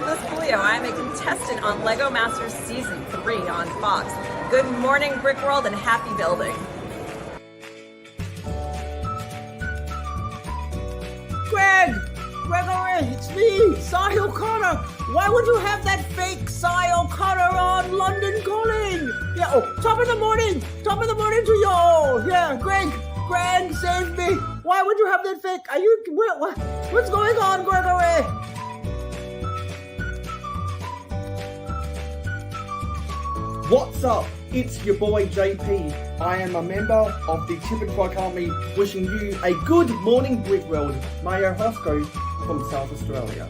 Nicholas Coolio. I am a contestant on LEGO Masters Season 3 on Fox. Good morning, Brick World, and happy building. Gregory, it's me, Cy O'Connor. Why would you have that fake Cy O'Connor on London Calling? Yeah, top of the morning to you all. Yeah, Greg, save me. Why would you have that fake? Are you, what's going on, Gregory? What's up? It's your boy JP. I am a member of the Chip and Fry Army, wishing you a good morning, Brick World. Mayo Hosco from South Australia.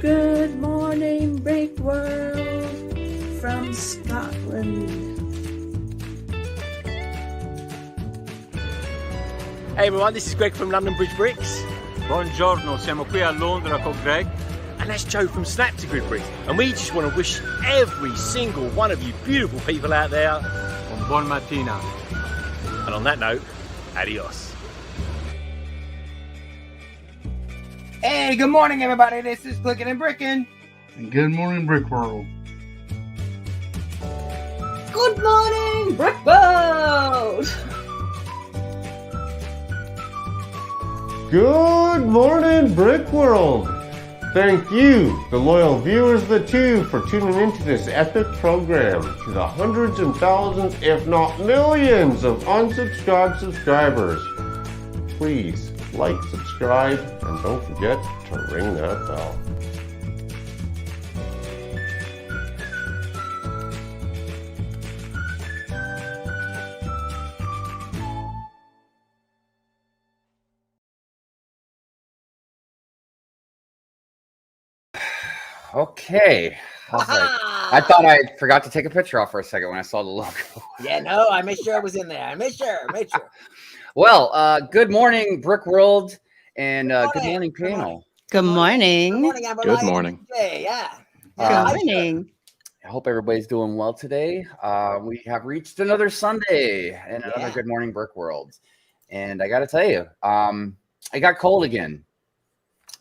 Good morning, Brick World from Scotland. Hey everyone, this is Greg from London Bridge Bricks. Buongiorno, siamo qui a Londra con Greg. And that's Joe from Snap to Grid Bricks. And we just want to wish every single one of you beautiful people out there Un buon mattina. And on that note, adios. Hey, good morning, everybody. This is Clicking and Bricking. And good morning, Brick World. Good morning, Brick World. Good morning, Brick World. Thank you, the loyal viewers of the tube, for tuning into this epic program. To the hundreds and thousands, if not millions, of unsubscribed subscribers, please like, subscribe, and don't forget to ring that bell. Okay. I thought I forgot to take a picture off for a second when I saw the logo. Yeah, no, I made sure it was in there. I made sure. Well, good morning, Brick World, and good morning, panel. Good morning. Good morning, Amberlia. Good morning. Yeah. Good morning. I hope everybody's doing well today. We have reached another Sunday and another Good Morning, Brick World. And I got to tell you, it got cold again.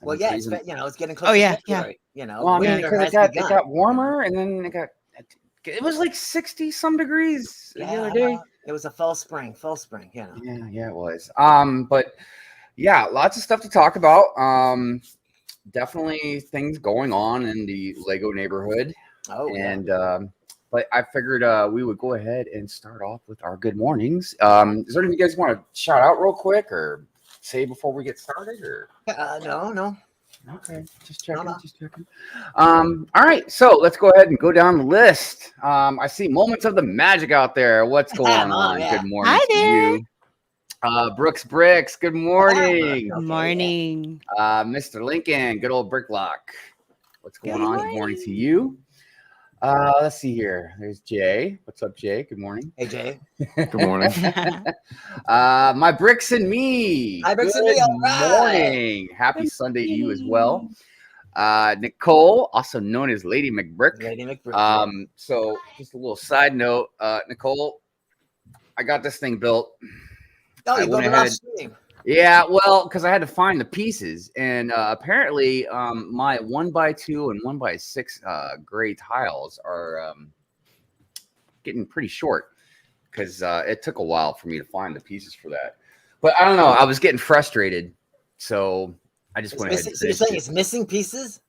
Well, yeah, it's getting close. Oh, yeah, to February, You know, well, I mean, winter because it got warmer, and then it was like 60 some degrees the other day. It was a full spring, you know. Yeah, it was. But yeah, lots of stuff to talk about. Definitely things going on in the Lego neighborhood. Oh, and but I figured we would go ahead and start off with our good mornings. Is there anything you guys want to shout out real quick or say before we get started? Or no. Okay, just checking. All right, so let's go ahead and go down the list. I see Moments of the Magic out there. What's going on? Yeah. Good morning Hi to there. you. Brooks Bricks, good morning. Good morning. Mr. Lincoln, good old Bricklock. What's going on? Good morning to you. Let's see here. There's Jay. What's up, Jay? Good morning. Hey, Jay. Good morning. My Bricks and me. Hi, Bricks and me. All right. Morning. Happy Sunday to you as well. Nicole, also known as Lady McBrick. Lady McBrick. So just a little side note, Nicole, I got this thing built. Oh, you built it off stream. Yeah, well, because I had to find the pieces, and apparently my 1x2 and 1x6 gray tiles are getting pretty short because it took a while for me to find the pieces for that. But I don't know, I was getting frustrated, so I just went ahead. So you're saying it's missing pieces?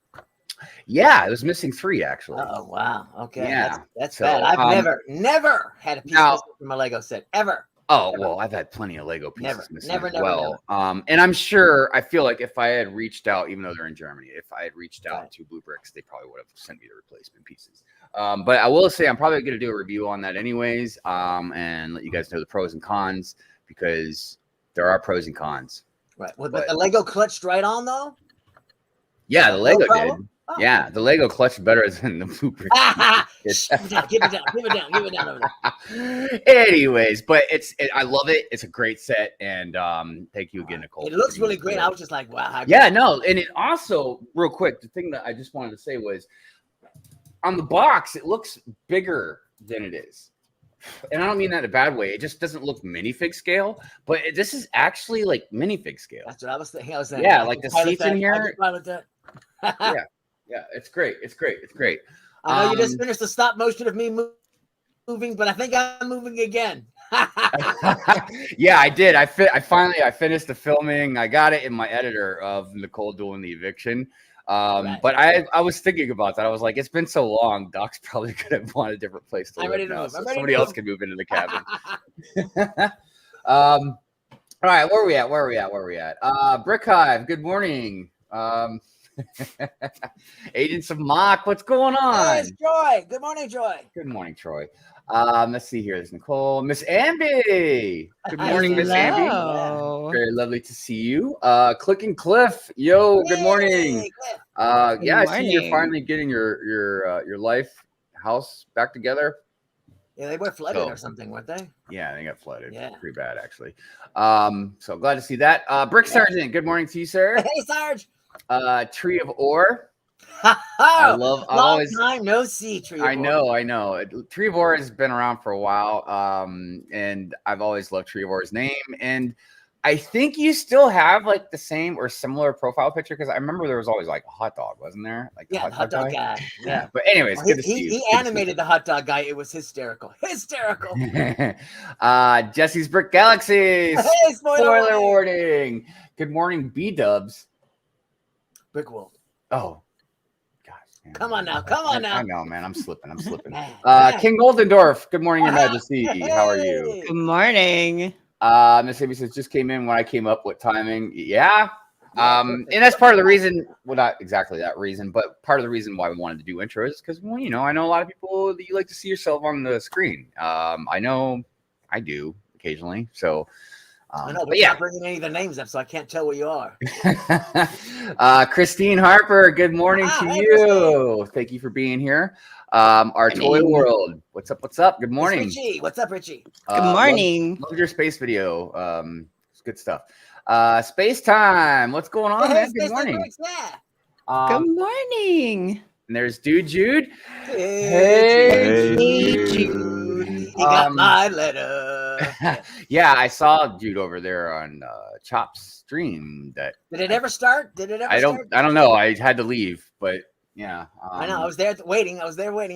Yeah, it was missing 3 actually. Oh wow, okay, yeah, that's bad. I've never had a piece missing from a Lego set ever. Oh, well, I've had plenty of Lego pieces missing as well. Never. And I'm sure, I feel like if I had reached out, even though they're in Germany, if I had reached out to Blue Bricks, they probably would have sent me the replacement pieces. But I will say I'm probably going to do a review on that anyways, and let you guys know the pros and cons, because there are pros and cons. Right. Well, but the Lego clutched right on, though? Yeah, the Lego did. Oh. Yeah, the Lego clutched better than the Blue Bricks. Give it down over there. Anyways, but I love it. It's a great set, and thank you again, Nicole. It looks really great. I was just like, wow. Yeah, no, and it also, real quick, the thing that I just wanted to say was, on the box, it looks bigger than it is. and I don't mean that in a bad way. It just doesn't look minifig scale, but this is actually like minifig scale. That's what I was thinking. Yeah, like the seats in here. Yeah, yeah, it's great. It's great. It's great. I know you just finished the stop motion of me moving, but I think I'm moving again. Yeah, I did. I finally finished the filming. I got it in my editor of Nicole doing the eviction. Right. But I was thinking about that. I was like, it's been so long. Doc's probably gonna want a different place to I'm live ready to now, move. so I'm ready somebody to else move. can move into the cabin. All right, where are we at? Brick Hive, good morning. Agents of Mock, what's going on? Hey, it's Joy. Good morning, Joy. Good morning, Troy. Let's see here. There's Nicole. Miss Amby. Good morning, Miss Amby. Hello. Very lovely to see you. Click and Cliff. Yo, good morning. Hey, Cliff. Yeah, I see you're morning. finally getting your life house back together. Yeah, they were flooded So- or something, weren't they? Yeah, they got flooded. Yeah. Pretty bad, actually. So glad to see that. Brick Sergeant, good morning to you, sir. Hey, Sarge. Tree of Ore. I've I've long always time no see, Tree. I know. Tree of Ore has been around for a while, and I've always loved Tree of Ore's name. And I think you still have like the same or similar profile picture because I remember there was always like a hot dog, wasn't there? Like the Yeah, the hot dog guy. Yeah. But anyways, good to see you. He animated the hot dog guy. It was hysterical. Hysterical. Jesse's Brick Galaxies. Hey, spoiler warning. Good morning, B-dubs. Brick World. Oh. Come on now. Come on now. I know, man. I'm slipping. Man. King Goldendorf. Good morning, Your Majesty. How are you? Good morning. Miss Amy says just came in when I came up with timing. Yeah. And that's part of the reason. Well, not exactly that reason, but part of the reason why we wanted to do intros because, well, I know a lot of people that you like to see yourself on the screen. I know I do occasionally. So. I know, but But you're yeah. not bringing any of the names up, so I can't tell where you are. Christine Harper, good morning to Hey, you. Thank you for being here. Our Toy World. What's up? Good morning. It's Richie. What's up, Richie? Good morning. Loved your space video. It's good stuff. Space Time. What's going on, Hey, man? Space Good morning. Time Bricks, yeah. Good morning. And there's Dude Jude. Hey, Jude. He got my letter. Yeah, I saw Jude over there on Chop's stream. That Did it ever start? I don't know. I had to leave, but yeah. I know. I was there waiting.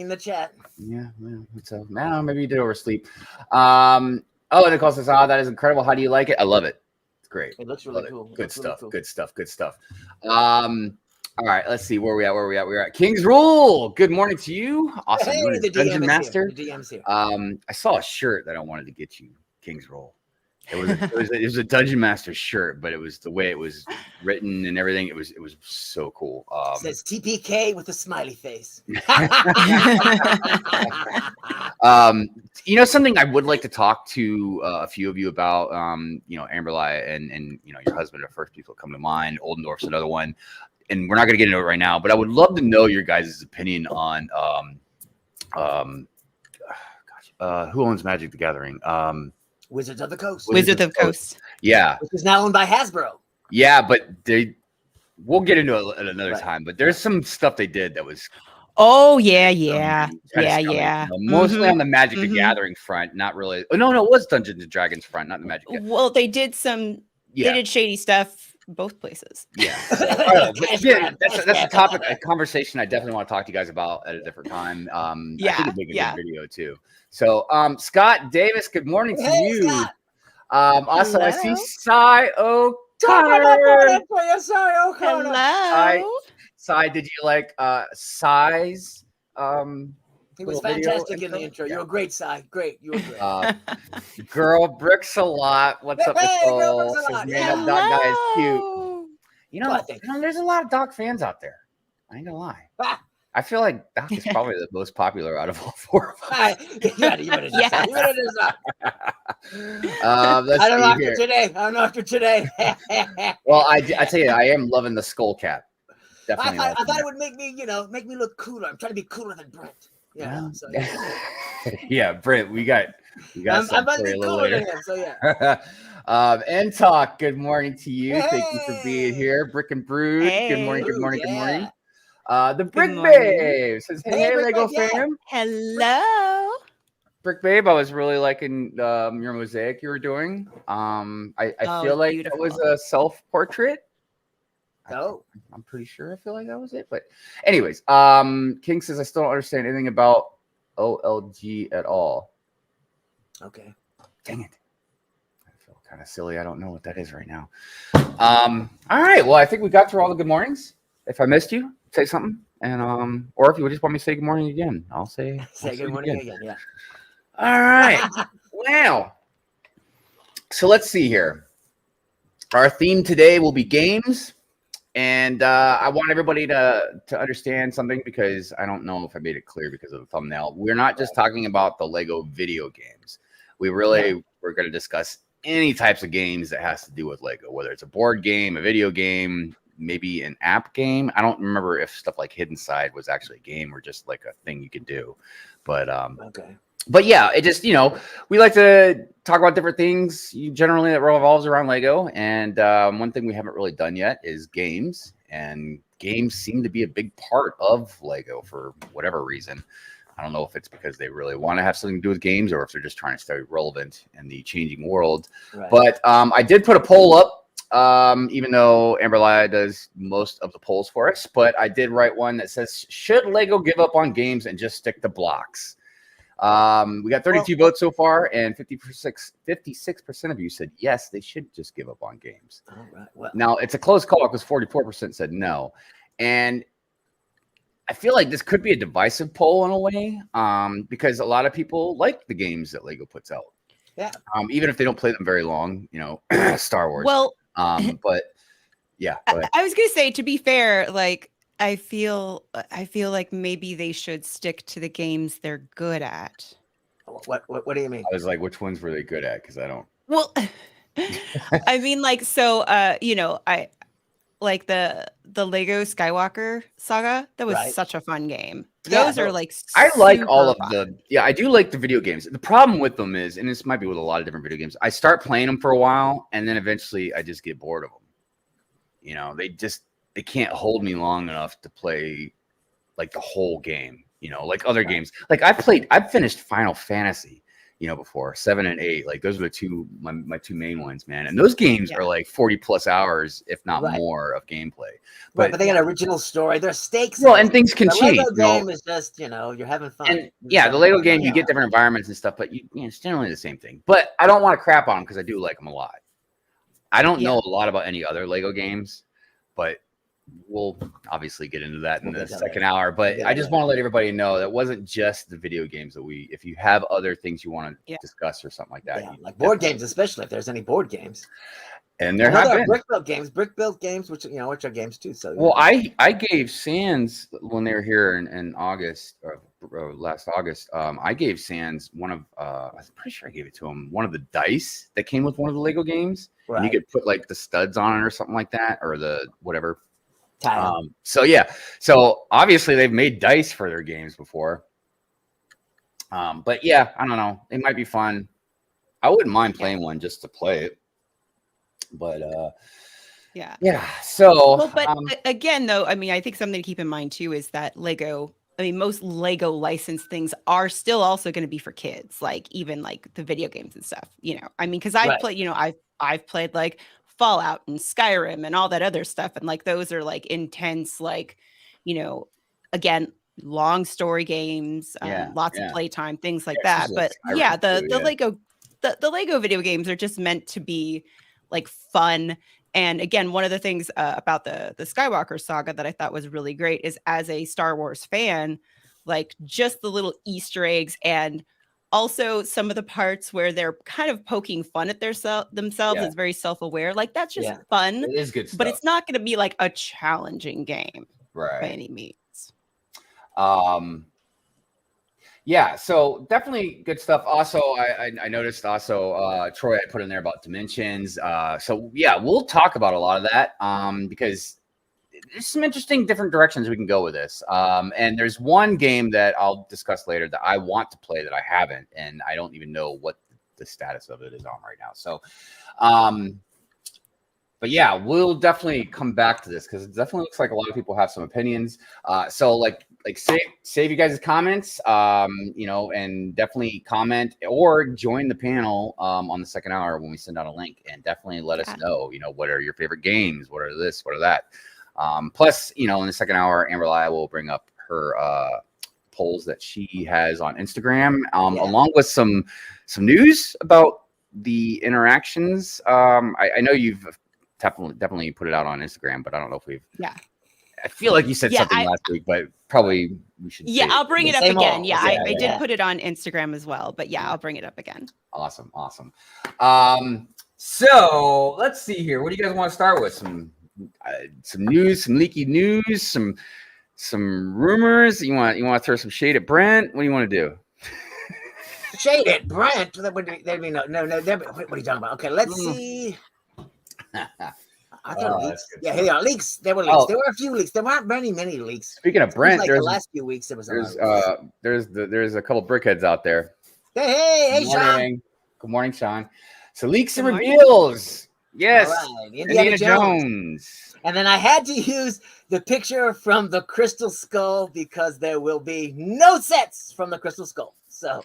In the chat. Yeah, well, so now maybe you did oversleep. Oh, Nicole says, that is incredible. How do you like it? I love it. It's great. It looks Love really it. cool. Good stuff. All right, let's see where we at. We're at King's Rule. Good morning to you. Awesome. Hey, What is the Dungeon DM is Master. here. The DM's here. I saw a shirt that I wanted to get you, King's Rule. It was a Dungeon Master shirt, but it was the way it was written and everything. It was so cool. It says TPK with a smiley face. Something I would like to talk to a few of you about. Amberlia and your husband are the first people that come to mind. Oldendorf's another one, and we're not going to get into it right now. But I would love to know your guys' opinion on who owns Magic the Gathering. Wizards of the Coast. Wizard of Coast. Yeah. Which is now owned by Hasbro. Yeah, but we'll get into it at another time. But there's some stuff they did that was Oh yeah. mostly on the Magic the Gathering front, not really. Oh no, it was Dungeons and Dragons front, not the Magic. Well, they did some. Yeah. They did shady stuff both places. Yeah. Again, that's a topic, a conversation I definitely want to talk to you guys about at a different time. I think it'd make a good video too. So, Scott Davis, good morning to you. Scott. Also, I see Cy O'Connor. Hello. Cy, did you like Cy's? He was little video fantastic in the intro? intro. You're a great side. Great. You were great. Girl Bricks a lot. What's up, Hey, Girl Nicole? Bricks a lot. Says, Yeah. man, that dog guy is cute. Hello. There's a lot of Doc fans out there. I ain't gonna lie. I feel like Doc is probably the most popular out of all four of us. Yes. Let's I don't know see here. after today. Well, I tell you, I am loving the skull cap. Definitely. I loving thought that. it would make me look cooler. I'm trying to be cooler than Brent. Yeah. So, Yeah, Brent, we got I'm some about to for you be a little cooler than later. him. So yeah. And Talk, good morning to you. Thank you for being here. Brick and Brood, good morning, good morning, good morning. The Brick morning. Babe says, hey, Brick Lego Babe, yeah. fam. Hello. Brick Babe, I was really liking your mosaic you were doing. I feel like beautiful. that was a self-portrait. Oh, I'm pretty sure. I feel like that was it. But anyways, King says I still don't understand anything about OLG at all. okay. Dang it. I feel kind of silly. I don't know what that is right now. All right. Well, I think we got through all the good mornings. If I missed you, say something. And or if you just want me to say good morning again, I'll say Good morning again. Yeah. All right. Wow. So let's see here. Our theme today will be games. And I want everybody to understand something because I don't know if I made it clear because of the thumbnail. We're not just talking about the Lego video games. We're going to discuss any types of games that has to do with Lego, whether it's a board game, a video game, maybe an app game. I don't remember if stuff like Hidden Side was actually a game or just like a thing you could do. But But yeah, it just, we like to talk about different things generally that revolves around Lego. And one thing we haven't really done yet is games. And games seem to be a big part of Lego for whatever reason. I don't know if it's because they really want to have something to do with games or if they're just trying to stay relevant in the changing world. Right. But I did put a poll up, even though Amberlia does most of the polls for us. But I did write one that says, should Lego give up on games and just stick to blocks? We got 32 votes so far, and 56% of you said yes, they should just give up on games. All right. Well, now it's a close call because 44% said no, and I feel like this could be a divisive poll in a way, because a lot of people like the games that Lego puts out. Yeah. Even if they don't play them very long, Star Wars. Well, but yeah. I was gonna say, to be fair, like. I feel like maybe they should stick to the games they're good at. What do you mean? I was like, which ones were they good at? Because I don't. Well, I mean, like, so, I like the Lego Skywalker saga. That was such a fun game. Those are like. I like all of the. Yeah, I do like the video games. The problem with them is, and this might be with a lot of different video games, I start playing them for a while, and then eventually I just get bored of them. They can't hold me long enough to play like the whole game, like other games. Like I've finished Final Fantasy, before 7 and 8. Like those are my two main ones, man. And those games are like 40 plus hours, if not more, of gameplay. But they got an original story. There's stakes. Well, and things can change. The Lego game is just, you're having fun. And the Lego game, you get different environments and stuff, but it's generally the same thing. But I don't want to crap on them because I do like them a lot. I don't know a lot about any other Lego games, but we'll obviously get into that in the second hour, but I just want to let everybody know that wasn't just the video games that if you have other things you want to discuss or something like that. Like board games, especially if there's any board games. And there have been brick built games, which are games too. So well, I gave Sans when they were here in August or last August. I gave Sans one of I'm pretty sure I gave it to him one of the dice that came with one of the Lego games. Right. And you could put like the studs on it or something like that, or the whatever. So obviously they've made dice for their games before. But yeah, I don't know. It might be fun. I wouldn't mind playing one just to play it. But so but again though, I mean, I think something to keep in mind too is that most Lego licensed things are still also going to be for kids, like even like the video games and stuff, I mean, because I've played like Fallout and Skyrim and all that other stuff, and like those are like intense, like again, long story games, lots of playtime, things like that. But the Lego video games are just meant to be like fun. And again, one of the things about the Skywalker saga that I thought was really great is, as a Star Wars fan, like just the little Easter eggs, and also some of the parts where they're kind of poking fun at themselves is very self-aware. Like that's just fun. It is good stuff. But it's not going to be like a challenging game by any means. So definitely good stuff. Also, I noticed Troy I put in there about dimensions. We'll talk about a lot of that because there's some interesting different directions we can go with this. And there's one game that I'll discuss later that I want to play that I haven't, and I don't even know what the status of it is on right now. So But yeah, we'll definitely come back to this because it definitely looks like a lot of people have some opinions. So like save you guys' comments, and definitely comment or join the panel on the second hour when we send out a link, and definitely let us know, what are your favorite games? What are this? What are that? Plus, in the second hour, Amberlia will bring up her polls that she has on Instagram, along with some news about the interactions. I know you've definitely put it out on Instagram, but I don't know if we've. Yeah. I feel like you said something last week, but probably we should. Yeah, I'll bring it up again. Yeah, I did yeah. put it on Instagram as well, but yeah, I'll bring it up again. Awesome. So let's see here. What do you guys want to start with? Some news, some leaky news, some rumors. You want to throw some shade at Brent? What do you want to do? Shade at Brent? There'd be no. What are you talking about? Okay, let's see. I thought leaks. Yeah, here are leaks. There were leaks. There were a few leaks. There weren't many leaks. Speaking of Brent, the last few weeks there was there's a couple brickheads out there. Hey, Sean. Good morning, Sean. So leaks and reveals. Yes. All right. Indiana Jones. And then I had to use the picture from the Crystal Skull because there will be no sets from the Crystal Skull. So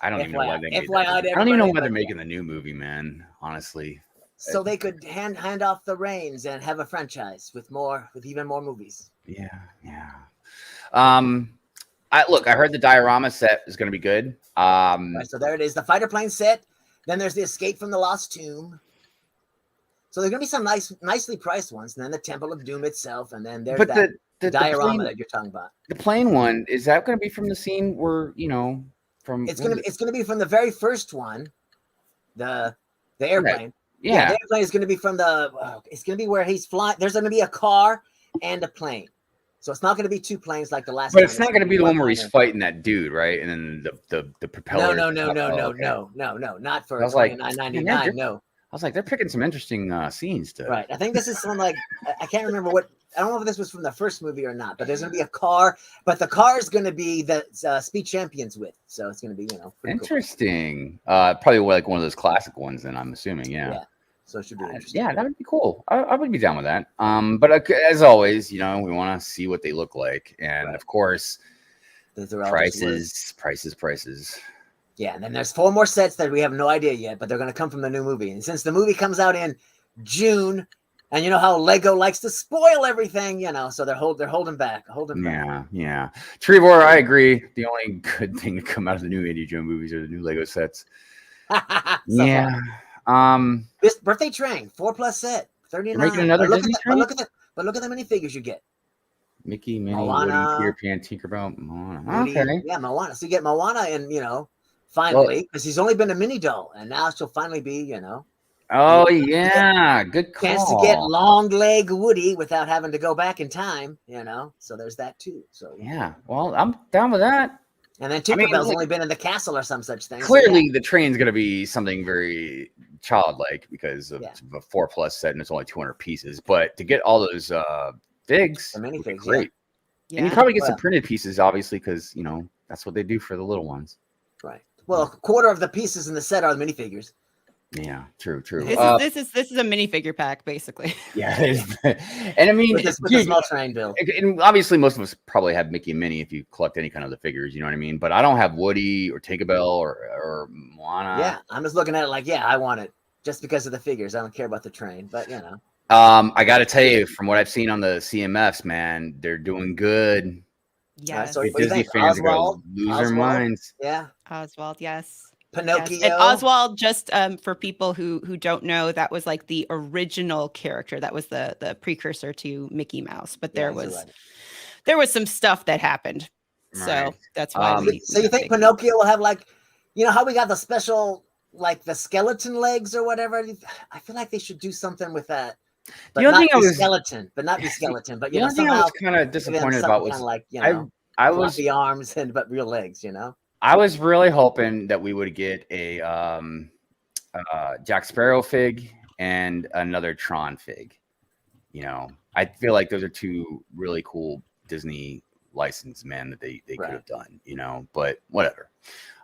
I don't even know why they made FYI, I don't even know why they're making the new movie, man. Honestly. So they could hand off the reins and have a franchise with even more movies. Yeah. I heard the diorama set is going to be good. Right, so there it is, the fighter plane set. Then there's the Escape from the Lost Tomb. So there's going to be some nicely priced ones, and then the Temple of Doom itself, and then there's the diorama that you're talking about. The plane one, is that going to be from the scene where from? It's going to be from the very first one, the airplane. Yeah, the airplane is going to be from it's going to be where he's flying. There's going to be a car and a plane. So it's not going to be two planes like the last. But it's not going to be the one where he's fighting that dude, right? And then the propeller. No, not for $29.99. No. I was like, they're picking some interesting scenes to. Right. I think this is some I can't remember what. I don't know if this was from the first movie or not, but there's going to be a car. But the car is going to be the Speed Champions with. So it's going to be interesting. Cool. Probably like one of those classic ones. Then I'm assuming, yeah. So it should be interesting. Yeah, that would be cool. I would be down with that. But as always, we want to see what they look like, and of course, prices. Yeah, and then there's 4 more sets that we have no idea yet, but they're going to come from the new movie. And since the movie comes out in June, and you know how Lego likes to spoil everything, so they're holding back. Yeah. Trevor, I agree. The only good thing to come out of the new Indiana Jones movies are the new Lego sets. Yeah. This birthday train 4+ set $39. Making another Disney train? Look at the many figures you get. Mickey, Minnie, Moana, Woody, Peter Pan, Tinkerbell, Moana. Okay. Yeah, Moana. So you get Moana, and finally, because he's only been a mini doll, and now she'll finally be, Oh yeah, good call. Chance to get long leg Woody without having to go back in time, So there's that too. So yeah, well, I'm down with that. And then Tinkerbell's only been in the castle or some such thing. Clearly, the train's going to be something very childlike because of a 4+ set and it's only 200 pieces. But to get all those figs, the minifigs, great. Yeah. And you probably get some printed pieces, obviously, because that's what they do for the little ones. Right. Well, a quarter of the pieces in the set are the minifigures. Yeah, true. This is a minifigure pack, basically. Yeah, and I mean, with a small train build. And obviously, most of us probably have Mickey and Minnie if you collect any kind of the figures. You know what I mean? But I don't have Woody or Tinkerbell or Moana. Yeah, I'm just looking at it like, I want it just because of the figures. I don't care about the train, but I got to tell you, from what I've seen on the CMFs, man, they're doing good. Yeah, so Disney fans are going to lose their minds. Yeah, Oswald, yes. Pinocchio. Yes. And Oswald, just for people who don't know, that was like the original character. That was the precursor to Mickey Mouse. But there was some stuff that happened. Right. So that's why. So you think Pinocchio will have how we got the special the skeleton legs or whatever? I feel like they should do something with that. But not be skeleton. But the only thing I was kind of disappointed about was I was the arms but real legs. I was really hoping that we would get a Jack Sparrow fig and another Tron fig. I feel like those are 2 really cool Disney license men that they could have done. But whatever.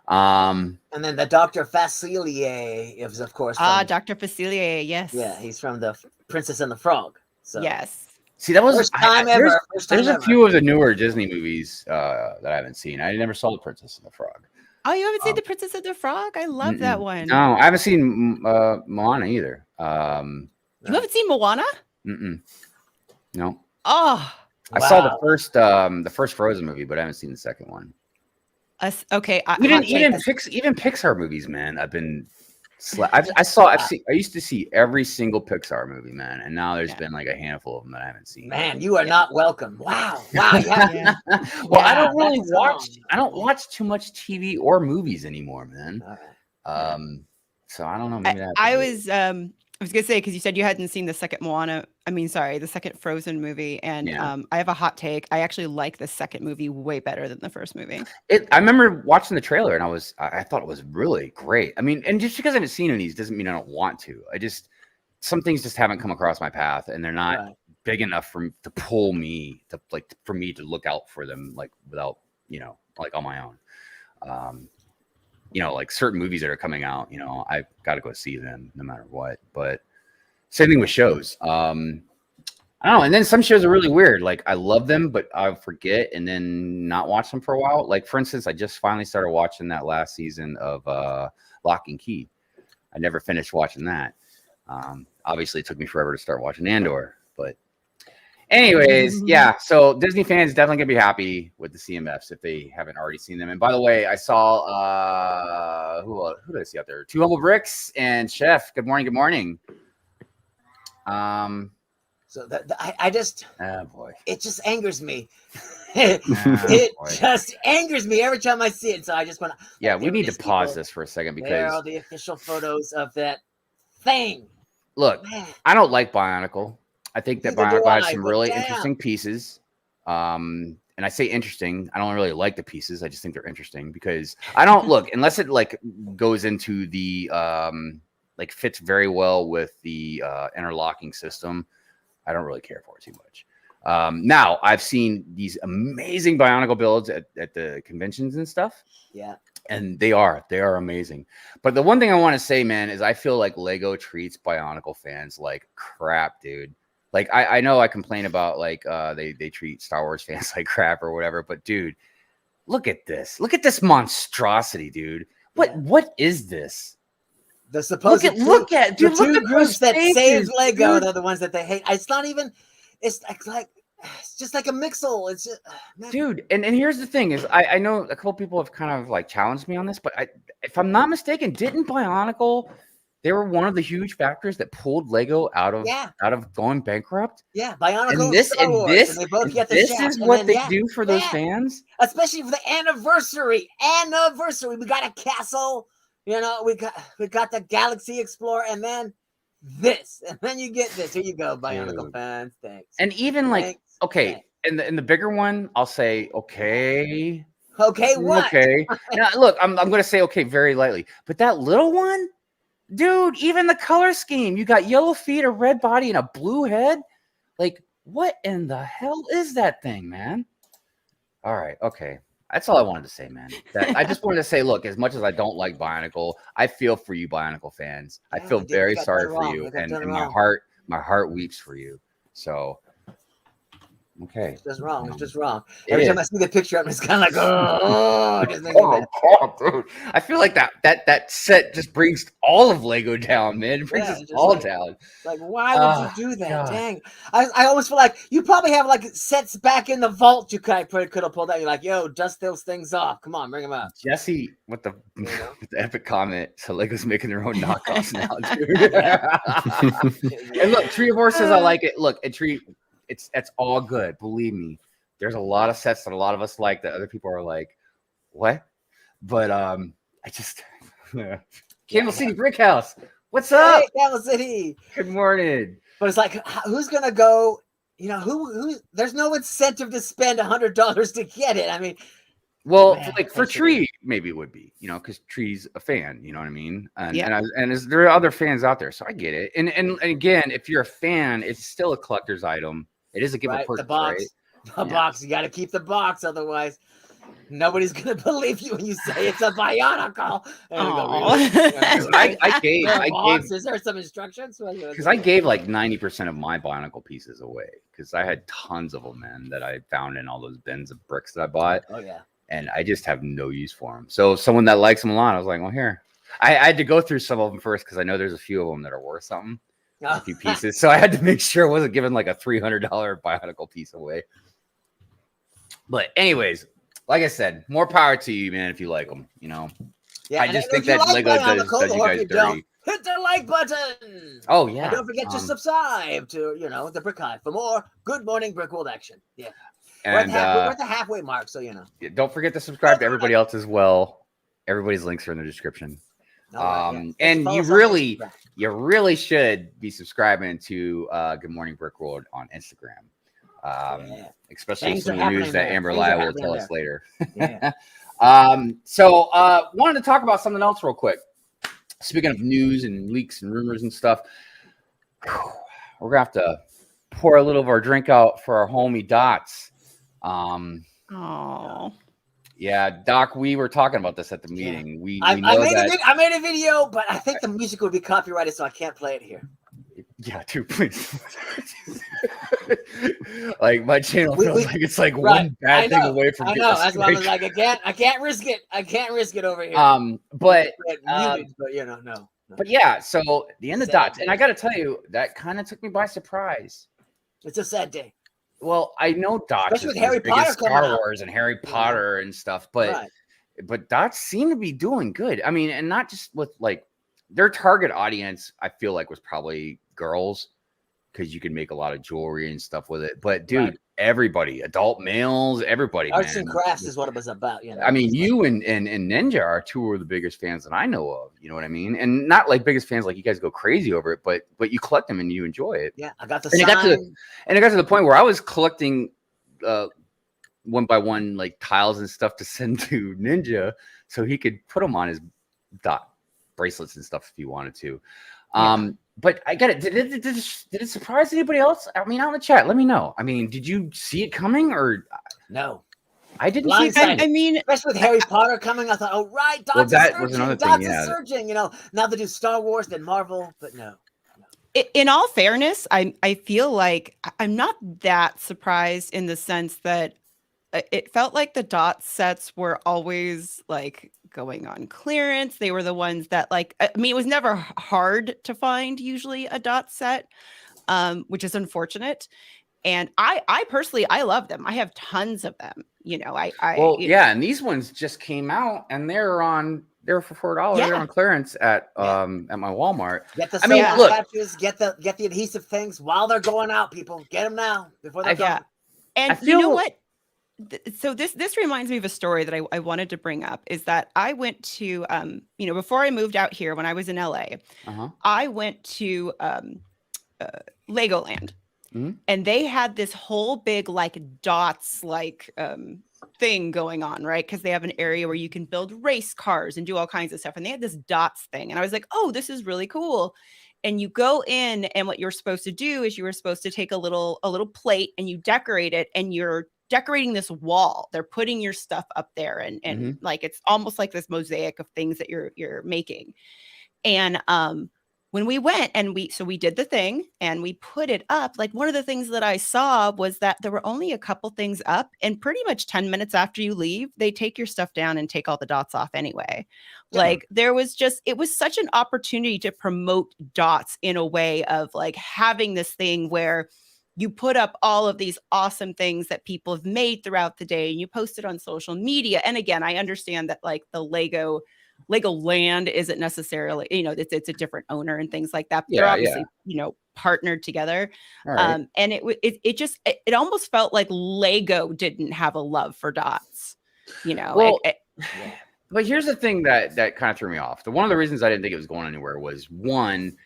And then the Dr. Facilier is, of course, Dr. Facilier, yes. Yeah, he's from the Princess and the Frog. So yes. See, that was first time ever. There's a few of the newer Disney movies that I haven't seen. I never saw The Princess and the Frog. Oh, you haven't seen The Princess and the Frog? I love that one. No, I haven't seen Moana either. You haven't seen Moana? No. Oh, I saw the first Frozen movie, but I haven't seen the second one. Okay. Even Pixar movies, man. I've been. I used to see every single Pixar movie, man, and now there's been like a handful of them that I haven't seen. Man, you are not welcome. Wow. Yeah. Well, I don't really watch. I don't watch too much TV or movies anymore, man. So I don't know. Maybe I was gonna say, because you said you hadn't seen the second the second Frozen movie, and I have a hot take. I actually like the second movie way better than the first movie. I remember watching the trailer, and I thought it was really great. I mean, and just because I haven't seen any of these doesn't mean I don't want to. Some things just haven't come across my path, and they're not big enough to pull me for me to look out for them without on my own. Like certain movies that are coming out, I've got to go see them no matter what. But same thing with shows. I don't know. And then some shows are really weird. Like I love them, but I'll forget and then not watch them for a while. Like for instance, I just finally started watching that last season of Lock and Key. I never finished watching that. Obviously, it took me forever to start watching Andor, but anyways, yeah. So Disney fans definitely gonna be happy with the CMFs if they haven't already seen them. And by the way, I saw who did I see out there? Two Humble Bricks and Chef. Good morning. Good morning. So I just, boy, it just angers me. It just angers me every time I see it. So I just want to. Yeah, we need to pause this for a second because there are the official photos of that thing. Look, I don't like Bionicle. I think that Bionicle has some really interesting pieces. And I say interesting. I don't really like the pieces. I just think they're interesting because I don't look unless it goes into the fits very well with the interlocking system. I don't really care for it too much. Now I've seen these amazing Bionicle builds at the conventions and stuff. Yeah. And they are amazing. But the one thing I want to say, man, is I feel like Lego treats Bionicle fans like crap, dude. Like I know I complain about they treat Star Wars fans like crap or whatever, but dude, look at this. Look at this monstrosity, dude. What is this? The supposed look at the two groups that saved Lego, they're the ones that they hate. It's not even. It's just like a mixel. It's just, dude. And here's the thing: is I know a couple people have kind of challenged me on this, but if I'm not mistaken, didn't Bionicle? They were one of the huge factors that pulled Lego out of going bankrupt. Yeah, Bionicle and this and they both get the this shaft, is what they do for those fans, especially for the anniversary. We got a castle. We got the Galaxy Explorer, and then this, and then you get this. Here you go, Bionicle fans. Thanks. And even in the bigger one, I'll say okay. Okay, what? Okay. Look, I'm going to say okay very lightly, but that little one. Dude, even the color scheme. You got yellow feet, a red body, and a blue head. Like, what in the hell is that thing, man? All right, okay. That's all I wanted to say, man. I just wanted to say, look, as much as I don't like Bionicle, I feel for you, Bionicle fans. I feel very sorry for you, and my heart weeps for you. So, okay. It's just wrong. It's just wrong. Every time I see the picture, I'm just kind of like, oh God, dude. I feel like that set just brings all of Lego down, man. It brings us all down. Like, why would you do that? God. Dang. I almost feel like you probably have sets back in the vault you could have pulled out. You're like, yo, dust those things off. Come on, bring them out. Jesse with the epic comment. So Lego's making their own knockoffs now, dude. And look, Tree of Horses, I like it. Look, that's all good. Believe me, there's a lot of sets that a lot of us like that other people are like, what? But I just Camel City Brick House. What's up? Hey, Camel City. Good morning. But it's like, who's gonna go? Who? There's no incentive to spend $100 to get it. I mean, well, for Tree, maybe it would be, because Tree's a fan. You know what I mean? And there are other fans out there, so I get it. And again, if you're a fan, it's still a collector's item. It is a gift of purchase, the box. Right? The box. You got to keep the box, otherwise. Nobody's gonna believe you when you say it's a Bionicle. I gave Is there some instructions? Because I gave like 90% of my Bionicle pieces away because I had tons of them, man, that I found in all those bins of bricks that I bought. Oh yeah. And I just have no use for them. So someone that likes them a lot, I was like, well, here. I had to go through some of them first because I know there's a few of them that are worth something. A few pieces. So I had to make sure I wasn't giving like a $300 Bionicle piece away. But anyways, like I said, more power to you, man, if you like them, you know. Yeah, I just think that Lego does you guys dirty. Hit the like button. Oh, yeah. And don't forget to subscribe to, the Brick Hive for more Good Morning Brick World action. Yeah. And we're at the halfway mark, so don't forget to subscribe to everybody else as well. Everybody's links are in the description. And you really should be subscribing to Good Morning Brick World on Instagram. Especially some of the news that Amberlia will tell us later. Yeah. So wanted to talk about something else real quick. Speaking of news and leaks and rumors and stuff, we're gonna have to pour a little of our drink out for our homie Dots. Yeah, Doc, we were talking about this at the meeting. I made a video, but I think the music would be copyrighted, so I can't play it here. Yeah, dude, please. Like my channel feels like it's like one bad thing away from getting a that's why I was like, I can't risk it. I can't risk it over here. But no. But yeah, so the end of Dots, and I got to tell you, that kind of took me by surprise. It's a sad day. Well, I know Dots is with Harry Potter Star Wars and Harry Potter and stuff, but Dots seem to be doing good. I mean, and not just with like their target audience, I feel like was probably girls because you can make a lot of jewelry and stuff with it. But dude, everybody, adult males, everybody, arts and crafts is what it was about. I mean, you and Ninja are two of the biggest fans that I know of. You know what I mean? And not like biggest fans, like you guys go crazy over it, but you collect them and you enjoy it. Yeah, I got the sign. It got to the point where I was collecting one by one like tiles and stuff to send to Ninja so he could put them on his Dot bracelets and stuff if he wanted to. But I got it. Did it surprise anybody else? I mean, out in the chat, let me know. I mean, did you see it coming or no? I didn't see it coming. I mean, especially with Harry Potter coming, I thought, oh right, Dots is surging. Now they do Star Wars, then Marvel, but no. In all fairness, I feel like I'm not that surprised in the sense that it felt like the Dot sets were always like going on clearance. They were the ones that it was never hard to find usually a Dot set, which is unfortunate. And I personally, I love them. I have tons of them. And these ones just came out and they're for $4. They're on clearance at my Walmart. Get the patches, get the adhesive things while they're going out, people. Get them now before they're gone. And you know what? So this reminds me of a story that I wanted to bring up is that I went to, before I moved out here when I was in LA, I went to Legoland and they had this whole big Dots thing going on, right? Because they have an area where you can build race cars and do all kinds of stuff. And they had this Dots thing. And I was like, oh, this is really cool. And you go in and what you're supposed to do is you were supposed to take a little plate and you decorate it and you're decorating this wall. They're putting your stuff up there and it's almost like this mosaic of things that you're making. And when we went and we did the thing and we put it up, one of the things that I saw was that there were only a couple things up and pretty much 10 minutes after you leave, they take your stuff down and take all the Dots off anyway. It was such an opportunity to promote Dots in a way of having this thing where you put up all of these awesome things that people have made throughout the day and you post it on social media. And again, I understand that the Lego land isn't necessarily, it's a different owner and things like that. But they're obviously, partnered together. Right. And it almost felt like Lego didn't have a love for Dots, But here's the thing that kind of threw me off. One of the reasons I didn't think it was going anywhere was one,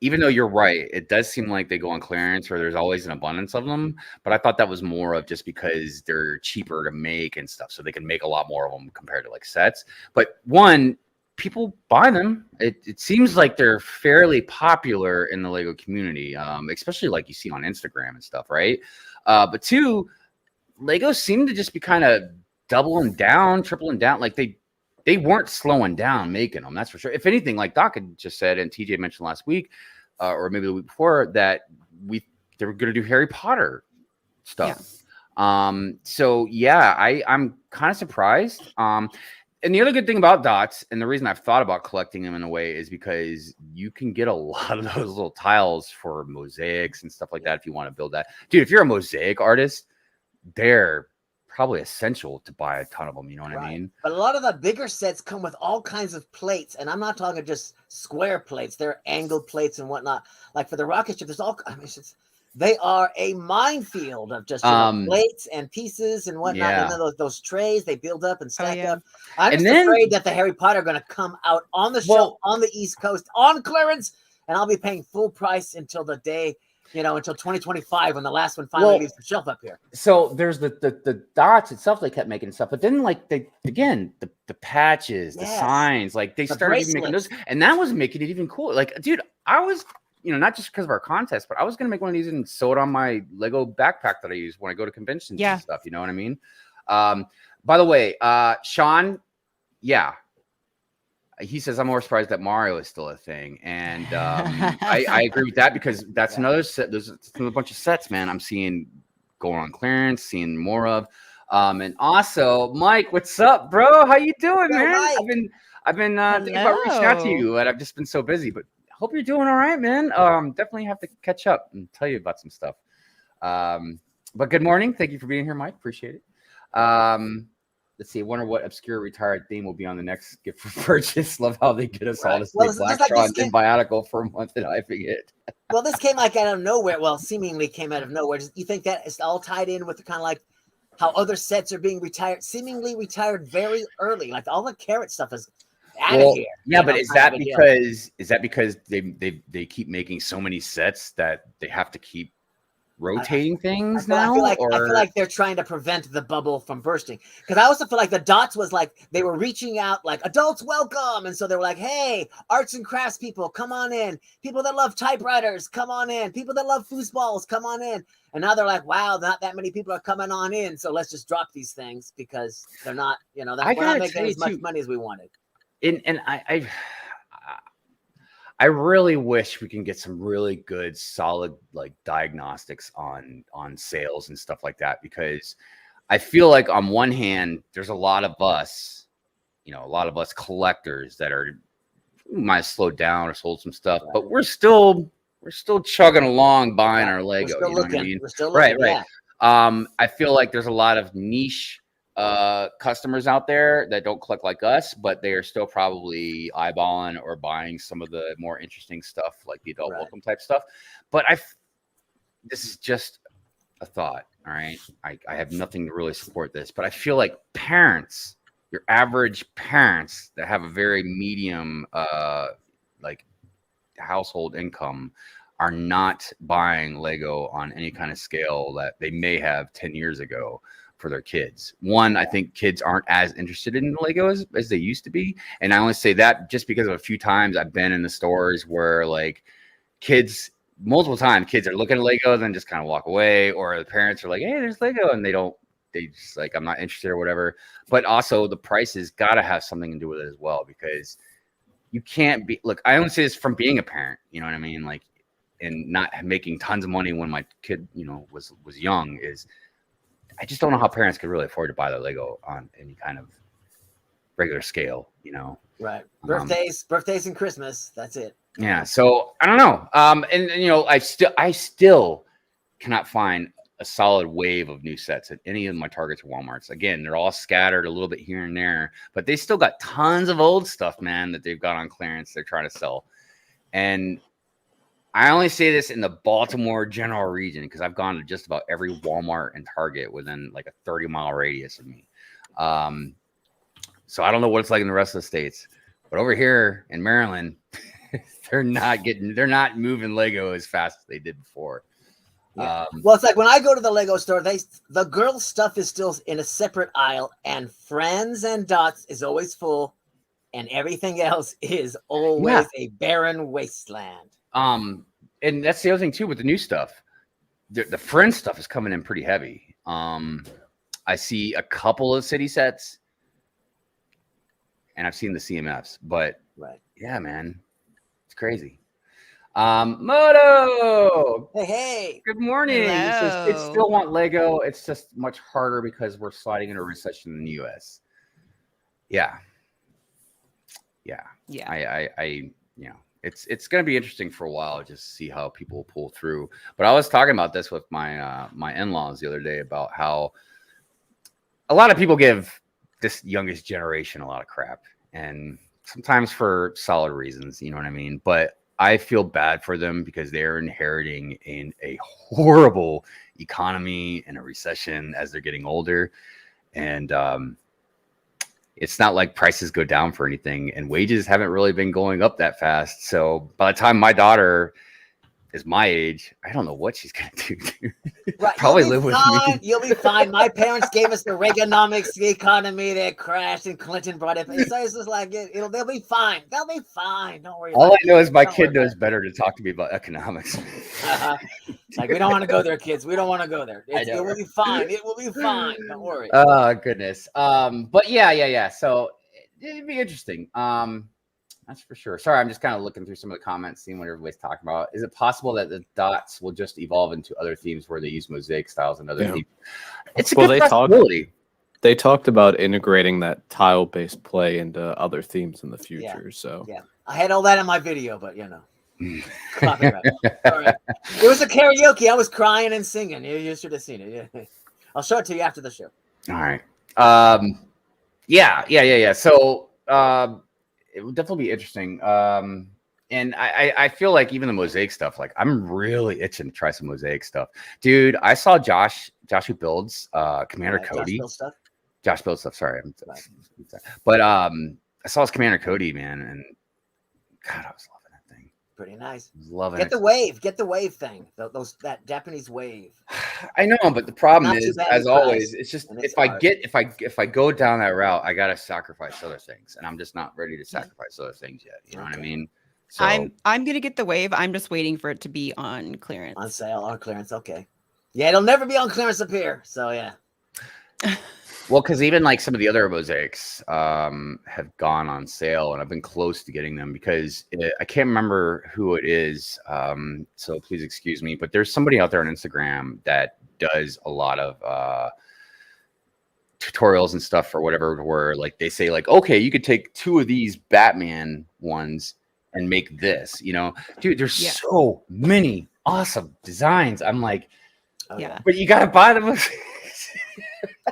even though you're right, it does seem like they go on clearance or there's always an abundance of them. But I thought that was more of just because they're cheaper to make and stuff. So they can make a lot more of them compared to sets. But one, people buy them. It seems like they're fairly popular in the Lego community, especially you see on Instagram and stuff, right? But two, Lego seem to just be kind of doubling down, tripling down. Like they weren't slowing down making them. That's for sure. If anything, like Doc had just said, and TJ mentioned last week, or maybe the week before, that they were going to do Harry Potter stuff. Yeah. So yeah, I'm kind of surprised. And the other good thing about dots, and the reason I've thought about collecting them in a way, is because you can get a lot of those little tiles for mosaics and stuff like that if you want to build that. Dude, if you're a mosaic artist, they're probably essential to buy a ton of them. You know what I mean? But a lot of the bigger sets come with all kinds of plates, and I'm not talking just square plates. They're angled plates and whatnot. Like for the rocket ship, there's all. I mean, they are a minefield of just plates and pieces and whatnot. Yeah. And then those trays, they build up and stack up. I'm just afraid that the Harry Potter are going to come out on the shelf on the East Coast on clearance, and I'll be paying full price until the day, until 2025 when the last one finally leaves the shelf up here. So there's the dots itself, they kept making stuff, but then like the patches, the signs, like they started making those, and that was making it even cooler. Like, dude, I was, not just because of our contest, but I was gonna make one of these and sew it on my Lego backpack that I use when I go to conventions and stuff. You know what I mean? By the way, Sean, he says I'm more surprised that Mario is still a thing, and I agree with that, because that's another set. There's a bunch of sets, man, I'm seeing going on clearance, seeing more of. And also, Mike, what's up, bro? How you doing, man? Mike. I've been thinking about reaching out to you, and I've just been so busy, but hope you're doing all right, man. Definitely have to catch up and tell you about some stuff. But good morning. Thank you for being here, Mike. Appreciate it. Let's see. I wonder what obscure retired theme will be on the next gift for purchase. Love how they get us all to say Blacktron and Biotical for a month and I forget. Well, this came like out of nowhere. Well, seemingly came out of nowhere. You think that is all tied in with the kind of like how other sets are being seemingly retired very early? Like all the carrot stuff is out of here. Yeah, but is that because they keep making so many sets that they have to keep rotating things now? I feel like they're trying to prevent the bubble from bursting, because I also feel like the dots was like they were reaching out like adults welcome, and so they were like, hey, arts and crafts people, come on in, people that love typewriters, come on in, people that love foosballs, come on in. And now they're like, wow, not that many people are coming on in, so let's just drop these things because they're not, we're not making as much money as we wanted. And I really wish we can get some really good, solid like diagnostics on sales and stuff like that, because I feel like on one hand, there's a lot of us, collectors that might have slowed down or sold some stuff, but we're still chugging along buying our Lego. We're still looking. I mean? We're still looking, right. I feel like there's a lot of niche customers out there that don't collect like us, but they are still probably eyeballing or buying some of the more interesting stuff, like the adult welcome type stuff. But this is just a thought. All right. I have nothing to really support this, but I feel like parents, your average parents that have a very medium, like household income, are not buying Lego on any kind of scale that they may have 10 years ago for their kids. One, I think kids aren't as interested in Lego as they used to be. And I only say that just because of a few times I've been in the stores where like multiple times kids are looking at Lego, then just kind of walk away, or the parents are like, hey, there's Lego. And they just like, I'm not interested or whatever. But also the prices got to have something to do with it as well, because you can't look, I only say this from being a parent, you know what I mean? Like, and not making tons of money when my kid, was young, is I just don't know how parents could really afford to buy the Lego on any kind of regular scale, Right. Birthdays and Christmas. That's it. Yeah. So I don't know. I still cannot find a solid wave of new sets at any of my Targets or Walmarts. Again, they're all scattered a little bit here and there, but they still got tons of old stuff, man, that they've got on clearance. They're trying to sell. And I only say this in the Baltimore general region because I've gone to just about every Walmart and Target within like a 30-mile radius of me. So I don't know what it's like in the rest of the states, but over here in Maryland, they're not moving Lego as fast as they did before. Yeah. Well, it's like when I go to the Lego store, the girls' stuff is still in a separate aisle, and Friends and Dots is always full, and everything else is always a barren wasteland. And that's the other thing too with the new stuff. The Friends stuff is coming in pretty heavy. I I see a couple of city sets, and I've seen the CMFs. But yeah, man, it's crazy. Moto. Hey. Good morning. He says kids still want Lego. It's just much harder because we're sliding into a recession in the US. Yeah. I it's going to be interesting for a while just to see how people pull through. But I was talking about this with my my in-laws the other day about how a lot of people give this youngest generation a lot of crap, and sometimes for solid reasons, you know what I mean? But I feel bad for them because they're inheriting in a horrible economy and a recession as they're getting older. And it's not like prices go down for anything, and wages haven't really been going up that fast. So by the time my daughter is my age, I don't know what she's going to do. Right. Probably live with me. You'll be fine. My parents gave us the Reaganomics, the economy that crashed, and Clinton brought it. So it's just like they'll be fine. They'll be fine. Don't worry. All I know is my kid knows better to talk to me about economics. It's like, we don't want to go there, kids. We don't want to go there. It will be fine. It will be fine. Don't worry. Oh goodness. But yeah. So it'd be interesting. That's for sure. Sorry, I'm just kind of looking through some of the comments, seeing what everybody's talking about. Is it possible that the dots will just evolve into other themes where they use mosaic styles and other themes? It's a good possibility. They talked about integrating that tile-based play into other themes in the future. So I had all that in my video, but copyright. All right. It was a karaoke. I was crying and singing. You should have seen it. Yeah. I'll show it to you after the show. All right. Yeah. So it would definitely be interesting. And I feel like even the mosaic stuff, like I'm really itching to try some mosaic stuff. Dude, I saw Josh who builds Commander Cody. Josh builds stuff, sorry. But I saw his Commander Cody, man, and God, I was loving that thing. Pretty nice. Loving it. Get the wave thing. That Japanese wave. I know, but the problem is, as always, it's just if I go down that route, I gotta sacrifice other things, and I'm just not ready to sacrifice other things yet. You know what I mean? So I'm gonna get the wave. I'm just waiting for it to be on clearance. On sale, on clearance. Okay. Yeah, it'll never be on clearance up here. So yeah. Well, because even like some of the other mosaics have gone on sale, and I've been close to getting them because I can't remember who it is. So please excuse me, but there's somebody out there on Instagram that does a lot of tutorials and stuff or whatever, where like they say like, okay, you could take 2 of these Batman ones and make this, dude, there's so many awesome designs. I'm like, but you got to buy them.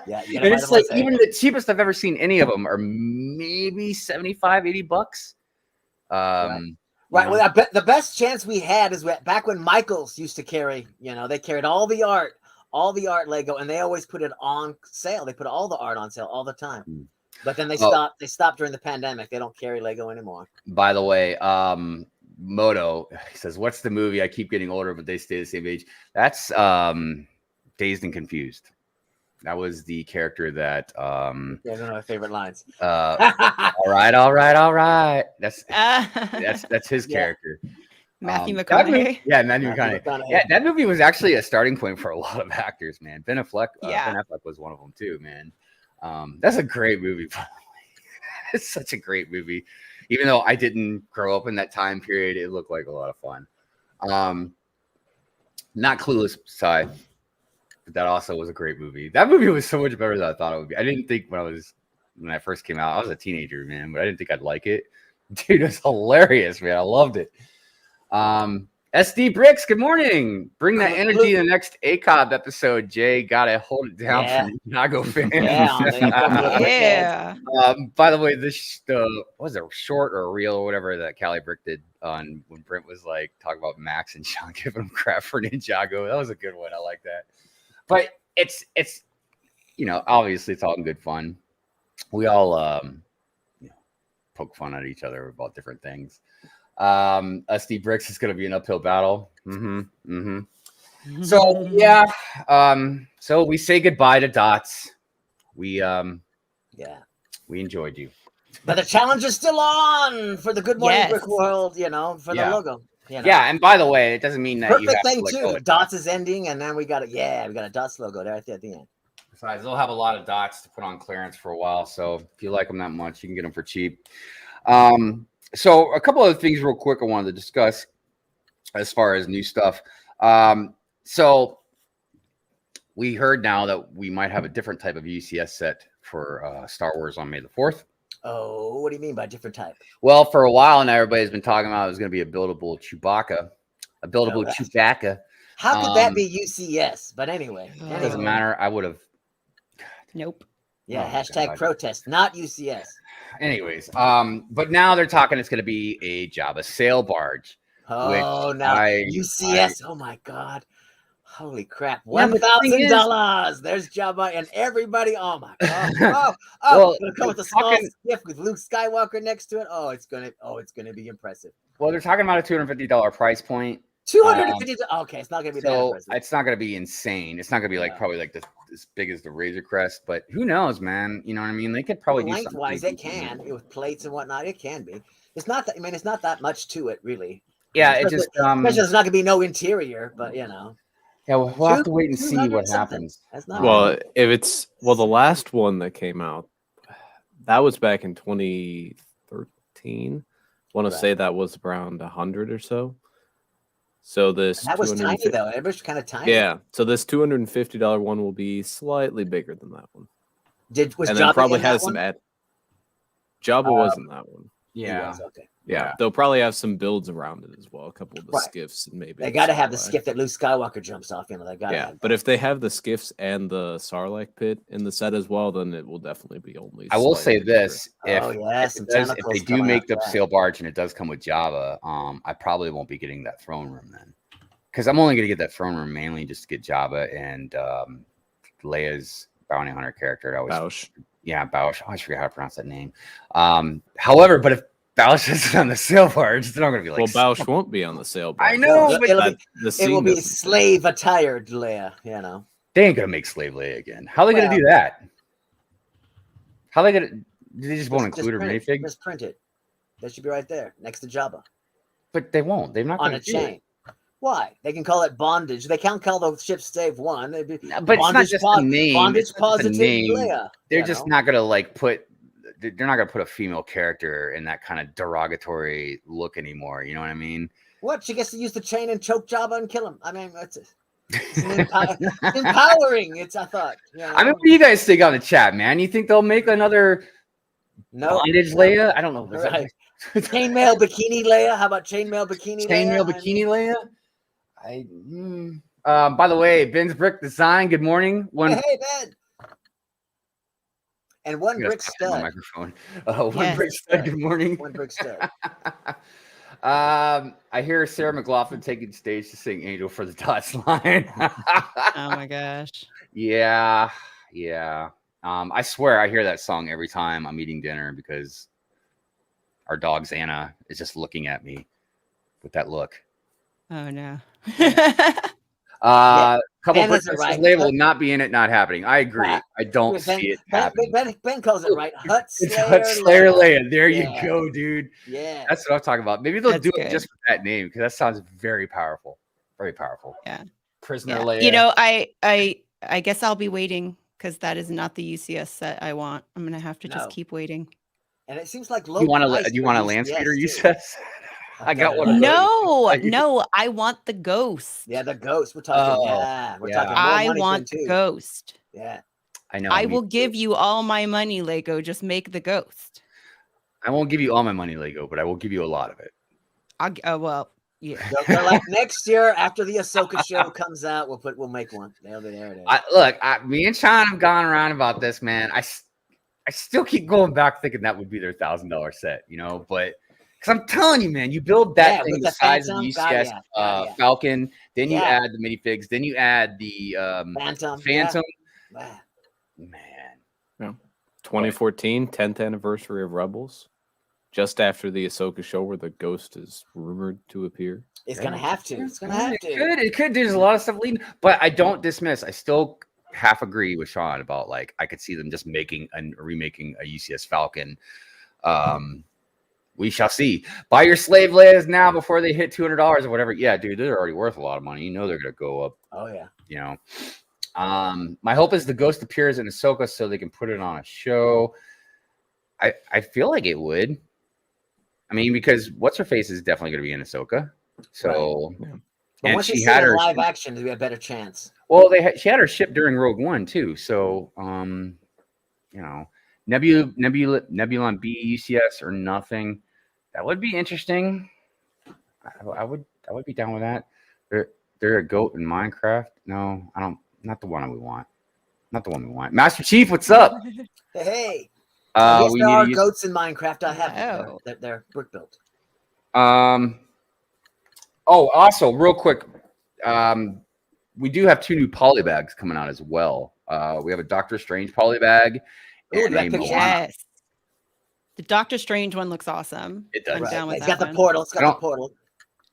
Yeah, and it's like even the cheapest I've ever seen any of them are maybe $75-$80. Right. Well, I bet the best chance we had is back when Michaels used to carry. They carried all the art Lego, and they always put it on sale. They put all the art on sale all the time. But then they stopped. They stopped during the pandemic. They don't carry Lego anymore. By the way, Moto says, "What's the movie? I keep getting older, but they stay the same age." That's Dazed and Confused. That was the character that one of my favorite lines. All right. That's his character. Matthew McConaughey. Matthew McConaughey. Yeah, that movie was actually a starting point for a lot of actors, man. Ben Affleck was one of them too, man. That's a great movie, by the way. It's such a great movie. Even though I didn't grow up in that time period, it looked like a lot of fun. Not Clueless side. But that also was a great movie. That movie was so much better than I thought it would be. I didn't think when I first came out, I was a teenager, man, but I didn't think I'd like it. Dude, it's hilarious, man. I loved it. SD Bricks, good morning. Bring that energy to the next ACOB episode, Jay. Gotta hold it down for Chicago fans. Yeah. By the way, was it a short or a reel or whatever that Callie Brick did on when Brent was like talking about Max and Sean giving him crap for Ninjago. That was a good one. I like that. But it's obviously it's all in good fun. We all poke fun at each other about different things. SD Bricks is going to be an uphill battle. So yeah. So we say goodbye to Dots. We enjoyed you. But the challenge is still on for the Good Morning Brick World. For the logo. Yeah, and by the way, it doesn't mean that perfect you have thing to too. Dots is ending, and then we got a Dots logo there at the end. Besides, they'll have a lot of dots to put on clearance for a while. So if you like them that much, you can get them for cheap. So a couple of things real quick I wanted to discuss as far as new stuff. So we heard now that we might have a different type of UCS set for Star Wars on May the 4th. Oh, what do you mean by different type? Well, for a while now, everybody's been talking about it was going to be a buildable Chewbacca. Chewbacca. How could that be UCS? But anyway. It doesn't matter. I would have. Nope. Yeah, hashtag protest, not UCS. Anyways, but now they're talking it's going to be a Jabba sail barge. Oh, now UCS. Oh, my God. Holy crap. Yeah, $1,000. There's Jabba and everybody. Oh, my God. Well, gonna come with a small skiff with Luke Skywalker next to it. Oh, it's gonna be impressive. Well, they're talking about a $250 price point. $250. Okay, it's not gonna be that impressive. It's not gonna be insane. It's not gonna be like probably like as big as the Razor Crest, but who knows, man? You know what I mean? They could probably do something. Lengthwise, it can with plates and whatnot. It can be. It's not that. I mean, it's not that much to it, really. Yeah, especially, it just especially there's not gonna be no interior, but you know. Yeah, we'll have to wait and see what happens. Well, the last one that came out, that was back in 2013. Want to say that was around 100 or so. So this that was tiny though. It was kind of tiny. Yeah. So this $250 one will be slightly bigger than that one. Was and Jabba then probably in has that some one? Jabba wasn't that one. Yeah. Okay. Yeah, they'll probably have some builds around it as well. A couple of the skiffs and maybe they got to have the skiff that Luke Skywalker jumps off. You know, they got. Yeah, but if they have the skiffs and the Sarlacc pit in the set as well, then it will definitely be only. I will say this: if they do make the sail barge and it does come with Jabba, I probably won't be getting that throne room then, because I'm only going to get that throne room mainly just to get Jabba and Leia's bounty hunter character. Bausch. Yeah, Bausch. I always forget how to pronounce that name. However, but if Bausch is on the sail barge, then I'm going to be like, well, Bausch won't be on the sail barge. I know, but it will be slave attired Leia, you know. They ain't going to make slave Leia again. How are they going to do that? How are they going to, do they just won't include her minifig? Just print it. That should be right there next to Jabba. But they won't. They're not on going a to chain. Why? They can call it bondage. They can't call the ship Slave One. But it's not just the name. Bondage positive Leia. They're just not going to like put. They're not going to put a female character in that kind of derogatory look anymore. You know what I mean? What? She gets to use the chain and choke Jabba and kill him. I mean, it's empowering. I thought. You know? I mean, what do you guys think on the chat, man? You think they'll make another bondage Leia? I don't know. Right. Chainmail bikini Leia? How about chainmail bikini Leia? Chainmail bikini Leia? By the way, Ben's Brick Design, good morning. Hey, Ben. And one brick stud. Microphone. One brick stud. Good morning. One brick stud. I hear Sarah McLaughlin taking stage to sing "Angel for the Dots" line. Oh my gosh. Yeah. I swear I hear that song every time I'm eating dinner because our dog Xana is just looking at me with that look. Oh no. Couple of Slave will not be in it, not happening. I agree. I don't see it happening. Ben calls it right. Hut Slayer Leia. There you go, dude. Yeah. That's what I'm talking about. Maybe they'll do it just for that name because that sounds very powerful. Very powerful. Yeah. Prisoner Leia. You know, I guess I'll be waiting because that is not the UCS set I want. I'm gonna have to just keep waiting. And it seems like you want a land speeder, you said? I got one. No, I want the ghost. Yeah, the ghost. We're talking. We're talking. I want the ghost. Yeah, I know. I will give you all my money, Lego. Just make the ghost. I won't give you all my money, Lego, but I will give you a lot of it. Well, yeah. They're like next year after the Ahsoka show comes out, we'll make one. There it is. Me and Sean have gone around about this, man. I still keep going back thinking that would be their $1,000 set, you know, but. Because I'm telling you, man, you build that thing the size of the UCS Falcon, then you add the minifigs, then you add the Phantom. Man. 2014, 10th anniversary of Rebels, just after the Ahsoka show where the ghost is rumored to appear. It's going to have to. It's going to have to. It could. There's a lot of stuff leading, but I don't dismiss. I still half agree with Sean about, like, I could see them just remaking a UCS Falcon. We shall see. Buy your slave Leias now before they hit $200 or whatever. Yeah, dude, they're already worth a lot of money. You know they're gonna go up. Oh yeah. You know. My hope is the ghost appears in Ahsoka so they can put it on a show. I feel like it would. I mean, because what's her face is definitely going to be in Ahsoka. So, But and once she you see had it in her live action, there'll be a better chance. Well, she had her ship during Rogue One too. So, you know, Nebulon B, UCS or nothing. That would be interesting. I would be down with that. They're a goat in Minecraft. No, I don't. Not the one we want. Not the one we want. Master Chief, what's up? Hey. Yes, We there need are to use- goats in Minecraft. I have them. They're brick built. Oh, also, real quick, we do have 2 new polybags coming out as well. We have a Doctor Strange polybag. Ooh, that picture. Yes. The Doctor Strange one looks awesome. It does. I'm down with It's that got the one. portal. It's got the portal.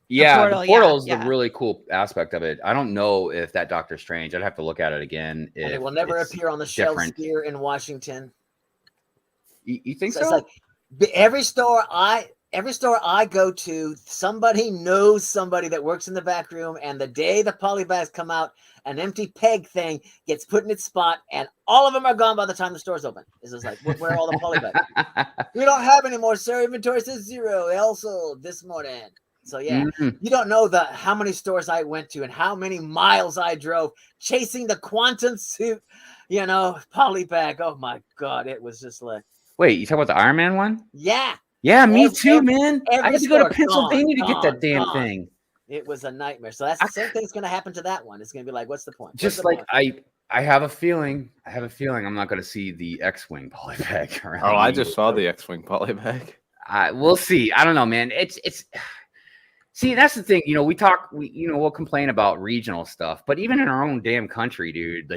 Yeah, the portal is yeah. the really cool aspect of it. I don't know if that Doctor Strange. I'd have to look at it again. And it will never appear on the shelves here in Washington. You think so? It's like every store I go to, somebody knows somebody that works in the back room, and the day the polybags come out, an empty peg thing gets put in its spot, and all of them are gone by the time the store's open. It's just like, where are all the polybags? We don't have any more, sir. Inventory says 0. They all sold this morning. So yeah, you don't know how many stores I went to and how many miles I drove chasing the quantum suit, polybag. Oh my God, it was just like. Wait, you talking about the Iron Man one? Yeah. Yeah, me too, man. I had to go to Pennsylvania to get that damn gone. thing. It was a nightmare. So that's the same thing's going to happen to that one. It's going to be like, what's the point? Just like I have a feeling. I'm not going to see the X-wing polybag around. Oh, I just saw the X-wing polybag. We'll see. I don't know, man. It's. See, that's the thing. We'll complain about regional stuff, but even in our own damn country, dude,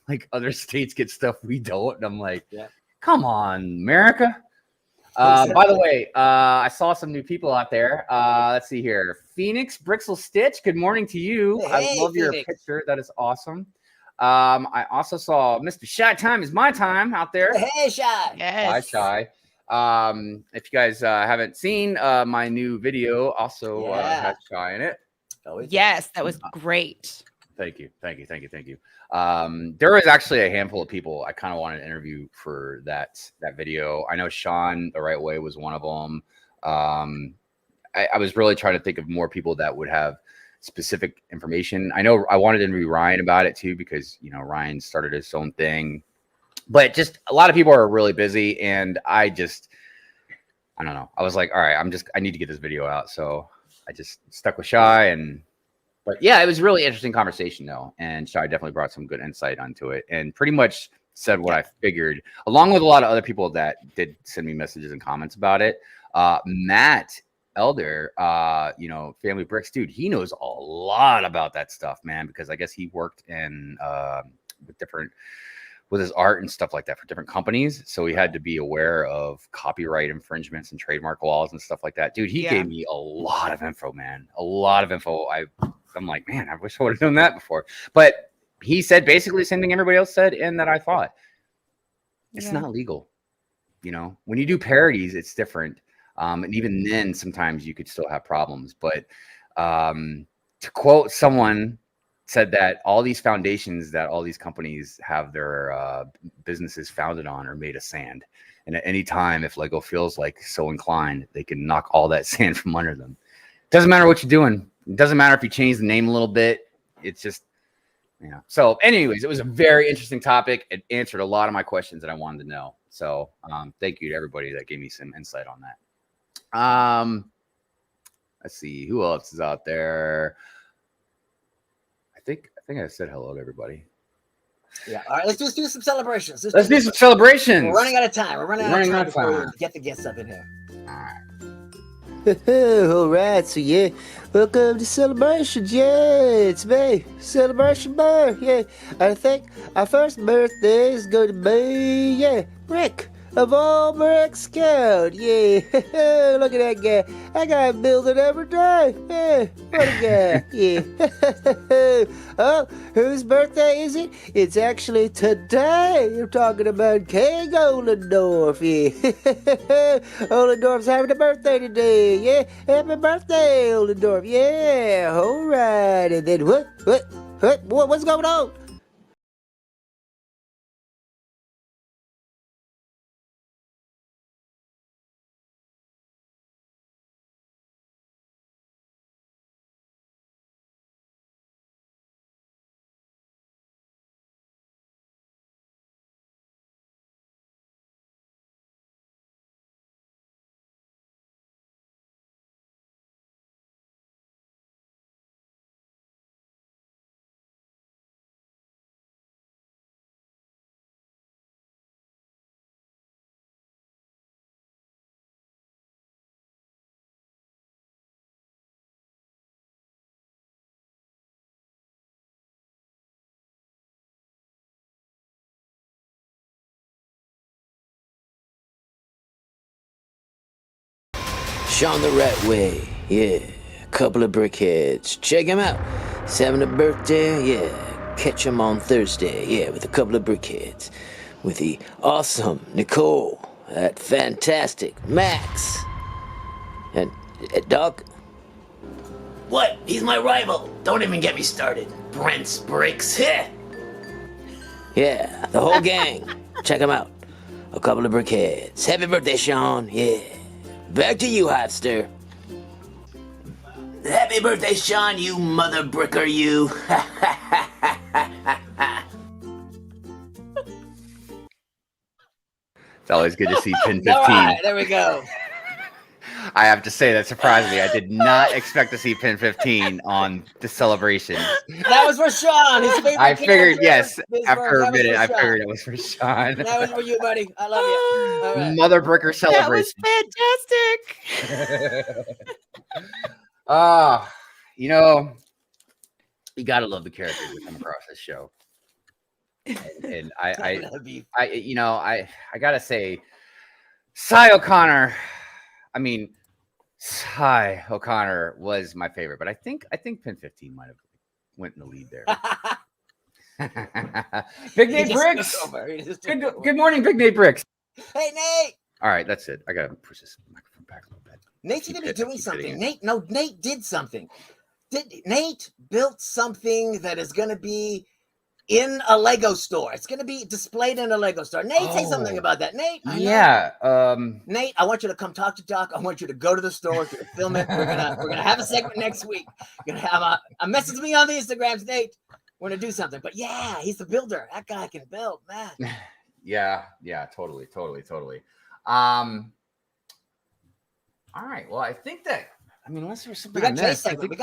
like other states get stuff we don't. And I'm like, come on, America. By the way, I saw some new people out there. Let's see here. Phoenix Brixel Stitch. Good morning to you. Hey, I love your picture. That is awesome. I also saw Mr. Shy Time is my time out there. Hey, Shy. Yes. Shy. If you guys haven't seen my new video, also has Shy in it. Yes, that was great. Thank you. There was actually a handful of people I kind of wanted to interview for that video. I know Sean the Right Way was one of them. I was really trying to think of more people that would have specific information. I know I wanted to interview Ryan about it too, because Ryan started his own thing, but just a lot of people are really busy, and I don't know. I was like, all right, I need to get this video out, so I just stuck with Shy. But yeah, it was a really interesting conversation though, and Shy definitely brought some good insight onto it, and pretty much said what I figured, along with a lot of other people that did send me messages and comments about it. Matt Elder, Family Bricks, dude, he knows a lot about that stuff, man, because I guess he worked in with his art and stuff like that for different companies, so he had to be aware of copyright infringements and trademark laws and stuff like that. Dude, he gave me a lot of info, man. A lot of info. I'm like, man, I wish I would have done that before. But he said basically the same thing everybody else said, and that I thought. It's not legal. When you do parodies, it's different. And even then, sometimes you could still have problems. But to quote someone, said that all these foundations that all these companies have their businesses founded on are made of sand. And at any time, if Lego feels like so inclined, they can knock all that sand from under them. Doesn't matter what you're doing. It doesn't matter if you change the name a little bit. It's just, So anyways, it was a very interesting topic. It answered a lot of my questions that I wanted to know. So thank you to everybody that gave me some insight on that. Let's see. Who else is out there? I think I said hello to everybody. Yeah. All right. Let's just do some celebrations. Let's do some celebrations. We're running out of time. We're running out of time. Get the guests up in here. All right, so yeah, welcome to celebrations. Yeah, it's me, Celebration Bear. Yeah, I think our first birthday is going to be Rick of All Brick Scout. Yeah, look at that guy. That guy building every day. Yeah, what a guy. Yeah. Oh, whose birthday is it? It's actually today. You're talking about King Ollendorf. Yeah. Ollendorf's having a birthday today. Yeah, happy birthday, Ollendorf. Yeah, all right. And then what's going on? Sean the right way, yeah. Couple of brickheads. Check him out. He's having a birthday, yeah. Catch him on Thursday, yeah, with a couple of brickheads. With the awesome Nicole, that fantastic Max, and Doc. What? He's my rival. Don't even get me started. Brent's Bricks. Yeah, the whole gang. Check him out. A couple of brickheads. Happy birthday, Sean. Yeah. Back to you, Hivester. Happy birthday, Sean, you mother bricker, you. It's always good to see Pin 15. All right, there we go. I have to say that surprised me. I did not expect to see Pin 15 on the celebration. That was for Sean. His favorite I figured, character. yes. This After work, a minute, I Sean. figured it was for Sean. That was for you, buddy. I love you. All right. Mother Bricker celebration. That was fantastic. You know, you gotta love the characters that come across this show. And I gotta say, Cy O'Connor. I mean, Cy O'Connor was my favorite, but I think Pin 15 might have went in the lead there. Big Nate Briggs. Good morning, Big Nate Briggs. Hey, Nate. All right, that's it. I gotta push this microphone back a little bit. Nate's gonna be doing something. Nate did something. Nate built something that is gonna be in a Lego store. It's gonna be displayed in a Lego store. Nate, say something about that. Nate. Nate, I want you to come talk to Doc. I want you to go to the store. We're gonna film it. We're gonna have a segment next week. You're gonna have a message me on the Instagrams, Nate. We're gonna do something. But yeah, he's the builder. That guy can build, man. Yeah, totally. All right. Well, I think that. I mean, unless there's something We got Jay segment. We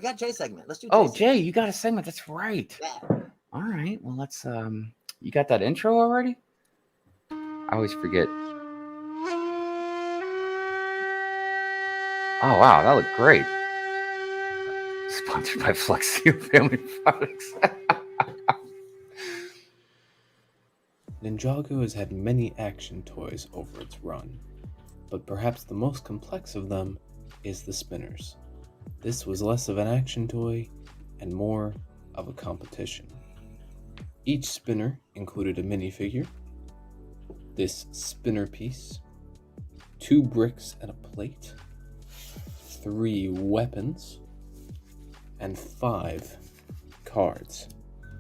got Jay segment. Let's do. Jay, you got a segment. That's right. Yeah. All right. Well, let's. You got that intro already? I always forget. Oh wow, that looked great. Sponsored by Flexio Family Products. Ninjago has had many action toys over its run, but perhaps the most complex of them is the spinners. This was less of an action toy and more of a competition. Each spinner included a minifigure, this spinner piece, 2 bricks and a plate, 3 weapons, and 5 cards.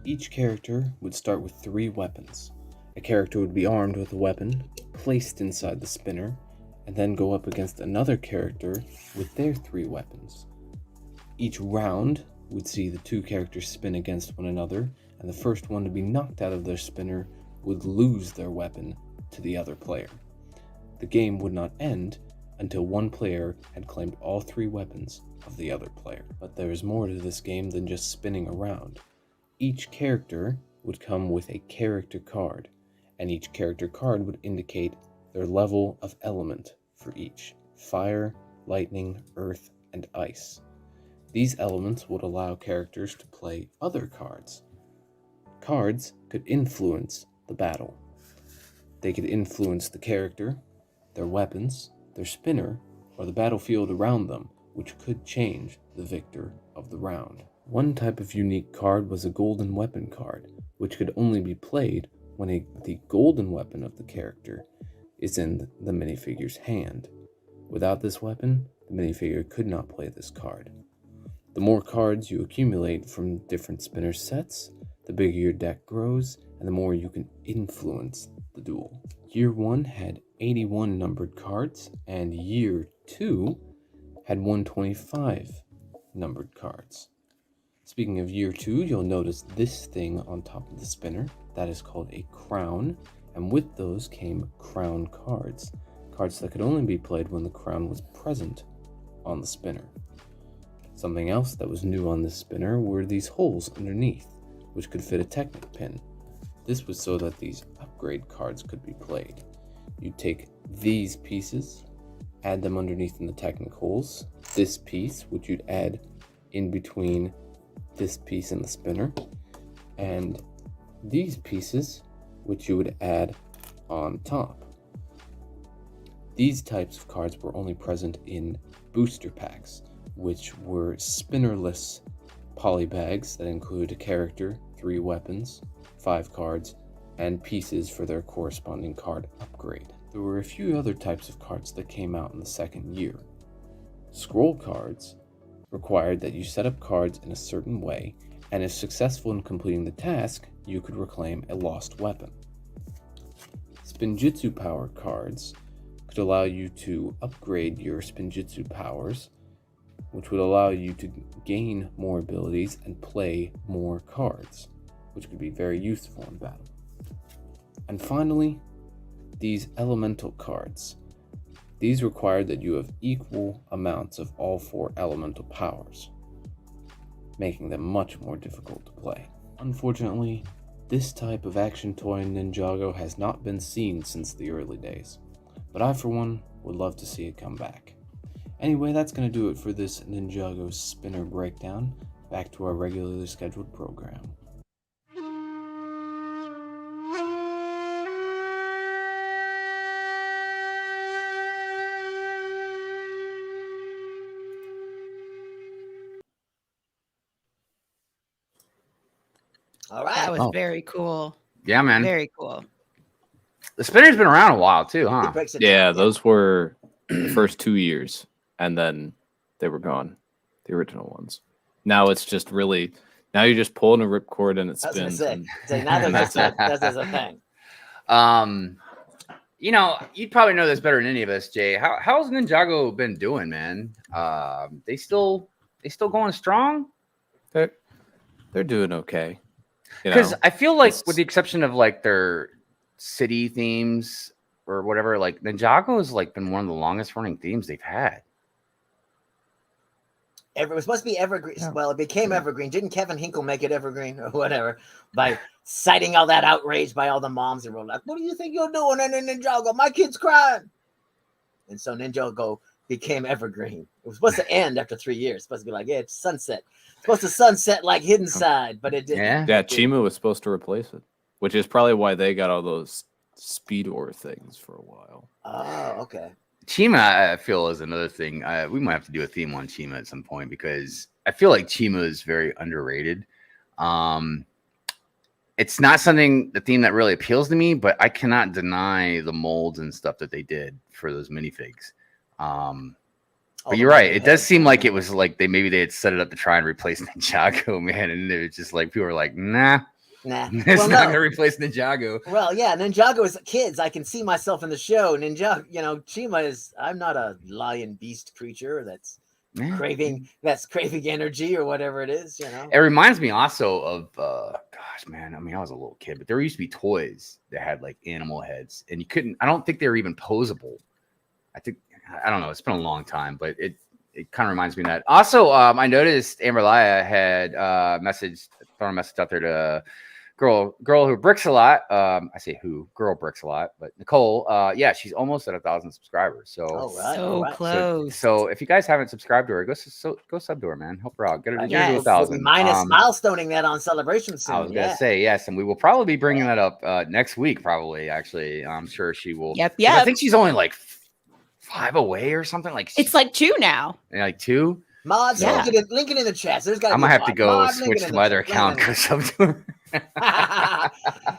Each character would start with 3 weapons. A character would be armed with a weapon, placed inside the spinner, and then go up against another character with their 3 weapons. Each round would see the 2 characters spin against one another, and the first one to be knocked out of their spinner would lose their weapon to the other player. The game would not end until one player had claimed all 3 weapons of the other player. But there is more to this game than just spinning around. Each character would come with a character card, and each character card would indicate their level of element for each: fire, lightning, earth, and ice. These elements would allow characters to play other cards. Cards could influence the battle. They could influence the character, their weapons, their spinner, or the battlefield around them, which could change the victor of the round. One type of unique card was a golden weapon card, which could only be played when the golden weapon of the character is in the minifigure's hand. Without this weapon, the minifigure could not play this card. The more cards you accumulate from different spinner sets, the bigger your deck grows, and the more you can influence the duel. Year 1 had 81 numbered cards, and Year 2 had 125 numbered cards. Speaking of Year 2, you'll notice this thing on top of the spinner. That is called a crown, and with those came crown cards. Cards that could only be played when the crown was present on the spinner. Something else that was new on this spinner were these holes underneath, which could fit a Technic pin. This was so that these upgrade cards could be played. You'd take these pieces, add them underneath in the Technic holes, this piece, which you'd add in between this piece and the spinner, and these pieces, which you would add on top. These types of cards were only present in booster packs, which were spinnerless polybags that include a character, 3 weapons, 5 cards, and pieces for their corresponding card upgrade. There were a few other types of cards that came out in the second year. Scroll cards required that you set up cards in a certain way, and if successful in completing the task, you could reclaim a lost weapon. Spinjitzu power cards could allow you to upgrade your Spinjitzu powers, which would allow you to gain more abilities and play more cards, which could be very useful in battle. And finally, these elemental cards. These require that you have equal amounts of all 4 elemental powers, making them much more difficult to play. Unfortunately, this type of action toy in Ninjago has not been seen since the early days, but I for one would love to see it come back. Anyway, that's going to do it for this Ninjago spinner breakdown. Back to our regularly scheduled program. All right. That was very cool. Yeah, man. Very cool. The spinner's been around a while too, huh? Yeah, those were the first 2 years, and then they were gone, the original ones. Now it's just really, now you're just pulling a ripcord and it spins. Say, now and there's a thing. You know, you'd probably know this better than any of us, Jay. How's Ninjago been doing, man? They still going strong? They're doing okay. Because I feel like, with the exception of like their city themes or whatever, like Ninjago has like been one of the longest running themes they've had. It was supposed to be evergreen. Yeah. Well, it became evergreen. Didn't Kevin Hinkle make it evergreen or whatever by citing all that outrage by all the moms and were like, "What do you think you're doing in Ninjago? My kid's crying." And so Ninjago became evergreen. It was supposed to end after 3 years. It's supposed to be like, yeah, it's sunset. It's supposed to sunset like Hidden Side, but it didn't. Yeah, Chima was supposed to replace it, which is probably why they got all those speed ore things for a while. Oh, okay. Chima, I feel, is another thing. We might have to do a theme on Chima at some point because I feel like Chima is very underrated. It's not the theme that really appeals to me, but I cannot deny the molds and stuff that they did for those minifigs. But you're right. It does seem like it was like they had set it up to try and replace Ninjago, man. And it was just like people were like, nah. It's not gonna replace Ninjago. Well, yeah, Ninjago is kids. I can see myself in the show. Chima is. I'm not a lion beast creature that's craving energy or whatever it is. It reminds me also of gosh, man. I mean, I was a little kid, but there used to be toys that had like animal heads, and you couldn't. I don't think they were even posable. I don't know. It's been a long time, but it kind of reminds me of that. Also, I noticed Amberlia had thrown a message out there to girl who bricks a lot. I say girl bricks a lot, but Nicole, yeah, she's almost at 1,000 subscribers. So close. So if you guys haven't subscribed to her, go sub to her, man. Help her out. Get her to 1,000. Milestoning that on Celebration soon. I was gonna say yes, and we will probably be bringing that up next week. Probably, actually, I'm sure she will. Yep. I think she's only like 5 away or something. Like it's like 2 now. Like 2. Mods, link it in the chat. So there's got. I'm gonna have to go switch to my other account because I'm doing.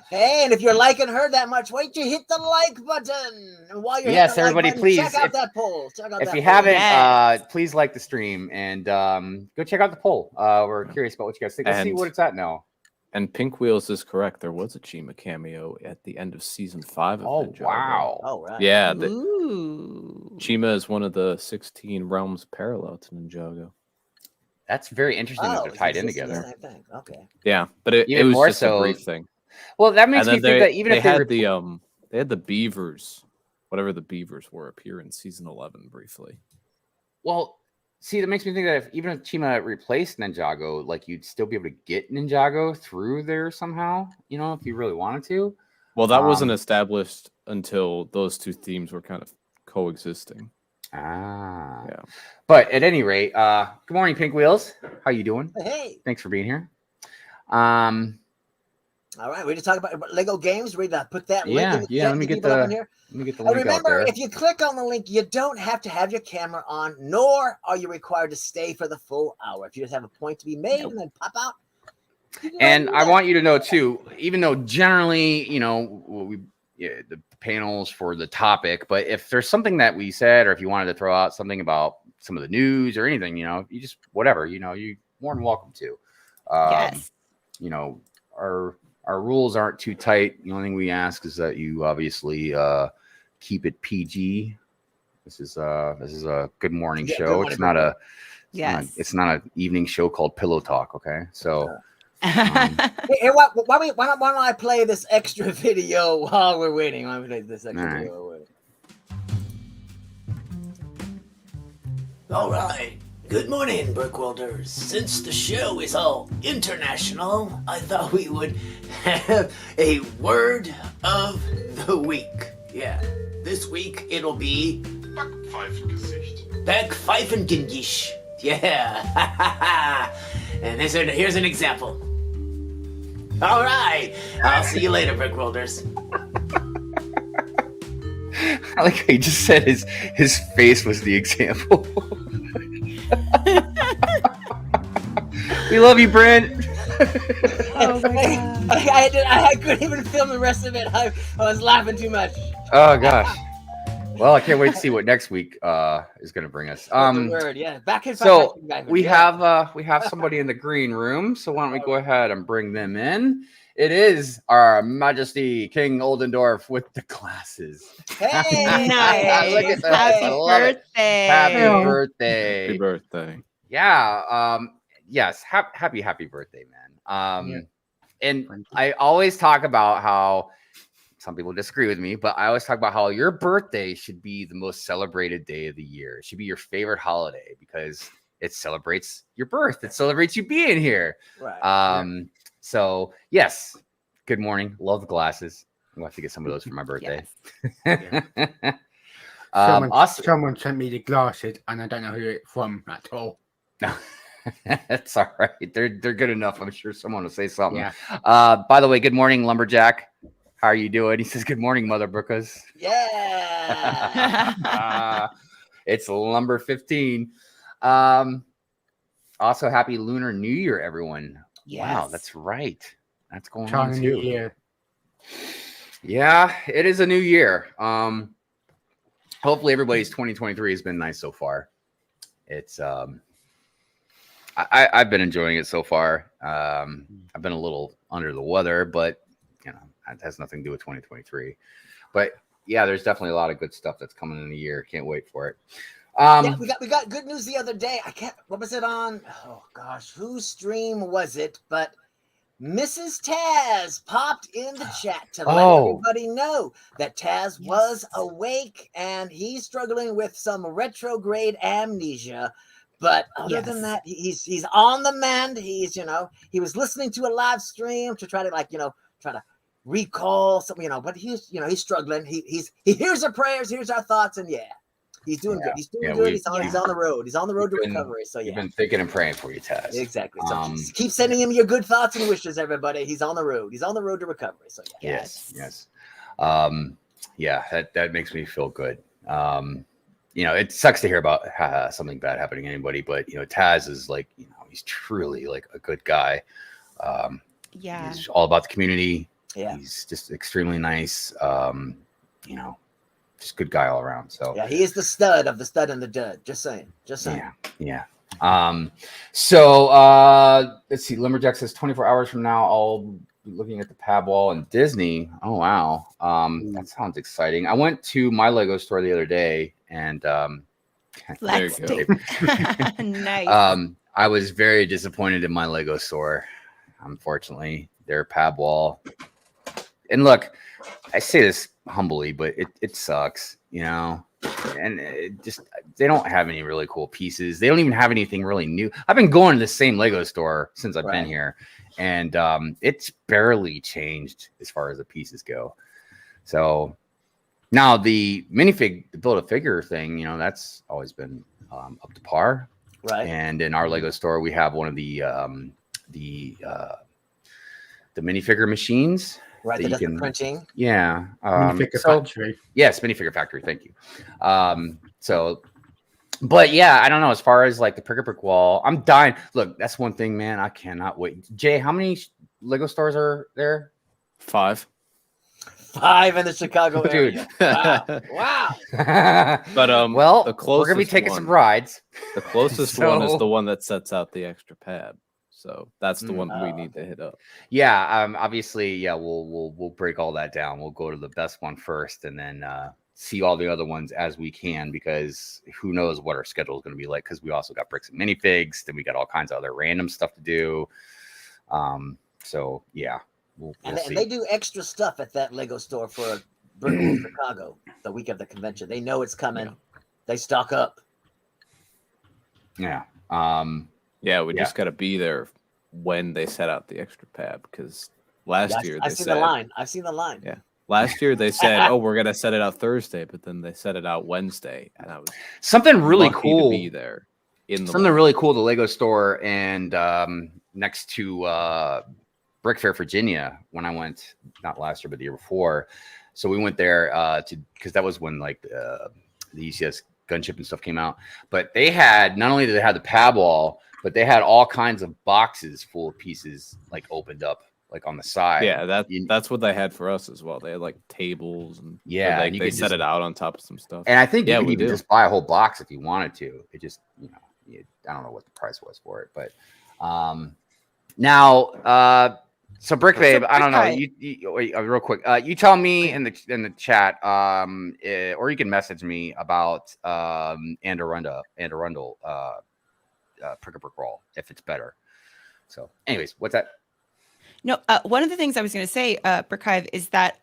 Hey, and if you're liking her that much, wait till you hit the like button. And while you're everybody, button, please check out that poll. If you haven't, please like the stream and go check out the poll. We're curious about what you guys think. Let's see what it's at now. And Pink Wheels is correct. There was a Chima cameo at the end of season 5 of Ninjago. Wow. Oh, right. Yeah. Chima is one of the 16 realms parallel to Ninjago. That's very interesting that they're tied in together. Okay. Yeah, but it was just a brief thing. Well, that makes me think that even if they had the beavers, whatever the beavers were, appear in season 11 briefly. Well, see, that makes me think that even if Chima replaced Ninjago, like you'd still be able to get Ninjago through there somehow, if you really wanted to. Well, that wasn't established until those two themes were kind of coexisting. Yeah. But at any rate, good morning, Pink Wheels. How you doing? Hey. Thanks for being here. All right, we just talk about Lego games. We put that link Yeah, in the yeah. chat Let me to get people up in the here. let me get the link out Remember, there. if you click on the link, you don't have to have your camera on, nor are you required to stay for the full hour. If you just have a point to be made and then pop out. And I want you to know too, even though generally, the panels for the topic, but if there's something that we said, or if you wanted to throw out something about some of the news or anything, you just whatever, you're more than welcome to. Yes. Our rules aren't too tight. The only thing we ask is that you obviously keep it PG. This is a good morning show. It's not a it's not an evening show called Pillow Talk. Okay, so. Hey, why don't I play this extra video while we're waiting? Why don't we play this extra video while we're waiting? All right. Good morning, Brickworlders. Since the show is all international, I thought we would have a word of the week. Yeah. This week it'll be Backpfeifengesicht. Yeah. And here's an example. All right. I'll see you later, Brickworlders. I like how he just said his face was the example. We love you, Brent. Oh my God. I couldn't even film the rest of it. I was laughing too much. Oh gosh. Well, I can't wait to see what next week is going to bring us. Word, yeah. So we have somebody in the green room. So why don't we go ahead and bring them in? It is our Majesty King Oldendorf with the glasses. Hey, nice. Look at that. Happy birthday. Happy birthday. Happy birthday. Yeah. Yes. Happy birthday, man. And I always talk about how some people disagree with me, but I always talk about how your birthday should be the most celebrated day of the year. It should be your favorite holiday because it celebrates your birth. It celebrates you being here. Right. So yes, good morning. Love the glasses. I'm gonna have to get some of those for my birthday. Someone sent me the glasses, and I don't know who it's from at all. No, that's all right. They're good enough. I'm sure someone will say something. Yeah. By the way, good morning, Lumberjack. How are you doing? He says, "Good morning, Mother Brookas." Yeah. It's Lumber 15. Also, happy Lunar New Year, everyone. Yes. Wow, that's right. That's going China on New too. Year. Yeah, it is a new year. Hopefully everybody's 2023 has been nice so far. It's I've been enjoying it so far. I've been a little under the weather, but it has nothing to do with 2023. But yeah, there's definitely a lot of good stuff that's coming in the year. Can't wait for it. Yeah, we got good news the other day. What was it on? Oh gosh, whose stream was it? But Mrs. Taz popped in the chat to let everybody know that Taz was awake and he's struggling with some retrograde amnesia. But other than that, he's on the mend. He's he was listening to a live stream to try to try to recall something, but he's struggling. He hears our prayers, hears our thoughts, and he's doing good. He's doing good. He's on the road. He's on the road to recovery. So you've been thinking and praying for you, Taz. Exactly. So keep sending him your good thoughts and wishes, everybody. He's on the road. He's on the road to recovery. So yes. That makes me feel good. It sucks to hear about something bad happening to anybody, but Taz is he's truly a good guy. He's all about the community. Yeah, he's just extremely nice. Just good guy all around. So he is the stud of the stud and the dud. Just saying. Yeah. So let's see. Lumberjack says 24 hours from now I'll be looking at the pad wall in Disney. Oh wow. That sounds exciting. I went to my Lego store the other day and nice. I was very disappointed in my Lego store. Unfortunately, their pad wall. And look, I say this humbly, but it sucks, and it just, they don't have any really cool pieces. They don't even have anything really new. I've been going to the same Lego store since I've been here, and it's barely changed as far as the pieces go. So now the minifig, the Build-A-Figure thing, that's always been up to par. Right. And in our Lego store, we have one of the minifigure machines. Right, that does the printing. Yeah. Minifigure Factory. Yes, Minifigure Factory. Thank you. But yeah, I don't know. As far as like the brick wall, I'm dying. Look, that's one thing, man. I cannot wait. Jay, how many Lego stores are there? 5. 5 in the Chicago area. Wow. But well, the closest we're gonna be taking some rides. The closest one is the one that sets out the extra pad. So that's the one we need to hit up. Yeah, obviously, yeah, we'll break all that down. We'll go to the best one first, and then see all the other ones as we can, because who knows what our schedule is going to be like, because we also got bricks and minifigs, then we got all kinds of other random stuff to do. So yeah, we'll and see. They do extra stuff at that Lego store for Brick Chicago the week of the convention. They know it's coming. Yeah. They stock up. Yeah. We just got to be there when they set out the extra pad, because last year I've seen the line. I've seen the line. Yeah. Last year they said, "Oh, we're gonna set it out Thursday," but then they set it out Wednesday, and I was something really cool to be there. Really cool. The Lego store and next to Brick Fair, Virginia. When I went, not last year but the year before, so we went there because that was when like the ECS gunship and stuff came out. But they had, not only did they have the pad wall, but they had all kinds of boxes full of pieces like opened up, like on the side. Yeah, that's what they had for us as well. They had like tables and and they set it out on top of some stuff. And I think you could even just buy a whole box if you wanted to. It just, I don't know what the price was for it, but now so Brick Babe, I don't know. You real quick. You tell me in the chat, or you can message me about Andarundle Brick Roll if it's better. So, anyways, what's that? No, one of the things I was going to say, Brick Hive, is that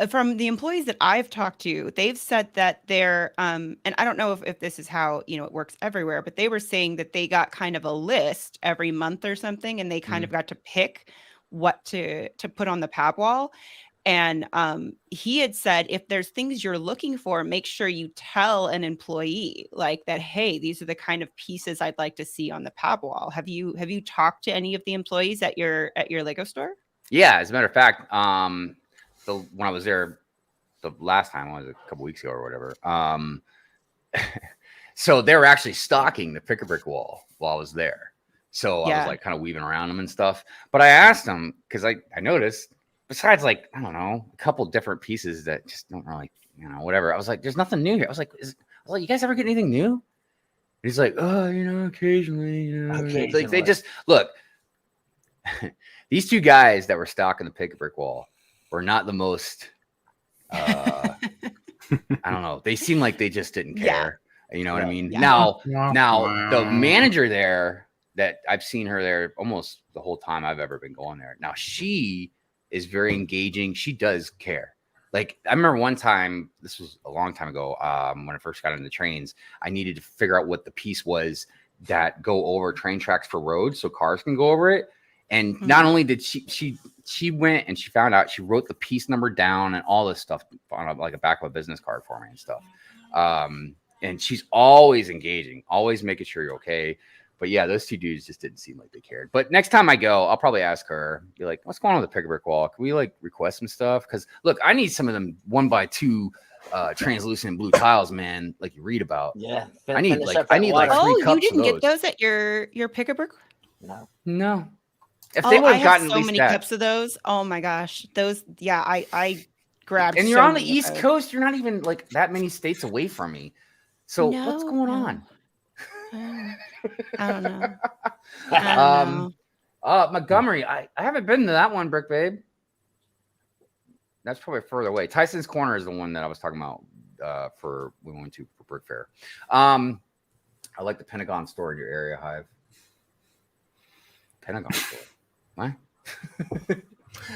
from the employees that I've talked to, they've said that they're, and I don't know if this is how, it works everywhere, but they were saying that they got kind of a list every month or something, and they kind of got to pick what to put on the pad wall. And he had said, if there's things you're looking for, make sure you tell an employee like that, hey, these are the kind of pieces I'd like to see on the pad wall. Have you talked to any of the employees at your Lego store? Yeah, as a matter of fact, when I was there the last time, was a couple weeks ago or whatever. So they were actually stocking the Pick-a-Brick wall while I was there. So I was like kind of weaving around them and stuff. But I asked them, because I noticed, besides like, I don't know, a couple different pieces that just don't really, whatever. I was like, there's nothing new here. I was like, you guys ever get anything new? And he's like, oh, occasionally. Like they just, look, these two guys that were stocking the Pick-a-Brick wall were not the most, I don't know. They seem like they just didn't care. You know what I mean? Yeah. Now the manager there, that I've seen her there almost the whole time I've ever been going there. Now she is very engaging. She does care. Like I remember one time, this was a long time ago, when I first got into the trains, I needed to figure out what the piece was that go over train tracks for roads so cars can go over it. And not only did she went and she found out, she wrote the piece number down and all this stuff on like a back of a business card for me and stuff. And she's always engaging, always making sure you're okay. But yeah, those two dudes just didn't seem like they cared. But next time I go, I'll probably ask her, be like, what's going on with the Pick-a-Brick wall? Can we like request some stuff? Because look, I need some of them 1x2 translucent blue tiles, man, like you read about. Yeah. I need like 3 cups. You didn't get those at your Pick-a-Brick? No. If they would have gotten so many cups of those, oh my gosh. Those, I grabbed. And you're on the East Coast, you're not even like that many states away from me. So what's going on? I don't know. Montgomery, I haven't been to that one, Brick Babe. That's probably further away. Tyson's Corner is the one that I was talking about we went to for Brick Fair. I like the Pentagon store in your area, Hive. Pentagon store. What?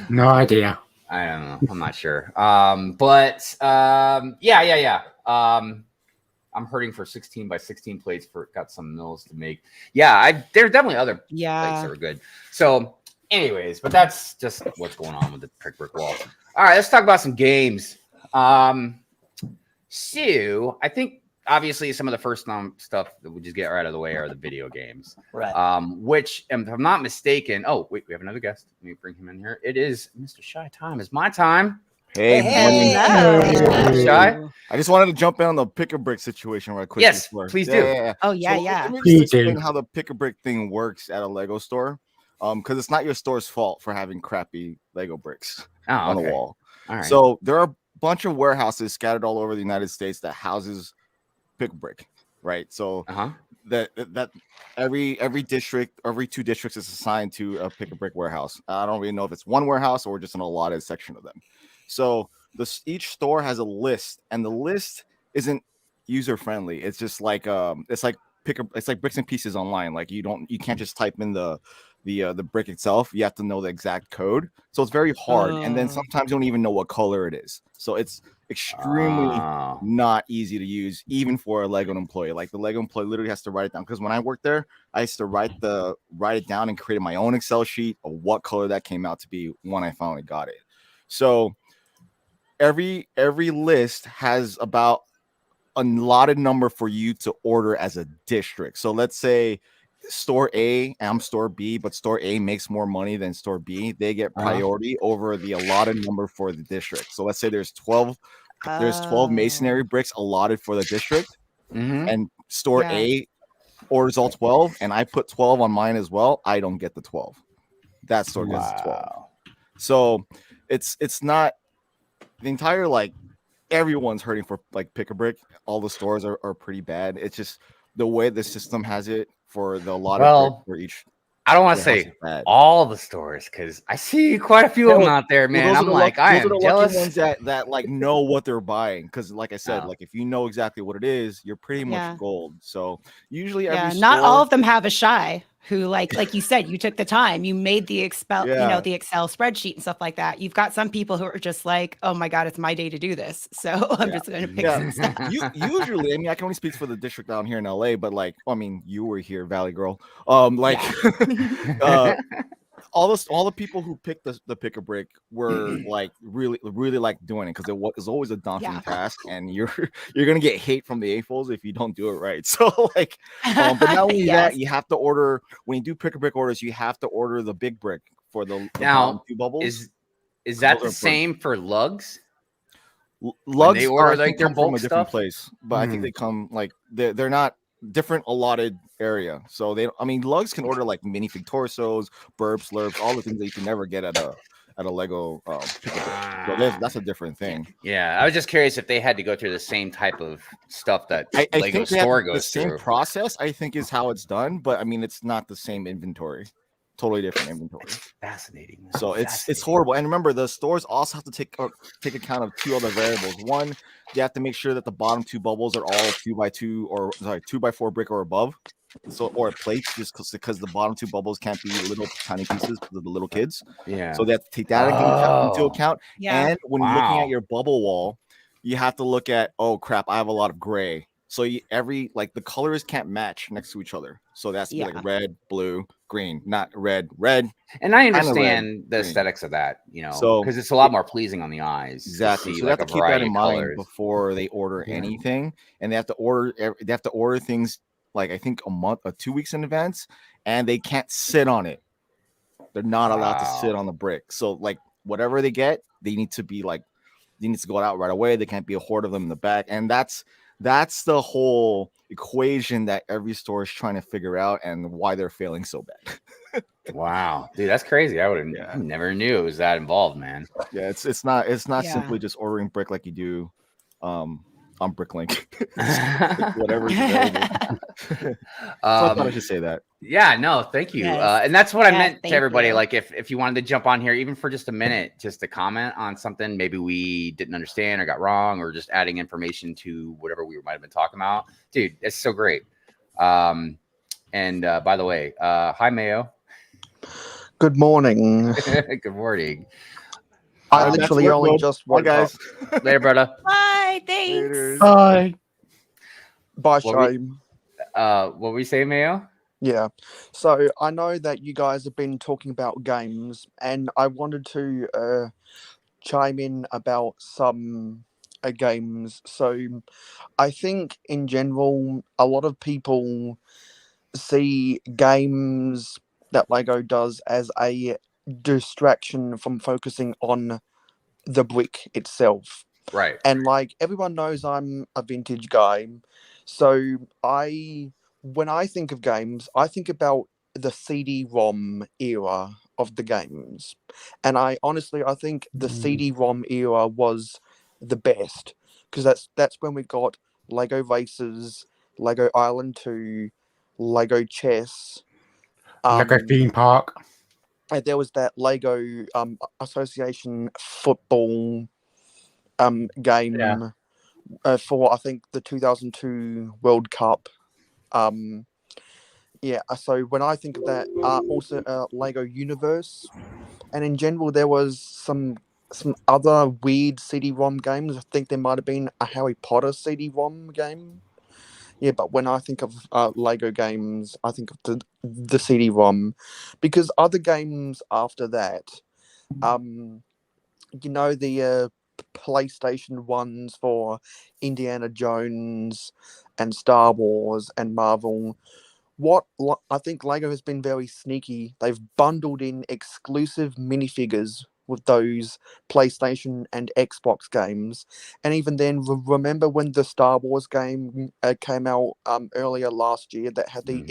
No idea. I don't know. I'm not sure. But yeah. I'm hurting for 16 by 16 plates got some mills to make. Yeah, there's definitely other plates that are good. So anyways, but that's just what's going on with the Pick-a-Brick wall. All right, let's talk about some games. So I think obviously some of the first stuff that we just get right out of the way are the video games, right? Which, if I'm not mistaken, oh wait, we have another guest. Let me bring him in here. It is Mr. Shy time. It's my time. Hey, Hey, morning. Shy. I just wanted to jump in on the pick-a-brick situation right quick. Yes, please do. Oh yeah, So yeah. let me Please just explain do. how the pick-a-brick thing works at a Lego store. Because it's not your store's fault for having crappy Lego bricks on the wall. All right. So there are a bunch of warehouses scattered all over the United States that houses pick-a-brick, right? So that every district, every 2 districts is assigned to a pick-a-brick warehouse. I don't really know if it's one warehouse or just an allotted section of them. So each store has a list, and the list isn't user friendly. It's just like it's like bricks and pieces online. Like you can't just type in the brick itself. You have to know the exact code. So it's very hard. And then sometimes you don't even know what color it is. So it's extremely not easy to use, even for a Lego employee. Like the Lego employee literally has to write it down. Because when I worked there, I used to write it down and create my own Excel sheet of what color that came out to be when I finally got it. So every list has about a allotted number for you to order as a district. So let's say store A, I'm store B, but store A makes more money than store B. They get priority over the allotted number for the district. So let's say there's 12 masonry bricks allotted for the district, and store A orders all 12, and I put 12 on mine as well. I don't get the 12. That store gets the 12. So it's not the entire, like, everyone's hurting for like pick-a-brick. All the stores are pretty bad. It's just the way the system has it for the allotted brick for each. I don't want to say all the stores, because I see quite a few of them out there, man. I'm like, I am jealous. Ones that like know what they're buying, because like I said, like if you know exactly what it is, you're pretty much gold. So usually not all of them have a Shy who like you said, you took the time, you made the Excel, the Excel spreadsheet and stuff like that. You've got some people who are just like, oh my God, it's my day to do this. So I'm just going to pick some stuff. Usually, I mean, I can only speak for the district down here in LA, but like, I mean, you were here, Valley Girl. All the people who picked the pick-a-brick were like really like doing it, because it was always a daunting task, and you're gonna get hate from the AFOs if you don't do it right. So like, but not only that, you have to order, when you do pick-a-brick orders, you have to order the big brick for the now 2 bubbles. Is that the same for lugs? Lugs they order like their come bulk from a different stuff? place, but I think they come like they're not different allotted area. So lugs can order like minifig torsos, burps, lurps, all the things that you can never get at a Lego so that's a different thing. Yeah, I was just curious if they had to go through the same type of stuff that I Lego think store goes the same through. process, I think, is how it's done, but I mean it's not the same inventory. Totally different inventory. Fascinating. So it's horrible. And remember, the stores also have to take account of 2 other variables. One, they have to make sure that the bottom 2 bubbles are all 2x2 or 2x4 brick or above. So, or plates, just because the bottom 2 bubbles can't be little tiny pieces for the little kids. Yeah. So they have to take that into account. Yeah. And when you're looking at your bubble wall, you have to look at, oh crap, I have a lot of gray. So the colors can't match next to each other. So that's like red, blue, green, not red. And I understand the aesthetics of that, so because it's a lot more pleasing on the eyes. Exactly. So they have to keep that in mind before they order anything, and they have to order things like I think a month or 2 weeks in advance, and they can't sit on it. They're not allowed to sit on the brick. So like whatever they get, they need to go out right away. They can't be a horde of them in the back, and that's the whole equation that every store is trying to figure out, and why they're failing so bad. Wow, dude, that's crazy. I never knew it was that involved, man. Yeah, it's not simply just ordering brick like you do on Bricklink. Whatever's available. So I thought I should say that. Yeah, no, thank you. Yes. And that's what I meant to everybody. You. Like if you wanted to jump on here, even for just a minute, just to comment on something maybe we didn't understand or got wrong, or just adding information to whatever we might have been talking about. Dude, it's so great. And by the way, hi Mayo. Good morning. Good morning. I literally only just woke up. Later, brother. Bye. Thanks. Bye. Bye, Shame. What were we saying, Mayo? Yeah. So I know that you guys have been talking about games, and I wanted to chime in about some games. So I think in general, a lot of people see games that Lego does as a distraction from focusing on the brick itself. Right. And like everyone knows I'm a vintage guy. So when I think of games, I think about the CD-ROM era of the games. And I think the CD-ROM era was the best because that's when we got Lego Racers, Lego Island 2, Lego Chess, Lego theme park. and there was that Lego Association football game for I think the 2002 World Cup. So when I think of that, also Lego Universe, and in general there was some other weird CD-ROM games. I think there might have been a Harry Potter CD-ROM game. Yeah, but when I think of Lego games, I think of the CD-ROM, because other games after that, the PlayStation ones for Indiana Jones and Star Wars and Marvel. I think Lego has been very sneaky. They've bundled in exclusive minifigures with those PlayStation and Xbox games, and even then, remember when the Star Wars game came out earlier last year that had the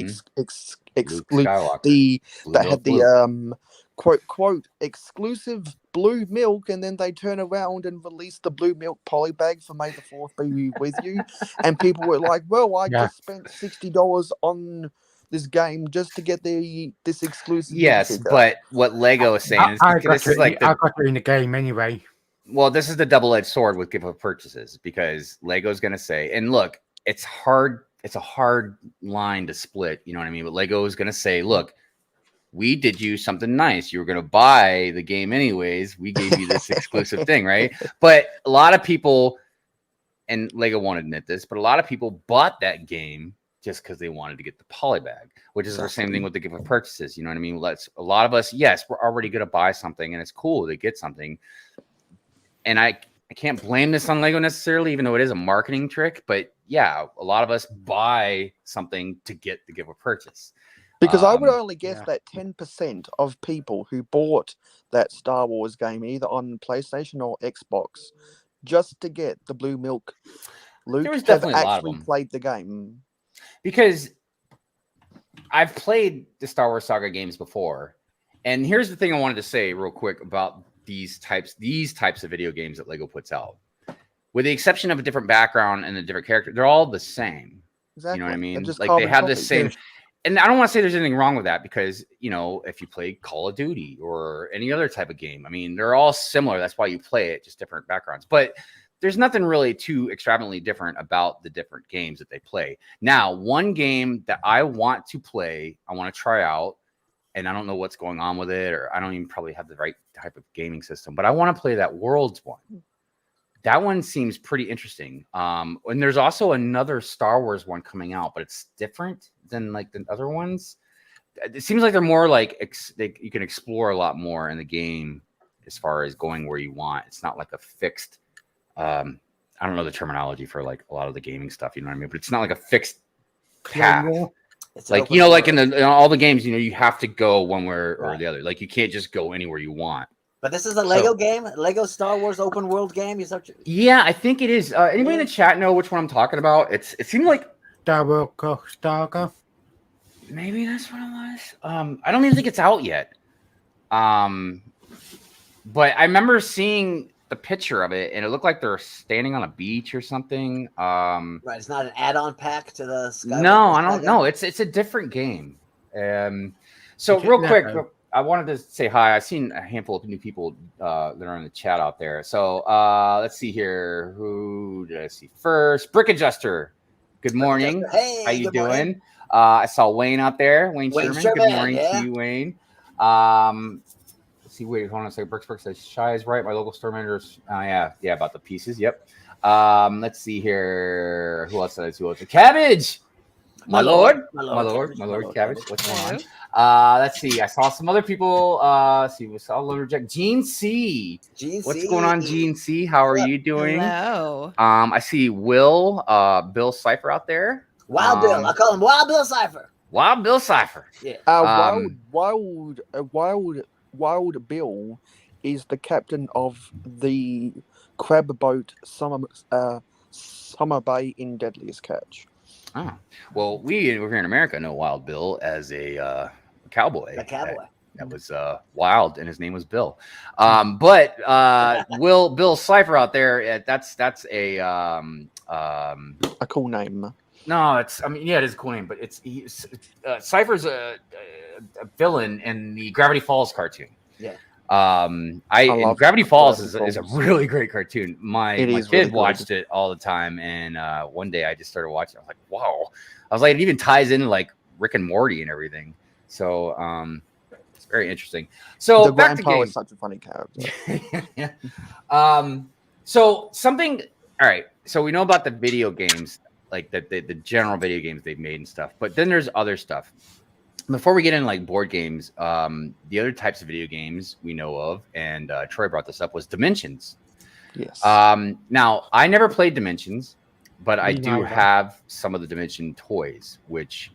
quote exclusive blue milk, and then they turn around and release the blue milk polybag for May the 4th be with you, and people were like, well, I just spent $60 on this game just to get this exclusive Yes, minifigure. but what Lego is saying is I this is like I got it in the game anyway. Well, this is the double-edged sword with gift of purchases, because Lego's going to say, and look, it's hard. It's a hard line to split. You know what I mean? But Lego is going to say, look, we did you something nice. You were going to buy the game anyways. We gave you this exclusive thing, right? But a lot of people, and Lego won't admit this, but a lot of people bought that game just because they wanted to get the polybag, which is the same thing with the gift of purchases. You know what I mean? A lot of us, yes, we're already going to buy something, and it's cool to get something. And I can't blame this on Lego necessarily, even though it is a marketing trick. But yeah, a lot of us buy something to get the gift of purchase. Because I would only guess that 10% of people who bought that Star Wars game, either on PlayStation or Xbox, just to get the blue milk loot, there was have definitely a lot of actually them. played the game. Because I've played the Star Wars Saga games before. And here's the thing I wanted to say real quick about these types of video games that Lego puts out. With the exception of a different background and a different character, they're all the same. Exactly. You know what I mean? Just Like they have the same. And I don't want to say there's anything wrong with that, because, you know, if you play Call of Duty or any other type of game, I mean, they're all similar. That's why you play it, just different backgrounds. But there's nothing really too extravagantly different about the different games that they play. Now, one game that I want to play, I want to try out, and I don't know what's going on with it, or I don't even probably have the right type of gaming system, but I want to play that Worlds one. That one seems pretty interesting. And there's also another Star Wars one coming out, but it's different than like the other ones. It seems like they're more like you can explore a lot more in the game as far as going where you want. It's not like a fixed. I don't know the terminology for like a lot of the gaming stuff. You know what I mean? But it's not like a fixed path. It's like, you know, like in all the games, you know, you have to go one way or the other. Like you can't just go anywhere you want. But this is a Lego game, Lego Star Wars open world game. Yeah, I think it is. Anybody in the chat know which one I'm talking about? It seemed like Star Wars Saga. Maybe that's what it was. I don't even think it's out yet. But I remember seeing the picture of it, and it looked like they're standing on a beach or something. Right, it's not an add-on pack to the Skywalker. No, I don't know. It's a different game. So real quick, I wanted to say hi. I've seen a handful of new people that are in the chat out there. So let's see here. Who did I see first? Brick Adjuster. Good morning. Hey, how you doing? Morning. I saw Wayne out there. Wayne Sherman. Good morning to you, Wayne. Let's see. Wait, hold on a second. Brick says Shy is right. My local store managers. Yeah, about the pieces. Yep. Let's see here. Who else did I see? Cabbage. My lord, Cabbage. What's going on? Let's see. I saw some other people. We saw Lumberjack. Gene C. What's going on, Gene C? How are you doing? Hello. I see Will, Bill Cipher out there. Wild Bill. I call him Wild Bill Cipher. Wild Bill Cipher. Yeah. Wild Bill is the captain of the crab boat Summer Bay in Deadliest Catch. Oh, well, we over here in America know Wild Bill as a cowboy. A cowboy. That was wild, and his name was Bill. But Bill Cipher out there, that's a cool name. No, it is a cool name, but Cipher's a villain in the Gravity Falls cartoon. Yeah. Gravity Falls is a really great cartoon. My kid really watched it all the time, and one day I just started watching. I was like, wow! I was like, it even ties in like Rick and Morty and everything. So it's very interesting. So the back to grandpa games. is such a funny character. So something. All right. So we know about the video games, like the general video games they've made and stuff. But then there's other stuff. Before we get into like board games, the other types of video games we know of, and Troy brought this up, was Dimensions. Yes. Now, I never played Dimensions, but I do neither. have some of the Dimension toys, which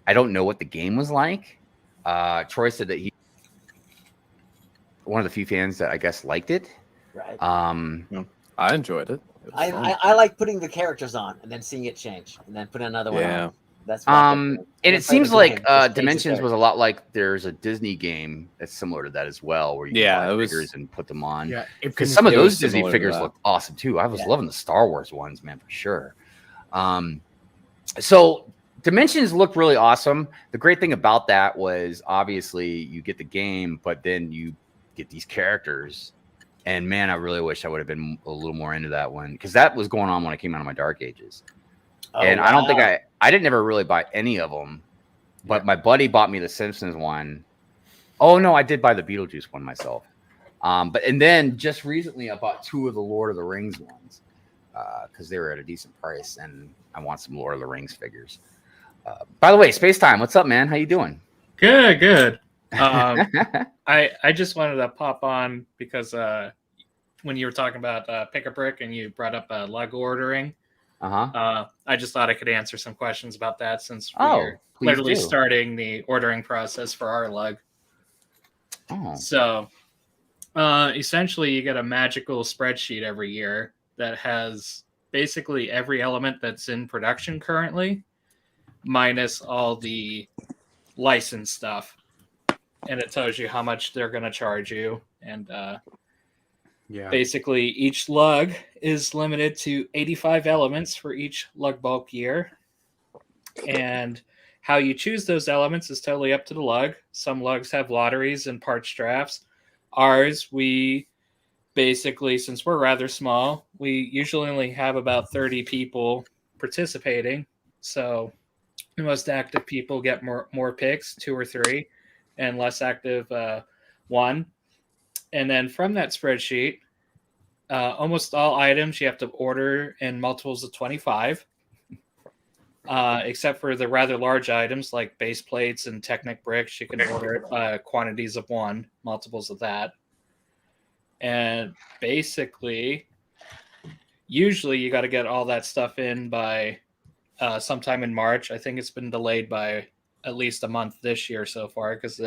I don't know what the game was like. Troy said that he one of the few fans that I guess liked it. Right. I enjoyed it. I like putting the characters on and then seeing it change and then putting another one on. That's what and it seems like Dimensions was a lot like there's a Disney game that's similar to that as well, where you can buy figures and put them on. Yeah, because some of those Disney figures look awesome too. I was loving the Star Wars ones, man, for sure. So Dimensions looked really awesome. The great thing about that was obviously you get the game, but then you get these characters. And man, I really wish I would have been a little more into that one, because that was going on when I came out of my Dark Ages. And I don't think I didn't ever really buy any of them, but my buddy bought me the Simpsons one. Oh no, I did buy the Beetlejuice one myself. And then just recently I bought 2 of the Lord of the Rings ones because they were at a decent price, and I want some Lord of the Rings figures. By the way, Space Time, what's up, man? How you doing? Good. I just wanted to pop on because when you were talking about Pick a Brick and you brought up lug ordering. I just thought I could answer some questions about that since we're literally starting the ordering process for our lug. So essentially you get a magical spreadsheet every year that has basically every element that's in production currently, minus all the licensed stuff. And it tells you how much they're going to charge you. And basically each lug is limited to 85 elements for each lug bulk year. And how you choose those elements is totally up to the lug. Some lugs have lotteries and parts drafts. Ours, we basically, since we're rather small, we usually only have about 30 people participating. So the most active people get more picks, 2 or 3. And less active 1. And then from that spreadsheet, almost all items you have to order in multiples of 25, except for the rather large items like base plates and Technic bricks. You can order quantities of 1, multiples of that. And basically, usually you got to get all that stuff in by sometime in March. I think it's been delayed by at least a month this year so far, because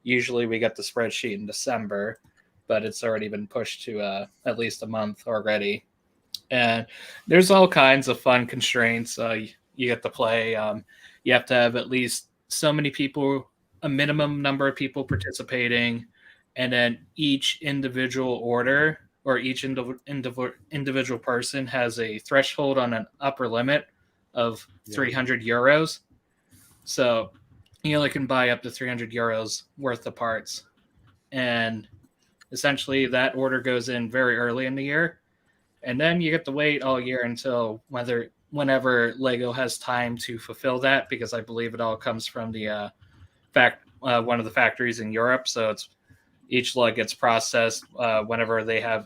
usually we get the spreadsheet in December, but it's already been pushed to at least a month already. And there's all kinds of fun constraints you get to play. You have to have at least so many people, a minimum number of people participating, and then each individual order or each individual person has a threshold on an upper limit of 300 euros. So you only can buy up to 300 euros worth of parts. And essentially that order goes in very early in the year. And then you get to wait all year until whenever Lego has time to fulfill that, because I believe it all comes from the one of the factories in Europe. So it's each lug gets processed whenever they have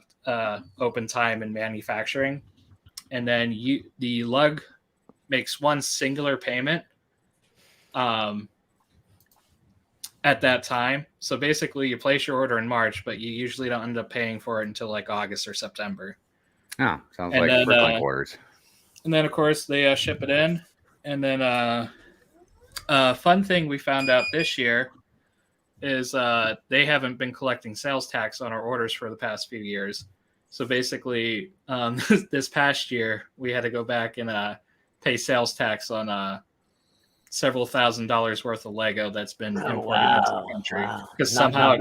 open time in manufacturing. And then the lug makes one singular payment at that time. So basically you place your order in March, but you usually don't end up paying for it until like August or September. Oh, sounds like Bricklink orders. And then of course they ship it in. And then fun thing we found out this year is they haven't been collecting sales tax on our orders for the past few years. So basically this past year we had to go back and pay sales tax on several $1,000s worth of Lego that's been imported into the country. Because somehow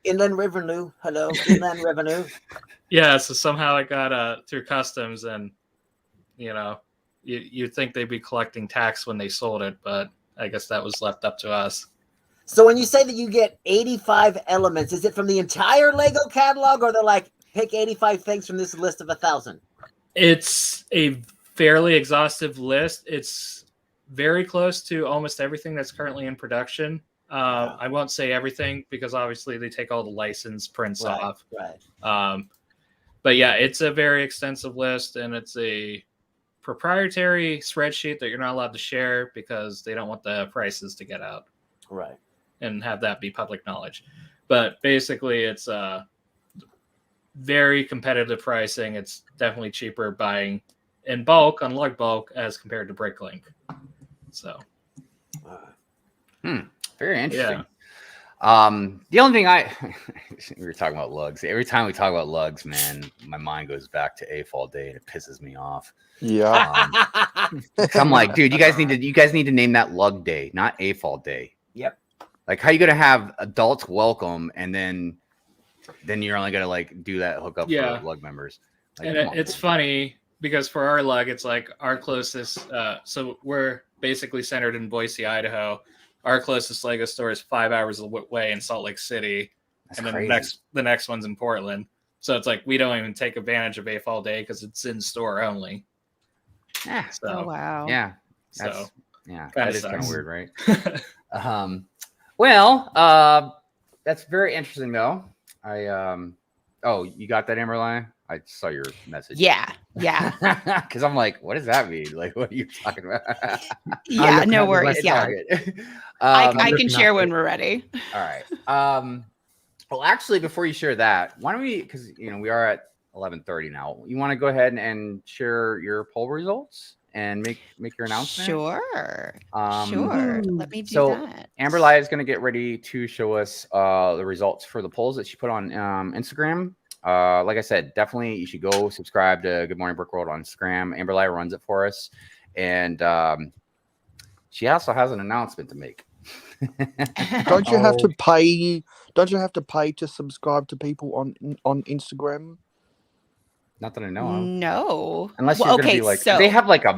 inland revenue. Hello, inland revenue. Yeah, so somehow it got through customs, and you know, you'd think they'd be collecting tax when they sold it, but I guess that was left up to us. So when you say that you get 85 elements, is it from the entire Lego catalog, or they're like, pick 85 things from this list of 1,000? It's a fairly exhaustive list. It's very close to almost everything that's currently in production. I won't say everything because obviously they take all the license prints off. Right. But yeah, it's a very extensive list, and it's a proprietary spreadsheet that you're not allowed to share because they don't want the prices to get out. Right. And have that be public knowledge. But basically it's very competitive pricing. It's definitely cheaper buying in bulk, on lug bulk, as compared to Bricklink. So very interesting. The only thing we were talking about lugs. Every time we talk about lugs, man, my mind goes back to AFOL Day, and it pisses me off. Yeah. I'm like, dude, you guys need to name that Lug Day, not AFOL Day. Yep. Like, how you gonna have adults welcome, and then you're only gonna like do that hookup for lug members? Like, and it's funny because for our lug, it's like our closest. So we're basically centered in Boise, Idaho. Our closest Lego store is 5 hours away in Salt Lake City. That's and then crazy. the next one's in Portland. So it's like we don't even take advantage of AFOL Day because it's in store only. Yeah. So, Oh wow. Yeah. So That is kind of weird, right? Well, that's very interesting though. Oh, you got that, Amberlia? I saw your message. Yeah. Because I'm like, what does that mean? Like, what are you talking about? Yeah, no worries. Yeah. I can share when we're ready. All right. Well, actually, before you share that, why don't we? Because we are at 11:30 now. You want to go ahead and share your poll results and make your announcement? Sure. Sure. Let me do that. Amberlia is going to get ready to show us the results for the polls that she put on Instagram. Like I said, definitely you should go subscribe to Good Morning Brick World on Instagram. Amberlia runs it for us, and she also has an announcement to make. Don't you have to pay? Don't you have to pay to subscribe to people on Instagram? Not that I know of. No. Unless you're gonna be like, they have like a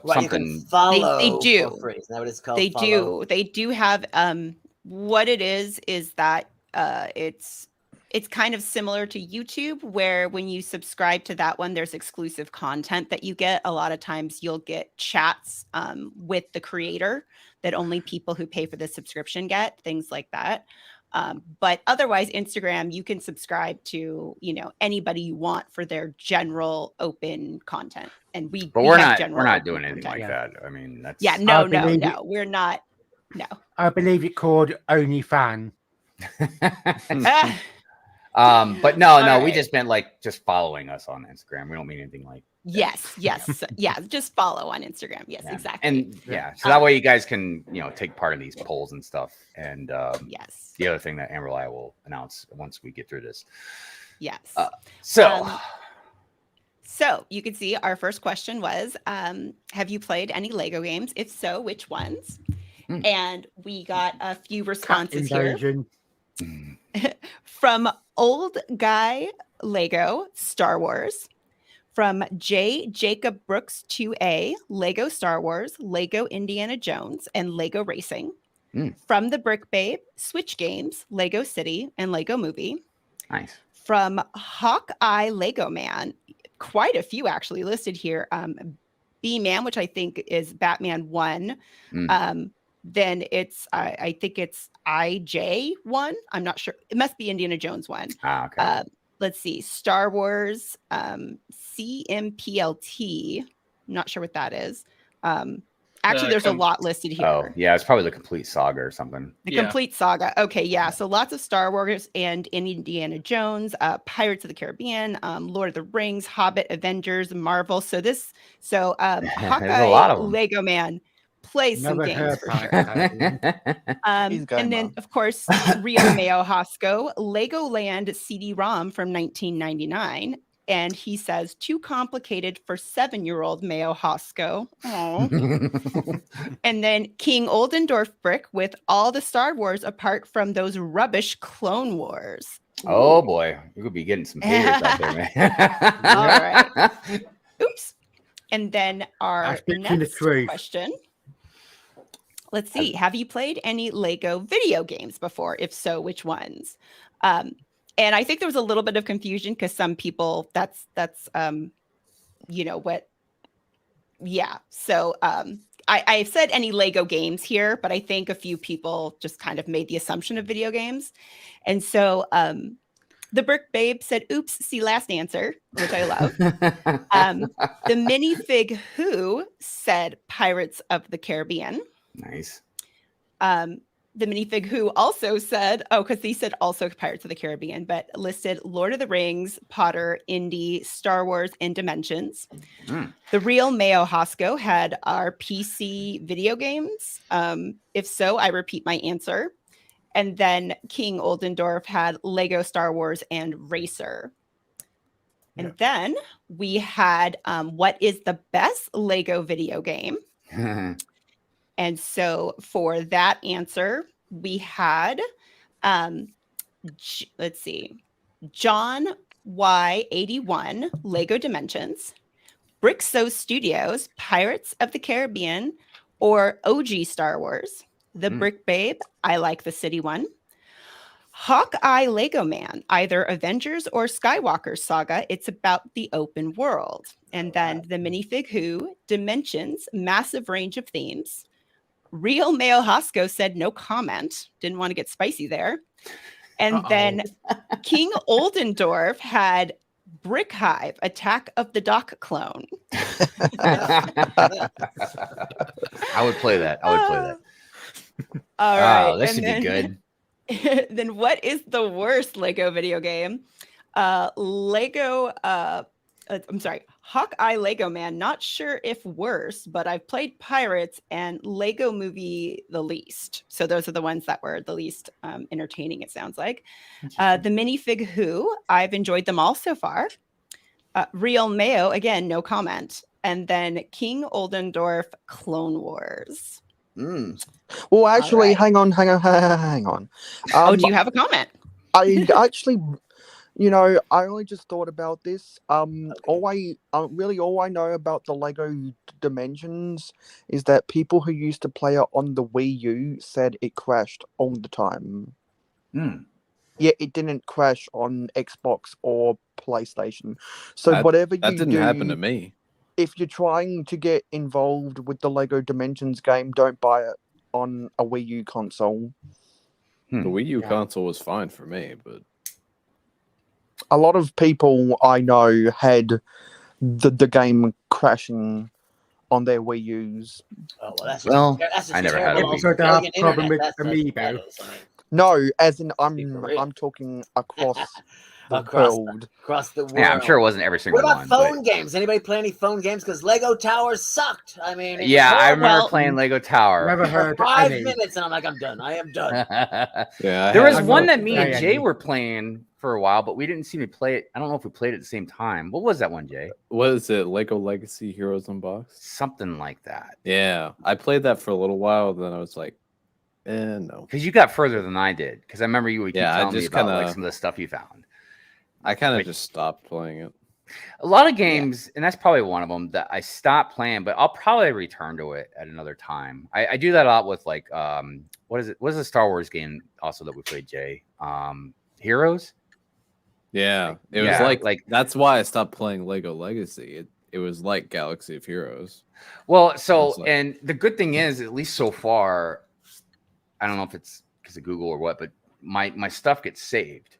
something. Follow. They do. For free. Isn't that what it's called? They Follow? do. They do have. What it is that it's kind of similar to YouTube, where when you subscribe to that one, there's exclusive content that you get. A lot of times you'll get chats with the creator that only people who pay for the subscription get, things like that. But otherwise, Instagram, you can subscribe to, anybody you want for their general open content. And we're not doing anything like that. I mean, that's no, we're not. No, I believe it's called OnlyFan. But no, we just meant like just following us on Instagram. We don't mean anything like yes, just follow on Instagram. Yes, exactly. And so that way you guys can take part in these polls and stuff. And yes, the other thing that Amberlia will announce once we get through this. Yes. So you can see our first question was, have you played any Lego games? If so, which ones? And we got a few responses here. From Old Guy Lego, Star Wars. From J. Jacob Brooks 2A, Lego Star Wars, Lego Indiana Jones, and Lego Racing. From the Brick Babe, Switch Games, Lego City, and Lego Movie. Nice. From Hawkeye Lego Man, quite a few actually listed here. B-Man, which I think is Batman 1. Then it's, I think it's IJ1. I'm not sure. It must be Indiana Jones 1. Okay. Let's see. Star Wars, CMPLT. I'm not sure what that is. Actually, there's a lot listed here. Oh, yeah, it's probably the complete saga or something. The complete saga. Okay, yeah. So lots of Star Wars and Indiana Jones, Pirates of the Caribbean, Lord of the Rings, Hobbit, Avengers, Marvel. So Hawkeye, a lot of them. Lego Man plays some games for sure. And then, of course, Rio Mayo Hosco, Legoland CD-ROM from 1999. And he says, too complicated for 7-year-old Mayo Hosco. And then King Oldendorf brick with all the Star Wars apart from those rubbish Clone Wars. Oh boy, you could be getting some haters out there, man. All right. Oops. And then our next question. Let's see. Have you played any Lego video games before? If so, which ones? And I think there was a little bit of confusion because some people that's you know what. Yeah. So I've said any Lego games here, but I think a few people just kind of made the assumption of video games. And so the Brick Babe said, oops, see last answer, which I love. The Minifig Who said Pirates of the Caribbean. Nice. The Minifig Who also said, because he said also Pirates of the Caribbean, but listed Lord of the Rings, Potter, Indie, Star Wars, and Dimensions. The Real Mayo Hosco had our PC video games. If so, I repeat my answer. And then King Oldendorf had Lego Star Wars and Racer. And then we had what is the best Lego video game? And so for that answer, we had, let's see, John Y81, Lego Dimensions, Brickso Studios, Pirates of the Caribbean, or OG Star Wars. The Brick Babe, I like the city one. Hawkeye Lego Man, either Avengers or Skywalker Saga. It's about the open world. And then the Minifig Who, Dimensions, massive range of themes. Real Mayo Hosco said no comment. Didn't want to get spicy there. And then King Oldendorf had Brick Hive, Attack of the Dok Clone. I would play that. All right. Oh, this should be good. Then what is the worst Lego video game? Hawkeye Lego Man. Not sure if worse, but I've played Pirates and Lego Movie the least. So those are the ones that were the least entertaining, it sounds like. The Minifig Who, I've enjoyed them all so far. Real Mayo, again, no comment. And then King Oldendorf Clone Wars. Well, actually, right. hang on. Do you have a comment? I actually, I only just thought about this. All I know about the Lego Dimensions is that people who used to play it on the Wii U said it crashed all the time. Yeah, it didn't crash on Xbox or PlayStation. So whatever you do, that didn't happen to me. If you're trying to get involved with the Lego Dimensions game, don't buy it on a Wii U console. The Wii U console was fine for me, but a lot of people I know had the game crashing on their Wii U's. Oh, well, that's I never had a Wii. Also, the problem with Amiibo. No, as in I'm talking across the world. Across the world. Yeah, I'm sure it wasn't every single one. What one. about phone games? Anybody play any phone games? Because Lego Towers sucked. I mean, yeah, I remember playing Lego Tower. Never heard for 5 any. minutes, and I'm like, I'm done. I am done. Yeah, there was one that me and Jay were playing for a while, but we didn't seem to play it. I don't know if we played it at the same time. What was that one, Jay? What is it? Lego Legacy Heroes Unboxed? Something like that. Yeah, I played that for a little while, then I was like, no. Because you got further than I did. Because I remember you would keep telling me about kinda, like some of the stuff you found. I kind of just stopped playing it. A lot of games, and that's probably one of them that I stopped playing, but I'll probably return to it at another time. I do that a lot with like, what is it? What is the Star Wars game also that we played, Jay? Heroes? Yeah, it was like that's why I stopped playing Lego Legacy. It was like Galaxy of Heroes. Well, so and the good thing is, at least so far, I don't know if it's because of Google or what, but my stuff gets saved.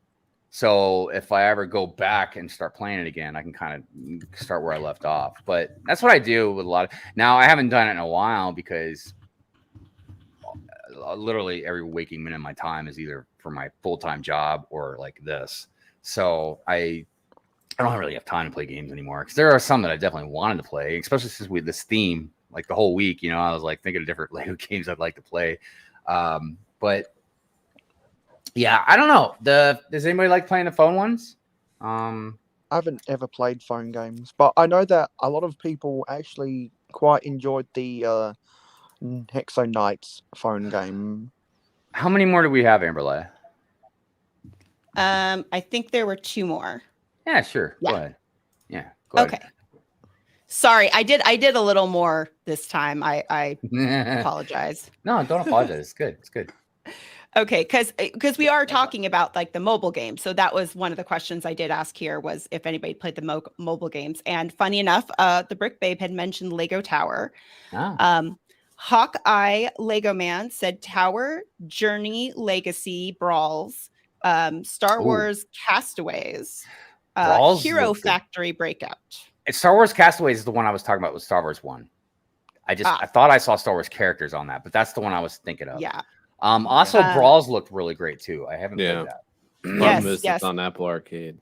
So if I ever go back and start playing it again, I can kind of start where I left off. But that's what I do with a lot of. Now I haven't done it in a while because literally every waking minute of my time is either for my full-time job or like this. So I don't really have time to play games anymore because there are some that I definitely wanted to play, especially since we had this theme like the whole week. You know, I was like thinking of different Lego games I'd like to play. But yeah, I don't know. Does anybody like playing the phone ones? I haven't ever played phone games, but I know that a lot of people actually quite enjoyed the Hexo Knights phone game. How many more do we have, Amberlia? I think there were 2 more. Yeah, sure. Yeah. Go ahead. Yeah. Go ahead. Okay. Sorry, I did a little more this time. I apologize. No, don't apologize. It's good. It's good. Okay, because we are talking about like the mobile game. So that was one of the questions I did ask here was if anybody played the mobile games. And funny enough, the Brick Babe had mentioned Lego Tower. Hawkeye Lego Man said Tower, Journey, Legacy, Brawls, Star Wars Castaways, Hero Factory Breakout. Star Wars Castaways is the one I was talking about with Star Wars 1. I thought I saw Star Wars characters on that, but that's the one I was thinking of. Yeah. Also, Brawls looked really great too. I haven't played that. Yes. It's on Apple Arcade.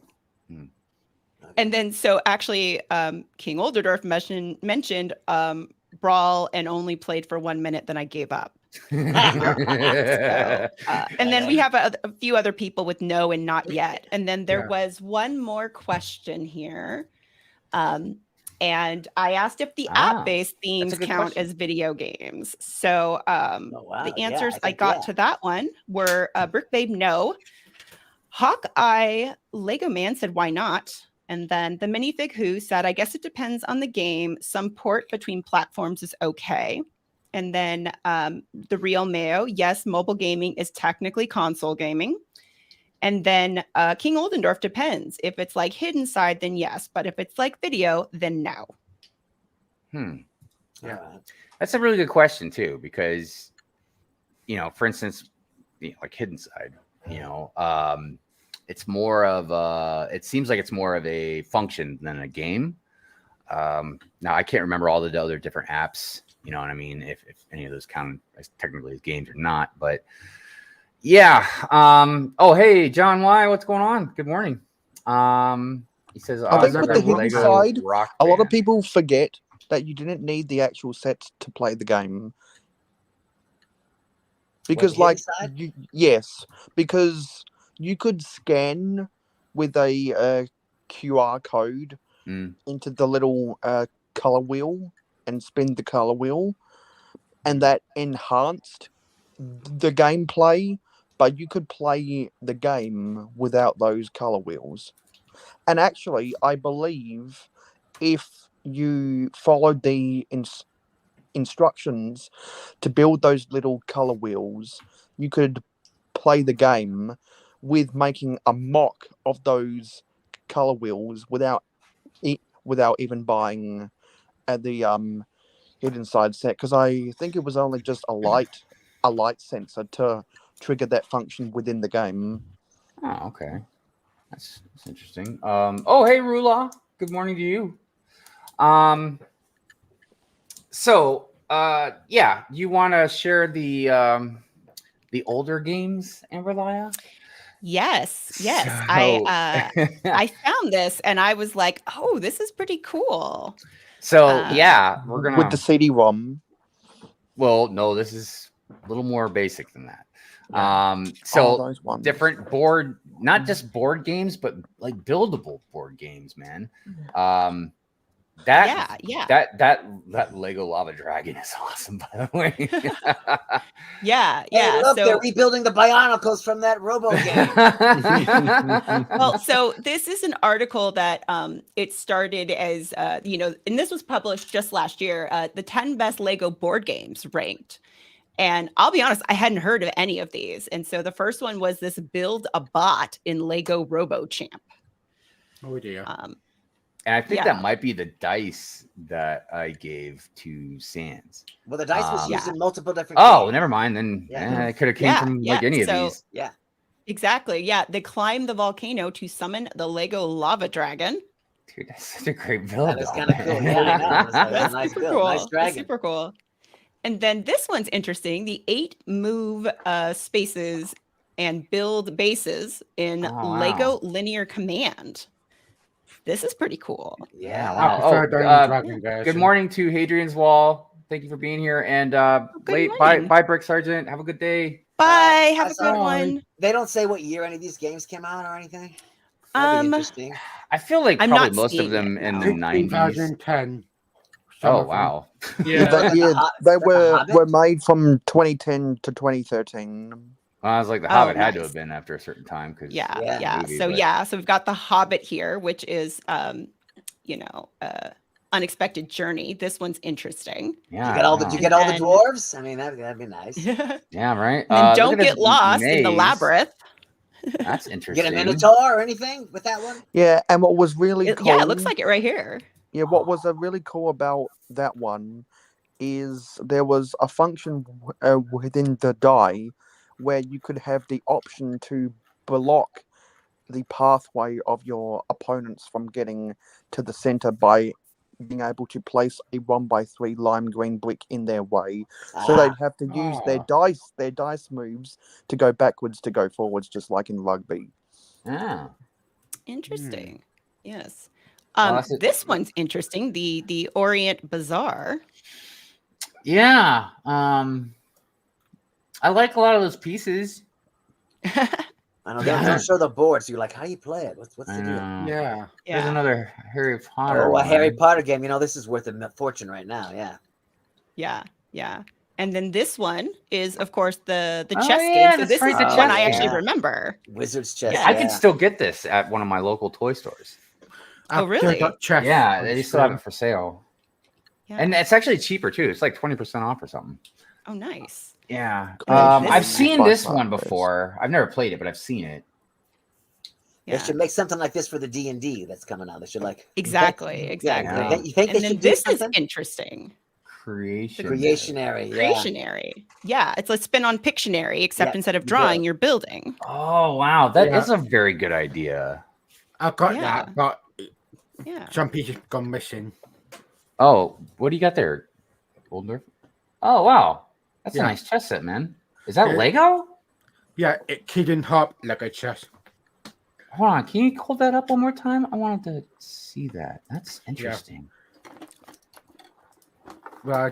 And then, so actually, King Olderdorf mentioned Brawl and only played for 1 minute, then I gave up. And then we have a few other people with no and not yet. And then there was one more question here. And I asked if the app-based themes count as video games. So the answers I got to that one were Brick Babe, no. Hawkeye Lego Man said, why not? And then the Minifig Who said, I guess it depends on the game. Some port between platforms is okay. And then the Real Mayo, yes, mobile gaming is technically console gaming. And then King Oldendorf depends. If it's like Hidden Side, then yes. But if it's like video, then no. Yeah. That's a really good question, too, because, you know, for instance, like Hidden Side, you know, it's more of it seems like it's more of a function than a game. Now, I can't remember all the other different apps, you know what I mean, if any of those count as technically as games or not, but yeah. Oh, hey, John Y, what's going on? Good morning. He says, I think with the Hidden Side, a lot of Band. people forget that you didn't need the actual sets to play the game. Because, like, yes, because you could scan with a QR code into the little color wheel and spin the color wheel, and that enhanced the gameplay, but you could play the game without those color wheels. And actually, I believe if you followed the instructions to build those little color wheels, you could play the game with making a mock of those color wheels without even buying the Hidden Side set, because I think it was only just a light sensor to trigger that function within the game. Oh, okay. That's interesting. Oh, hey, Rula. Good morning to you. So, yeah, you want to share the older games, Amberlia? Yes. So... I found this and I was like, oh, this is pretty cool. So yeah, we're gonna with the CD-ROM. Well, no, this is a little more basic than that. So different board, not just board games, but like buildable board games, man. That Lego Lava Dragon is awesome, by the way. yeah. Hey, look, they're rebuilding the Bionicles from that Robo game. Well, so this is an article that it started as and this was published just last year. The 10 best Lego board games ranked. And I'll be honest, I hadn't heard of any of these. And so the first one was this Build a Bot in Lego Robo Champ. Oh dear. And I think that might be the dice that I gave to Sans. Well, the dice was used in multiple different games. games. Never mind. Then it could have came from like any of these. Yeah. Exactly. Yeah. They climb the volcano to summon the Lego lava dragon. Dude, that's such a great build. That is kind of cool. Yeah, I know. That's a nice super build. cool. Nice dragon. That's super cool. And then this one's interesting. The 8 move spaces and build bases in Lego Linear Command. This is pretty cool. Yeah. Wow. Good morning to Hadrian's Wall. Thank you for being here. And bye, Brick Sergeant. Have a good day. Bye. Have a good one. They don't say what year any of these games came out or anything. That'd be interesting. I feel like I'm probably not most of seeing them it in now. the 90s. 2010. Oh, wow. They were made from 2010 to 2013. I was like, The Hobbit had to have been after a certain time. Cause Yeah. movie, So but- so we've got the Hobbit here, which is unexpected journey. This one's interesting. Yeah. You get all the dwarves? I mean, that'd be nice. Yeah, right. And don't get lost in the labyrinth. That's interesting. Get a Minotaur or anything with that one? Yeah, and what was really cool... Yeah, it looks like it right here. Yeah, what was really cool about that one is there was a function within the die where you could have the option to block the pathway of your opponents from getting to the center by being able to place a 1x3 lime green brick in their way. So they'd have to use their dice moves to go backwards to go forwards, just like in rugby. Ah. Interesting. Yes. Well, this one's interesting. The Orient Bazaar. Yeah. I like a lot of those pieces. I know they don't show the board, so you're like, how do you play it? What's the deal? Yeah. There's another Harry Potter. Oh, a one. Harry Potter game. You know, this is worth a fortune right now. Yeah. Yeah. And then this one is, of course, the Oh, chess yeah, game. So that's this right, is the the chess one I actually game. remember. Wizard's chess. Yeah, I can still get this at one of my local toy stores. Oh, really? Yeah, they still have it for sale. Yeah. And it's actually cheaper too. It's like 20% off or something. Oh, nice. Yeah. This I've is seen nice. this one before. I've never played it, but I've seen it. They should make something like this for the D&D that's coming out. They should Exactly. Yeah. You think And they then should do this is something? interesting. Creationary. Yeah. Creationary. Yeah, it's a spin on Pictionary, except Yeah, instead of you drawing, build. you're building. Oh wow, that is Yeah. a very good idea. I got Yeah. that, but Yeah. some pieces gone missing. Oh, what do you got there, Goldner? Oh wow, that's a Yeah. nice chess set, man. Is that Yeah. Lego? Yeah, it kid hop like a chest. Hold on, can you hold that up one more time? I wanted to see that. That's interesting. Well,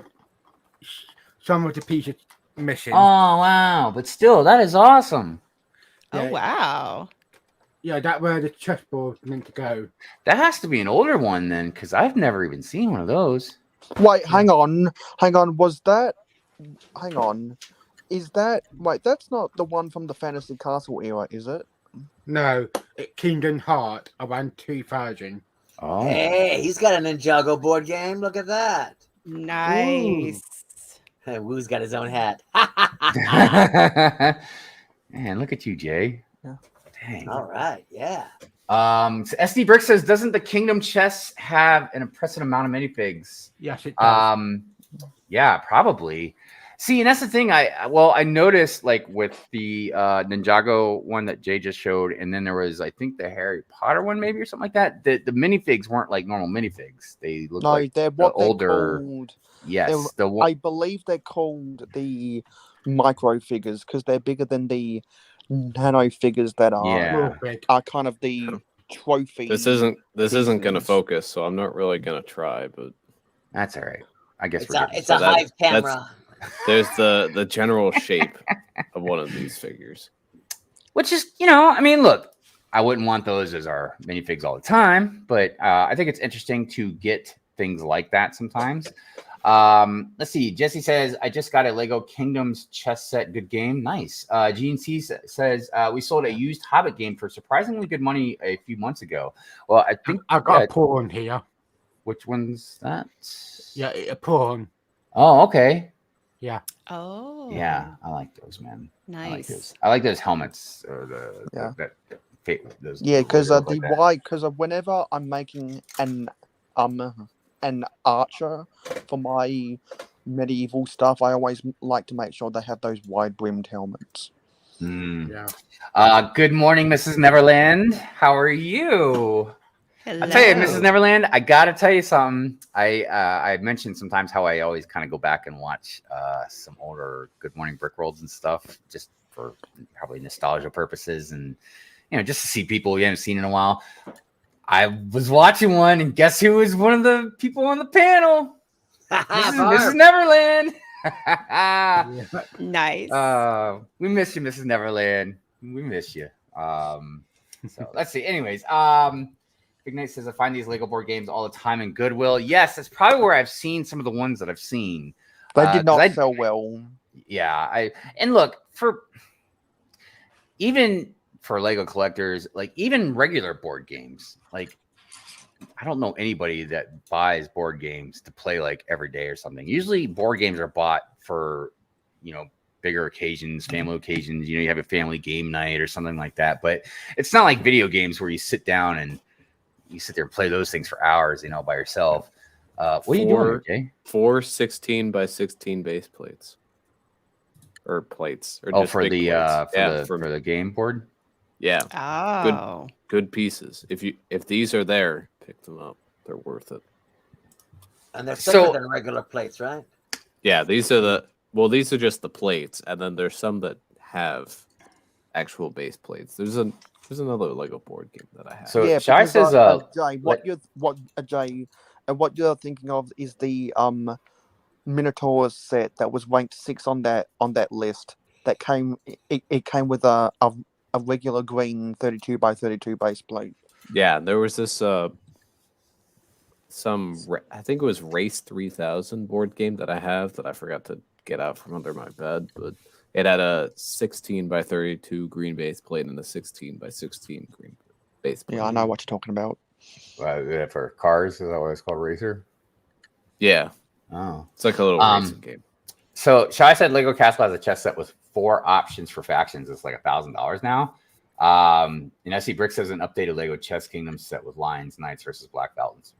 some of the pieces missing. Oh wow, but still, that is awesome. Oh, Yeah. wow. Yeah, that's where the chessboard's meant to go. That has to be an older one then, because I've never even seen one of those. Wait, hang on. Was that... Hang on. Is that... Wait, that's not the one from the Fantasy Castle era, is it? No, it Kingdom Heart around 2000. Oh. Hey, he's got a Ninjago board game. Look at that. Nice. Hey, Woo's got his own hat. Man, look at you, Jay. Yeah. Dang. All right. Yeah. So SD Brick says, doesn't the Kingdom Chess have an impressive amount of minifigs? Yes, it does. Yeah, probably. See, and that's the thing. I noticed like with the Ninjago one that Jay just showed, and then there was I think the Harry Potter one maybe or something like that. The minifigs weren't like normal minifigs. They look like they're what the older. they're called. Yes, I believe they're called the micro figures because they're bigger than the nano figures that are kind of the trophy. This isn't going to focus, so I'm not really going to try. But that's all right. I guess it's a Hive camera. There's the general shape of one of these figures, which is, I mean, look, I wouldn't want those as our minifigs all the time, but I think it's interesting to get things like that sometimes. Let's see. Jesse says, I just got a Lego Kingdoms chess set. Good game. Nice. GNC says, we sold a used Hobbit game for surprisingly good money a few months ago. Well, I think I got a pawn here. Which one's that? Yeah, a pawn. Oh, okay. Yeah. Oh. Yeah, I like those, man. Nice. I like those helmets. Or those. Yeah, because like whenever I'm making an archer for my medieval stuff, I always like to make sure they have those wide brimmed helmets. Yeah. Good morning, Mrs. Neverland. How are you? Hello. I'll tell you, Mrs. Neverland, I gotta tell you something. I mentioned sometimes how I always kind of go back and watch some older Good Morning Brick Worlds and stuff, just for probably nostalgia purposes, and just to see people you haven't seen in a while. I was watching one, and guess who was one of the people on the panel? Mrs. Neverland. Nice. We miss you, Mrs. Neverland. We miss you. So let's see. Anyways, Big Nate says I find these Lego board games all the time in Goodwill. Yes, that's probably where I've seen some of the ones that I've seen. They did not sell well. Yeah, and look, even for Lego collectors, like even regular board games, like I don't know anybody that buys board games to play like every day or something. Usually board games are bought for, bigger occasions, family occasions. You have a family game night or something like that. But it's not like video games where you sit down and you sit there and play those things for hours, by yourself. What are you doing, Jay? 4 16 by 16 base plates. Or plates. Or just for big plates. For the game board? Yeah. Oh. Good pieces. If these are there, pick them up. They're worth it. And they're thicker than regular plates, right? Yeah, these are just the plates, and then there's some that have actual base plates. There's another Lego board game that I have. So yeah, Shai says, Jay, what you're thinking of is the Minotaurs set that was ranked 6 on that list. That came with a regular green 32 by 32 base plate. Yeah, there was this I think it was Race 3000 board game that I have that I forgot to get out from under my bed, but it had a 16 by 32 green base plate and a 16 by 16 green base plate. Yeah, I know what you're talking about. For cars, is that what it's called, Racer? Yeah. Oh, it's like a little racing game. So Shai said Lego Castle has a chess set with 4 options for factions. It's like $1,000 now. And SC Bricks has an updated Lego Chess Kingdom set with Lions, Knights versus Black Belts.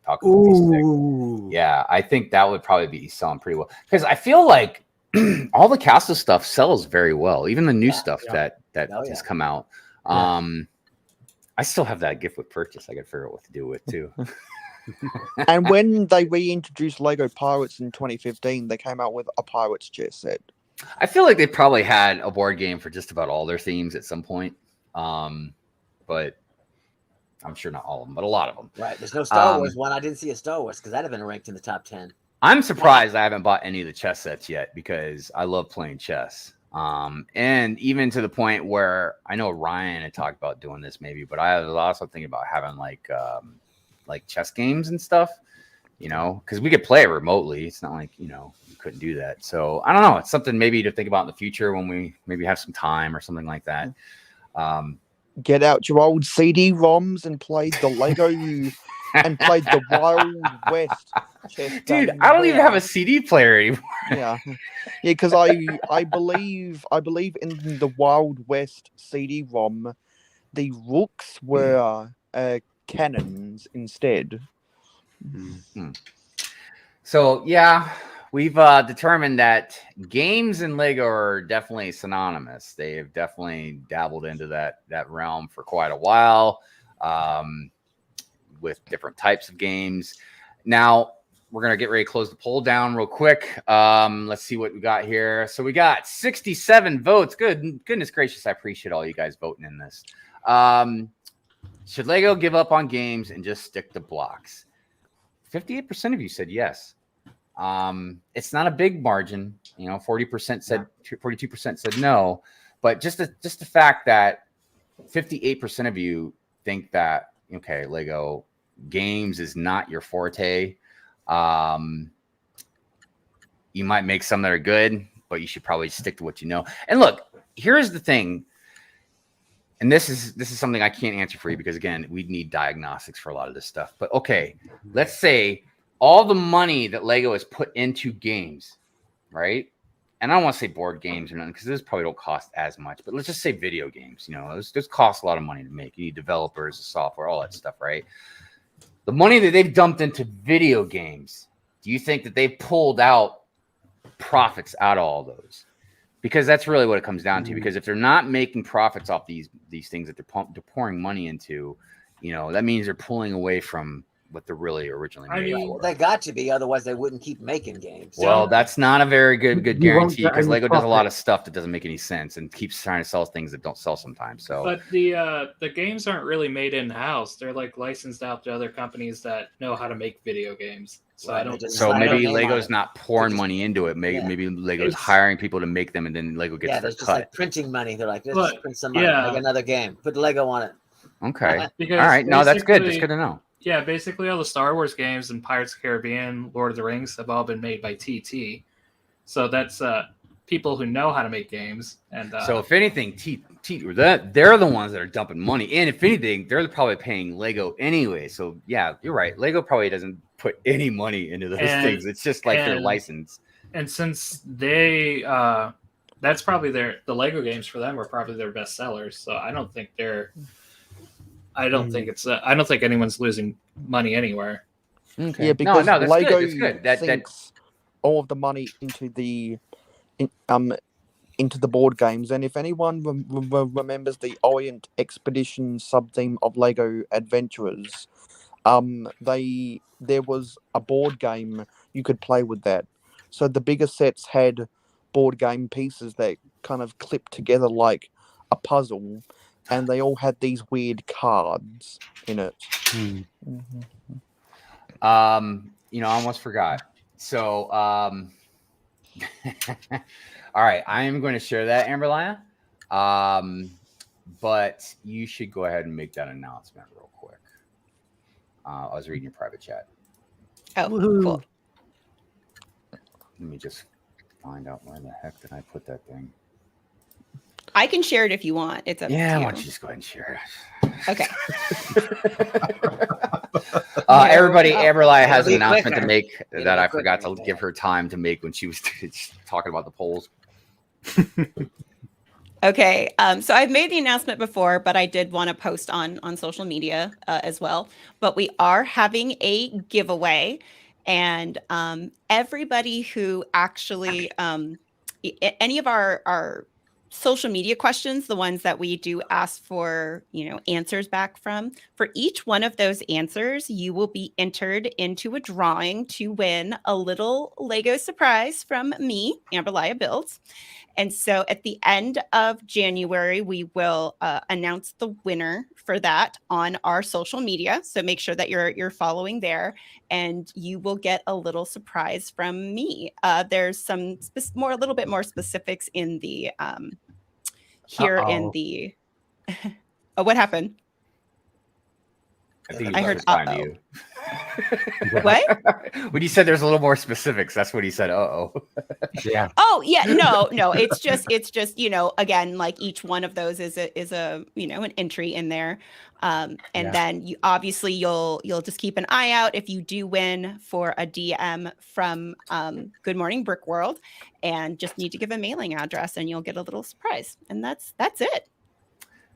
Yeah, I think that would probably be selling pretty well because I feel like all the Castle stuff sells very well, even the new stuff that has come out. I still have that gift with purchase. I got to figure out what to do with too. And when they reintroduced Lego Pirates in 2015, they came out with a Pirates chess set. I feel like they probably had a board game for just about all their themes at some point. But I'm sure not all of them, but a lot of them. Right. There's no Star Wars one. I didn't see a Star Wars because that'd have been ranked in the top 10. I'm surprised I haven't bought any of the chess sets yet because I love playing chess. And even to the point where I know Ryan had talked about doing this maybe, but I was also thinking about having like chess games and stuff, because we could play it remotely. It's not like, you couldn't do that. So I don't know. It's something maybe to think about in the future when we maybe have some time or something like that. Get out your old CD-ROMs and play the Lego and play the Wild West chess Dude, game I don't even there. have a CD player anymore. Yeah, because I believe in the Wild West CD-ROM, the rooks were cannons instead. So yeah, we've determined that games and Lego are definitely synonymous. They have definitely dabbled into that realm for quite a while, with different types of games. Now we're gonna get ready to close the poll down real quick. Let's see what we got here. So we got 67 votes. Goodness gracious, I appreciate all you guys voting in this. Should Lego give up on games and just stick to blocks? 58% of you said yes. It's not a big margin, 40% said, 42% said no, but just the fact that 58% of you think that, okay, Lego games is not your forte. You might make some that are good, but you should probably stick to what you know. And look, here's the thing. And this is something I can't answer for you because again, we'd need diagnostics for a lot of this stuff. But okay, let's say all the money that Lego has put into games, right? And I don't want to say board games or nothing because those probably don't cost as much. But let's just say video games. Those cost a lot of money to make. You need developers, software, all that stuff, right? The money that they've dumped into video games, do you think that they've pulled out profits out of all those? Because that's really what it comes down to. Because if they're not making profits off these things that they're pouring money into, that means they're pulling away from what they're really originally made for. They got to be, otherwise they wouldn't keep making games. Well, that's not a very good You won't guarantee, get because any Lego does a lot profit. of stuff that doesn't make any sense and keeps trying to sell things that don't sell sometimes. So, But the games aren't really made in house. They're like licensed out to other companies that know how to make video games. So I don't. So maybe Lego's not pouring money into it. Maybe Lego's hiring people to make them, and then Lego gets their there's just cut. like printing money. They're like, let's just print some money, yeah. make another game, put Lego on it. Okay. Because all right. No, that's good. That's basically- good to know. Yeah, basically all the Star Wars games and Pirates of the Caribbean, Lord of the Rings have all been made by TT. So that's people who know how to make games. And So if anything, they're the ones that are dumping money. And if anything, they're probably paying Lego anyway. So yeah, you're right. Lego probably doesn't put any money into those things. It's just like their license. And since they that's probably the Lego games for them are probably their best sellers. So I don't think I don't think anyone's losing money anywhere. Okay. Yeah, because that's Lego good. It's good. sinks all of the money into the board games. And if anyone remembers the Orient Expedition sub-theme of Lego Adventurers, there was a board game you could play with that. So the bigger sets had board game pieces that kind of clipped together like a puzzle, and they all had these weird cards in it. I almost forgot. So, all right, I am going to share that, Amberlia. But you should go ahead and make that announcement real quick. I was reading your private chat. Oh, cool. Let me just find out where the heck did I put that thing. I can share it if you want. It's up to you. Why don't you just go ahead and share it? Okay. Everybody, Amberlia has an It'll be announcement quicker. to make It'll that be I forgot to quicker. give her time to make when she was talking about the polls. Okay, so I've made the announcement before, but I did want to post on social media as well. But we are having a giveaway, and everybody who actually any of our social media questions, the ones that we do ask for, answers back from, for each one of those answers, you will be entered into a drawing to win a little Lego surprise from me, Amberlia Builds. And so at the end of January, we will announce the winner for that on our social media. So make sure that you're following there, and you will get a little surprise from me. There's some a little bit more specifics in the in the. Oh, what happened? I think I heard responding to you. What? When you said there's a little more specifics, that's what he said. Yeah. Oh yeah, no. It's just again, like each one of those is a an entry in there, and then you'll just keep an eye out if you do win for a DM from Good Morning Brick World, and just need to give a mailing address, and you'll get a little surprise, and that's it.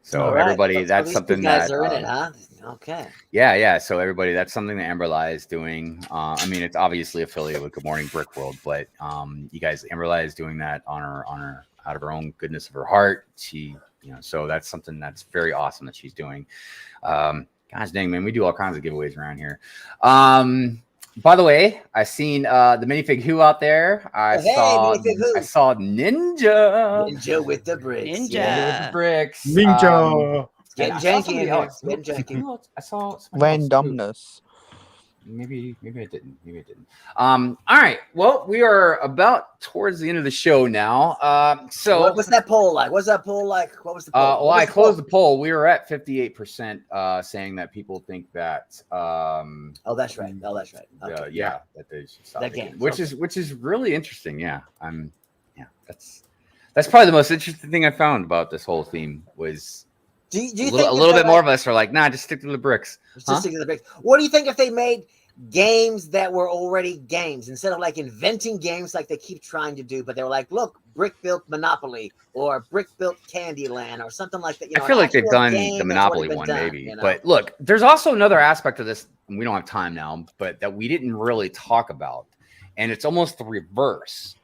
So All right. everybody, So that's these something two guys that are in it, huh? Okay. Yeah. So everybody, that's something that Amberlia is doing. I mean, it's obviously affiliated with Good Morning Brick World, but you guys, Amberlia is doing that on her out of her own goodness of her heart. She, so that's something that's very awesome that she's doing. Gosh dang, man, we do all kinds of giveaways around here. By the way, I seen the minifig Who out there. I saw Ninja with the bricks. Ninja. Yeah. with the bricks. Ninja. Getting I saw janky somebody in here. else. Getting janky. I saw somebody else too. Randomness. Maybe I didn't. All right. Well, we are about towards the end of the show now. So What's that poll like? What's that poll like? What was the poll? well, I closed the poll. We were at 58% saying that people think that Oh, that's right. Okay. yeah, that they should stop That making- game. which is really interesting. Yeah. That's probably the most interesting thing I found about this whole theme was Do you a think little if bit they, more of us are like, nah, just stick to the bricks. just stick to the bricks? What do you think if they made games that were already games instead of like inventing games like they keep trying to do? But they were like, look, Brick built Monopoly or Brick built Candyland or something like that. I feel like they've done the Monopoly one, maybe. But look, there's also another aspect of this, and we don't have time now, but that we didn't really talk about. And it's almost the reverse.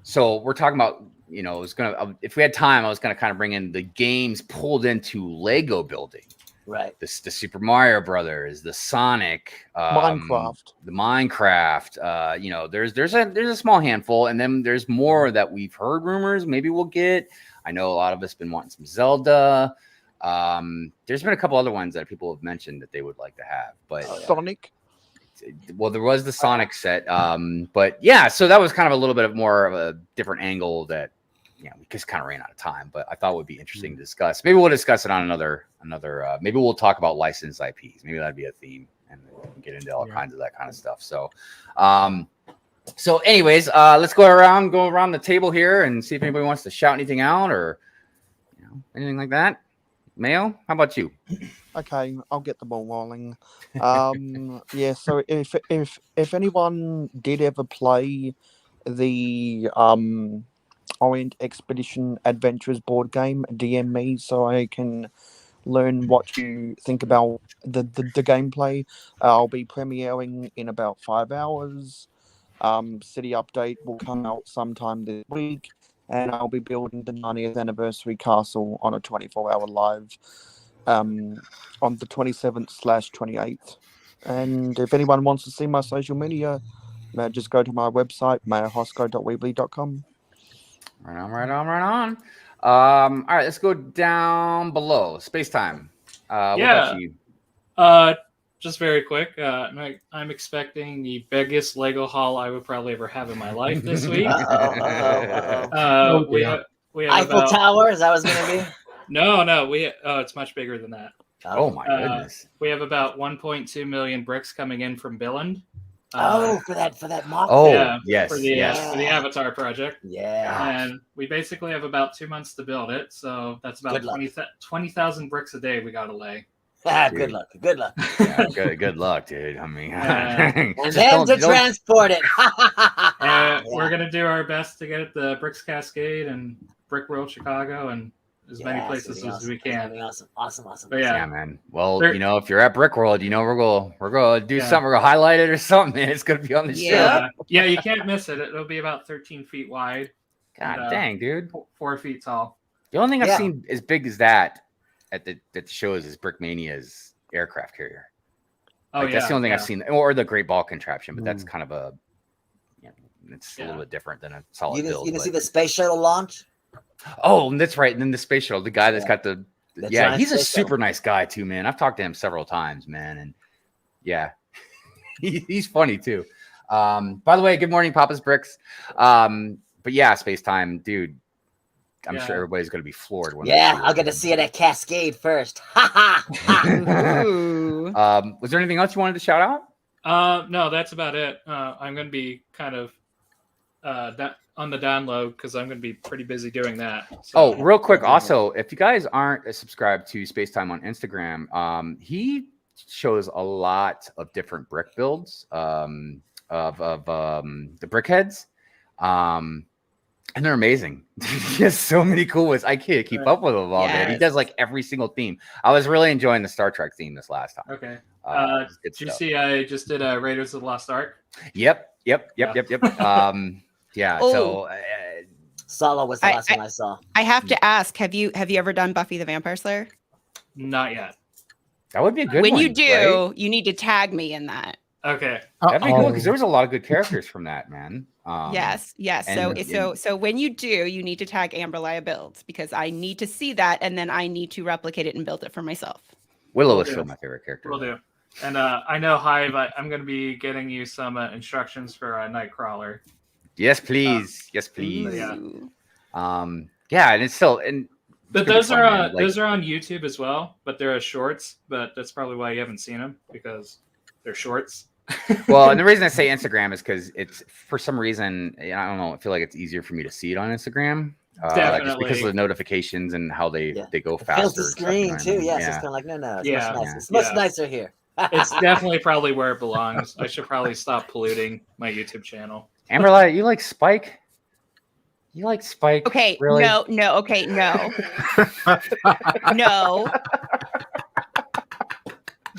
So we're talking about you know, if we had time, I was gonna kind of bring in the games pulled into Lego building. Right. The Super Mario Brothers, the Sonic, Minecraft. the Minecraft. You know, there's a small handful, and then there's more that we've heard rumors. Maybe we'll get. I know a lot of us been wanting some Zelda. There's been a couple other ones that people have mentioned that they would like to have, but Sonic. Well, there was the Sonic set, but yeah, so that was kind of a little bit of more of a different angle that, yeah, we just kind of ran out of time, but I thought would be interesting to discuss. Maybe we'll discuss it on another. Maybe we'll talk about licensed IPs. Maybe that'd be a theme, and we can get into all kinds of that kind of stuff. So, anyways, let's go around the table here and see if anybody wants to shout anything out or, you know, anything like that. Mayo, how about you? Okay, I'll get the ball rolling. Yeah, so if anyone did ever play the Orient Expedition Adventures board game, DM me so I can learn what you think about the gameplay. I'll be premiering in about 5 hours. City update will come out sometime this week, and I'll be building the 90th anniversary castle on a 24-hour live on the 27th/28th. And if anyone wants to see my social media, just go to my website, mayorhosco.weebly.com. Right on. All right, let's go down below. Space time. What about you? Just very quick. I'm expecting the biggest Lego haul I would probably ever have in my life this week. We have Eiffel Tower. Is that what's going to be? No. It's much bigger than that. Oh my goodness. We have about 1.2 million bricks coming in from Billund. For that mock. Oh, yeah, yes, for the Avatar project. Yeah. And we basically have about 2 months to build it, so that's about 20,000 bricks a day we got to lay. Good luck. Yeah, good luck, dude. I mean, and then to transport it. We're gonna do our best to get it to Bricks Cascade and Brick World Chicago and as many places as we can. Awesome. But yeah, man. Well, you know, if you're at Brick World, you know we're gonna do something. We're gonna highlight it or something. It's gonna be on the show. Yeah, you can't miss it. It'll be about 13 feet wide. God dang, dude. 4 feet tall. The only thing I've seen as big as that at the shows is Brickmania's aircraft carrier. That's the only thing I've seen, or the Great Ball contraption. But that's kind of a, it's a little bit different than a solid build. You can see the space shuttle launch. Oh, that's right. And then the space shuttle, the guy that's got the he's a super shuttle. Nice guy too, man. I've talked to him several times, man, and he's funny too. By the way, good morning, Papa's Bricks. But yeah, Space Time, dude. I'm sure everybody's going to be floored when I'll get to see it at Cascade first. Was there anything else you wanted to shout out? No, that's about it. I'm going to be kind of on the download because I'm going to be pretty busy doing that. So. Oh, real quick. Also, if you guys aren't subscribed to Spacetime on Instagram, he shows a lot of different brick builds of the brickheads. And they're amazing. He has so many cool ones. I can't keep up with them all, man. He does like every single theme. I was really enjoying the Star Trek theme this last time. Okay. Did you see I just did Raiders of the Lost Ark? Yep. So Solo was the last one I saw. I have to ask, have you ever done Buffy the Vampire Slayer? Not yet. That would be a good when one. You do, you need to tag me in that. Okay. That'd be cool because there was a lot of good characters from that, man. Yes. So when you do, you need to tag Amberlia Builds because I need to see that and then I need to replicate it and build it for myself. Willow is still my favorite character. Will do. And I know Hive, I'm going to be getting you some instructions for Nightcrawler. Yes, please. And it's still but those are on YouTube as well, but they're shorts. But that's probably why you haven't seen them because they're shorts. Well, and the reason I say Instagram is because it's for some reason I don't know. I feel like it's easier for me to see it on Instagram, just because of the notifications and how they go faster. Fills the screen too. Yes, it's kind of like no. It's much nicer here. It's definitely probably where it belongs. I should probably stop polluting my YouTube channel. Amberlia, you like Spike? You like Spike? Okay, really? no. Okay, no. No.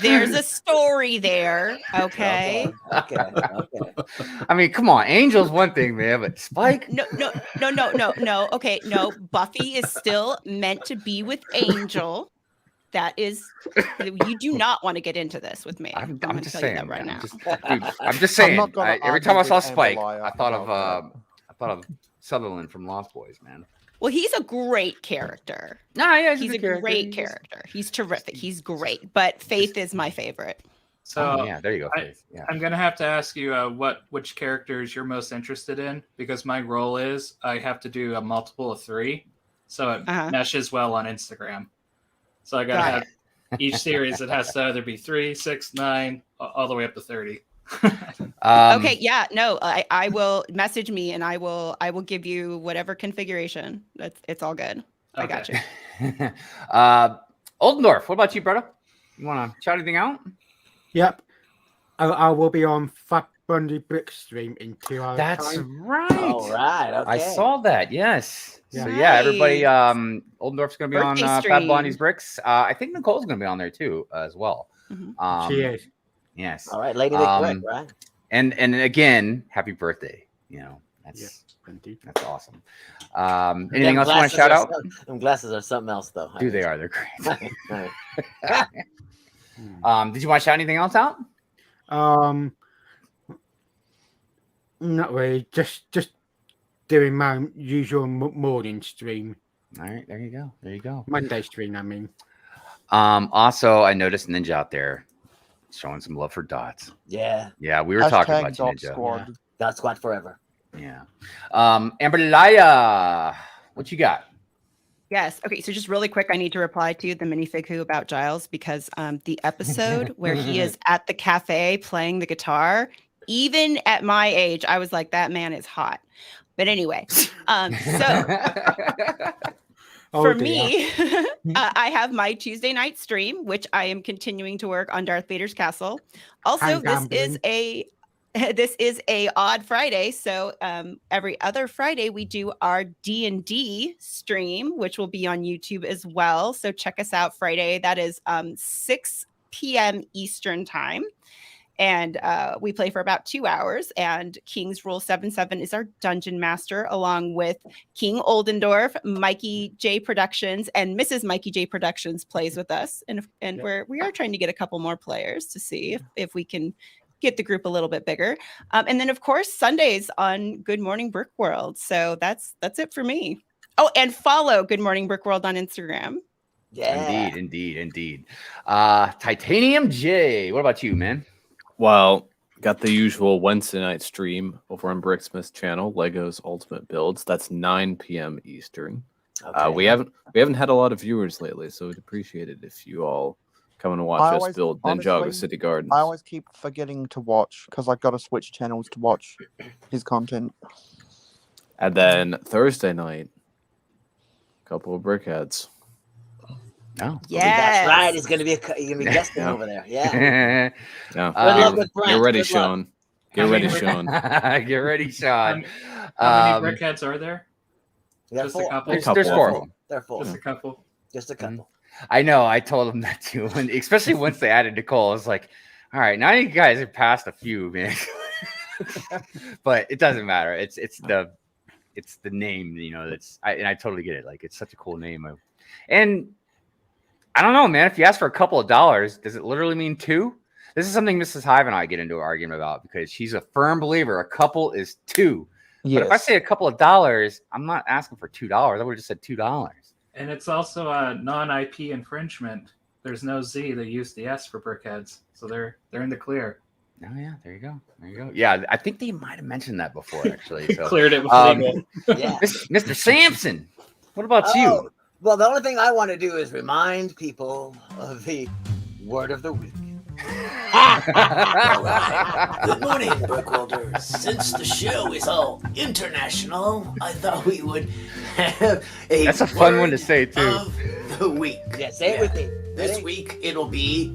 There's a story there. Okay. Okay. I mean, come on, Angel's one thing, man, but Spike? No. Okay, no. Buffy is still meant to be with Angel. That is, you do not want to get into this with me. I'm just saying that right now. I'm just saying. Every time I saw Spike, Amberlia I thought of Sutherland from Lost Boys, man. Well, he's a great character. No, yeah, he's a great character. He's terrific. He's great. But Faith is my favorite. So yeah, there you go, Faith. Yeah. I'm gonna have to ask you which characters you're most interested in, because my role is I have to do a multiple of 3, so it meshes well on Instagram. So I gotta have each series. It has to either be 3, 6, 9, all the way up to 30. Okay, yeah, no, I will message me and I will give you whatever configuration. It's all good. I got you. Oldendorf, what about you, brother? You want to shout anything out? Yep. I will be on Fat Bundy Brick stream in 2 hours. That's time. right. All right. Okay. I saw that. Yes. Yeah. So yeah, everybody. Oldendorf's going to be Birthday on Fat stream. Blondie's Bricks. I think Nicole's going to be on there too, as well. She is. Yes. All right, Lady Vic Brick, right? And again, happy birthday. You know, that's awesome. Anything else you want to shout out? Them glasses are something else, though. Dude, they are. They're great. Did you want to shout anything else out? Not really. Just doing my usual morning stream. All right, there you go. There you go. Monday stream, I mean. Also, I noticed Ninja out there showing some love for Dots. Yeah. Yeah, we were talking about you, Dot Ninja. Squad. Yeah. Dot Squad forever. Yeah. Amberlia, what you got? Yes. Okay. So just really quick, I need to reply to the minifig who about Giles, because the episode where he is at the cafe playing the guitar, even at my age, I was like, that man is hot. But anyway, for me, I have my Tuesday night stream, which I am continuing to work on Darth Vader's castle. Also, this is a odd Friday, so every other Friday we do our D&D stream, which will be on YouTube as well. So check us out Friday. That is 6 p.m. Eastern time. And we play for about 2 hours. And King's Rule 77 is our dungeon master, along with King Oldendorf, Mikey J Productions, and Mrs. Mikey J Productions plays with us. And we are trying to get a couple more players to see if we can get the group a little bit bigger. And then, of course, Sundays on Good Morning Brick World. So that's it for me. Oh, and follow Good Morning Brick World on Instagram. Yeah. Indeed. TitaniumJay, what about you, man? Well, got the usual Wednesday night stream over on Bricksmith's channel, Legos Ultimate Builds. That's 9 p.m. Eastern. Okay. We haven't had a lot of viewers lately, so we'd appreciate it if you all come and watch us build Ninjago City Gardens. I always keep forgetting to watch because I got to switch channels to watch his content. And then Thursday night, a couple of brickheads. Oh, That's right. He's gonna be guesting over there. Yeah. Yeah. Good luck with Brent. Get ready, Good luck. Sean. Get ready, Sean. Get ready, Sean. How many brickheads are there? There's Just a couple. There's 4 of them. They're full. Just a couple. Just a couple. I know. I told them that too, and especially once they added Nicole, I was like, "All right, now you guys are past a few, man." But it doesn't matter. It's the name, you know. I totally get it. Like, it's such a cool name, and I don't know, man. If you ask for a couple of dollars, does it literally mean 2? This is something Mrs. Hive and I get into an argument about because she's a firm believer a couple is 2. Yes. But if I say a couple of dollars, I'm not asking for $2. I would have just said $2. And it's also a non-IP infringement. There's no Z. They use the S for brickheads, so they're in the clear. Oh yeah, there you go. Yeah, I think they might have mentioned that before, actually. So, Cleared it with legal. Yeah. Mr. Sampson, what about you? Well, the only thing I want to do is remind people of the word of the week. Good morning, Brickworlders. Since the show is all international, I thought we would have a That's a fun one to say too. of the week. Yeah, say it with me. This week it'll be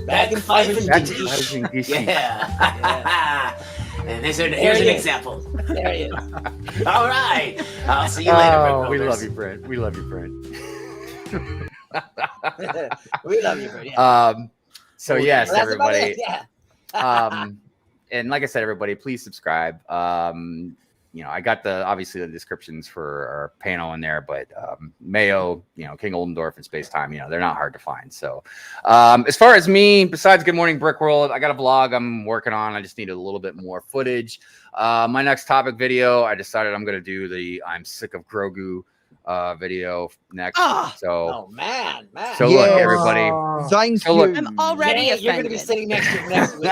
Back in five and Yeah. And here's an example. There he is. All right. I'll see you later, Oh, we Brickworlders. love you, Brent. We love you, Brent. We love you, Bert. Yeah. So yes, Well, that's about everybody. it, yeah. And like I said, everybody, please subscribe. I got obviously the descriptions for our panel in there, but Mayo, King Oldendorf and Space Time, they're not hard to find. So as far as me, besides Good Morning Brick World, I got a vlog I'm working on. I just need a little bit more footage. My next topic video, I decided I'm going to do the I'm sick of Grogu video next. Oh man. So look, everybody. Thank you. you. I'm already offended. You're going to be sitting next to him next week.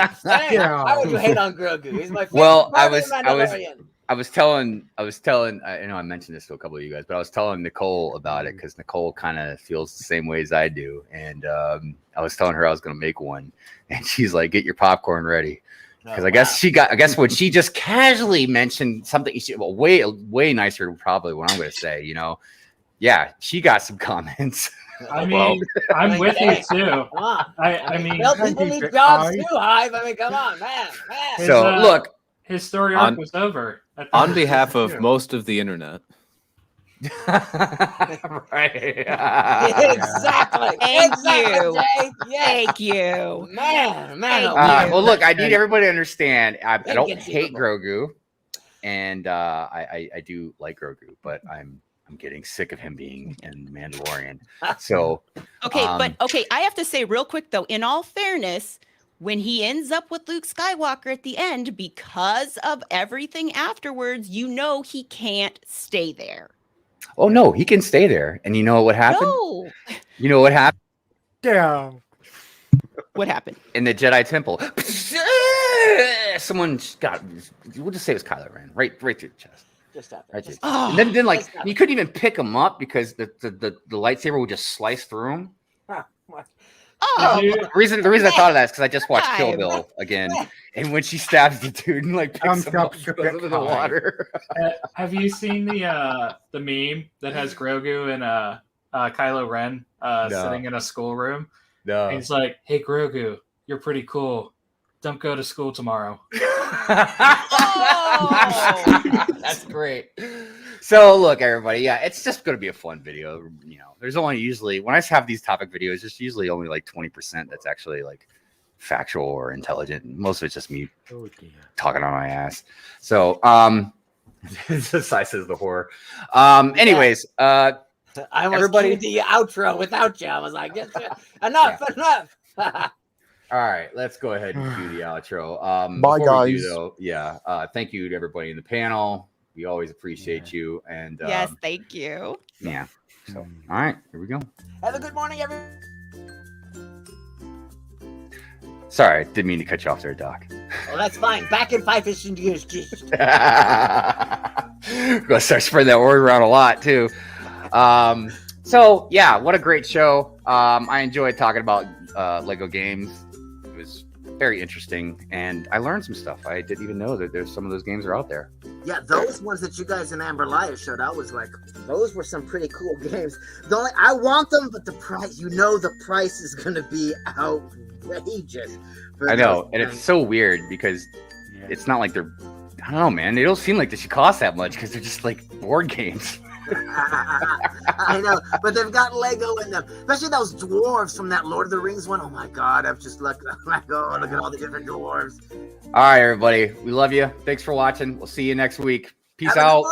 How would you hate on Grogu? He's my favorite part of the Mandalorian. I was telling, I know I mentioned this to a couple of you guys, but I was telling Nicole about it because Nicole kind of feels the same way as I do. And I was telling her I was going to make one. And she's like, get your popcorn ready. Because I guess when she just casually mentioned something, way nicer probably what I'm going to say, yeah, she got some comments. I mean, I'm with you too. I mean, people need jobs too, Hive. I mean, come on, man. So look, his story arc was over. On behalf of most of the internet. Right. Exactly. Thank you. Jay. Yes. Thank you. Man. Well, look, I need everybody to understand. I don't hate Grogu, and I do like Grogu, but I'm getting sick of him being in Mandalorian. So okay, I have to say real quick though, in all fairness, when he ends up with Luke Skywalker at the end, because of everything afterwards, he can't stay there. Oh no, he can stay there. And you know what happened? No. You know what happened? Yeah. What happened? In the Jedi Temple. Someone we'll just say it was Kylo Ren, right through the chest. Just that. Right and then like you couldn't even pick him up because the lightsaber would just slice through him. The reason I thought of that is because I just watched Kill Bill again, and when she stabs the dude and like picks him up and goes into the water. Have you seen the meme that has Grogu and Kylo Ren sitting in a schoolroom? No. And he's like, "Hey Grogu, you're pretty cool. Don't go to school tomorrow." That's great. So look, everybody, yeah, it's just going to be a fun video. There's only usually when I have these topic videos, there's usually only like 20% that's actually like factual or intelligent. Most of it's just me talking on my ass. So, the size is the horror. Anyways, I almost did the outro without you. I was like, enough. All right, let's go ahead and do the outro. Bye, guys. Thank you to everybody in the panel. We always appreciate you. And yes, thank you. Yeah. So, all right, here we go. Have a good morning, everyone. Sorry, didn't mean to cut you off there, Doc. Oh, that's fine. Back in 5 fishing years. Gonna start spreading that word around a lot too. So yeah, what a great show. I enjoyed talking about Lego games. It was very interesting, and I learned some stuff. I didn't even know that there's some of those games are out there. Yeah, those ones that you guys in Amberlia showed, I was like, those were some pretty cool games. I want them, but the price, the price is going to be outrageous. I know, and it's so weird because it's not like they're, I don't know, man. They don't seem like they should cost that much because they're just like board games. I know, but they've got Lego in them, especially those dwarves from that Lord of the Rings one. Oh my God, I've just look at all the different dwarves. All right, everybody, we love you. Thanks for watching. We'll see you next week. Peace out.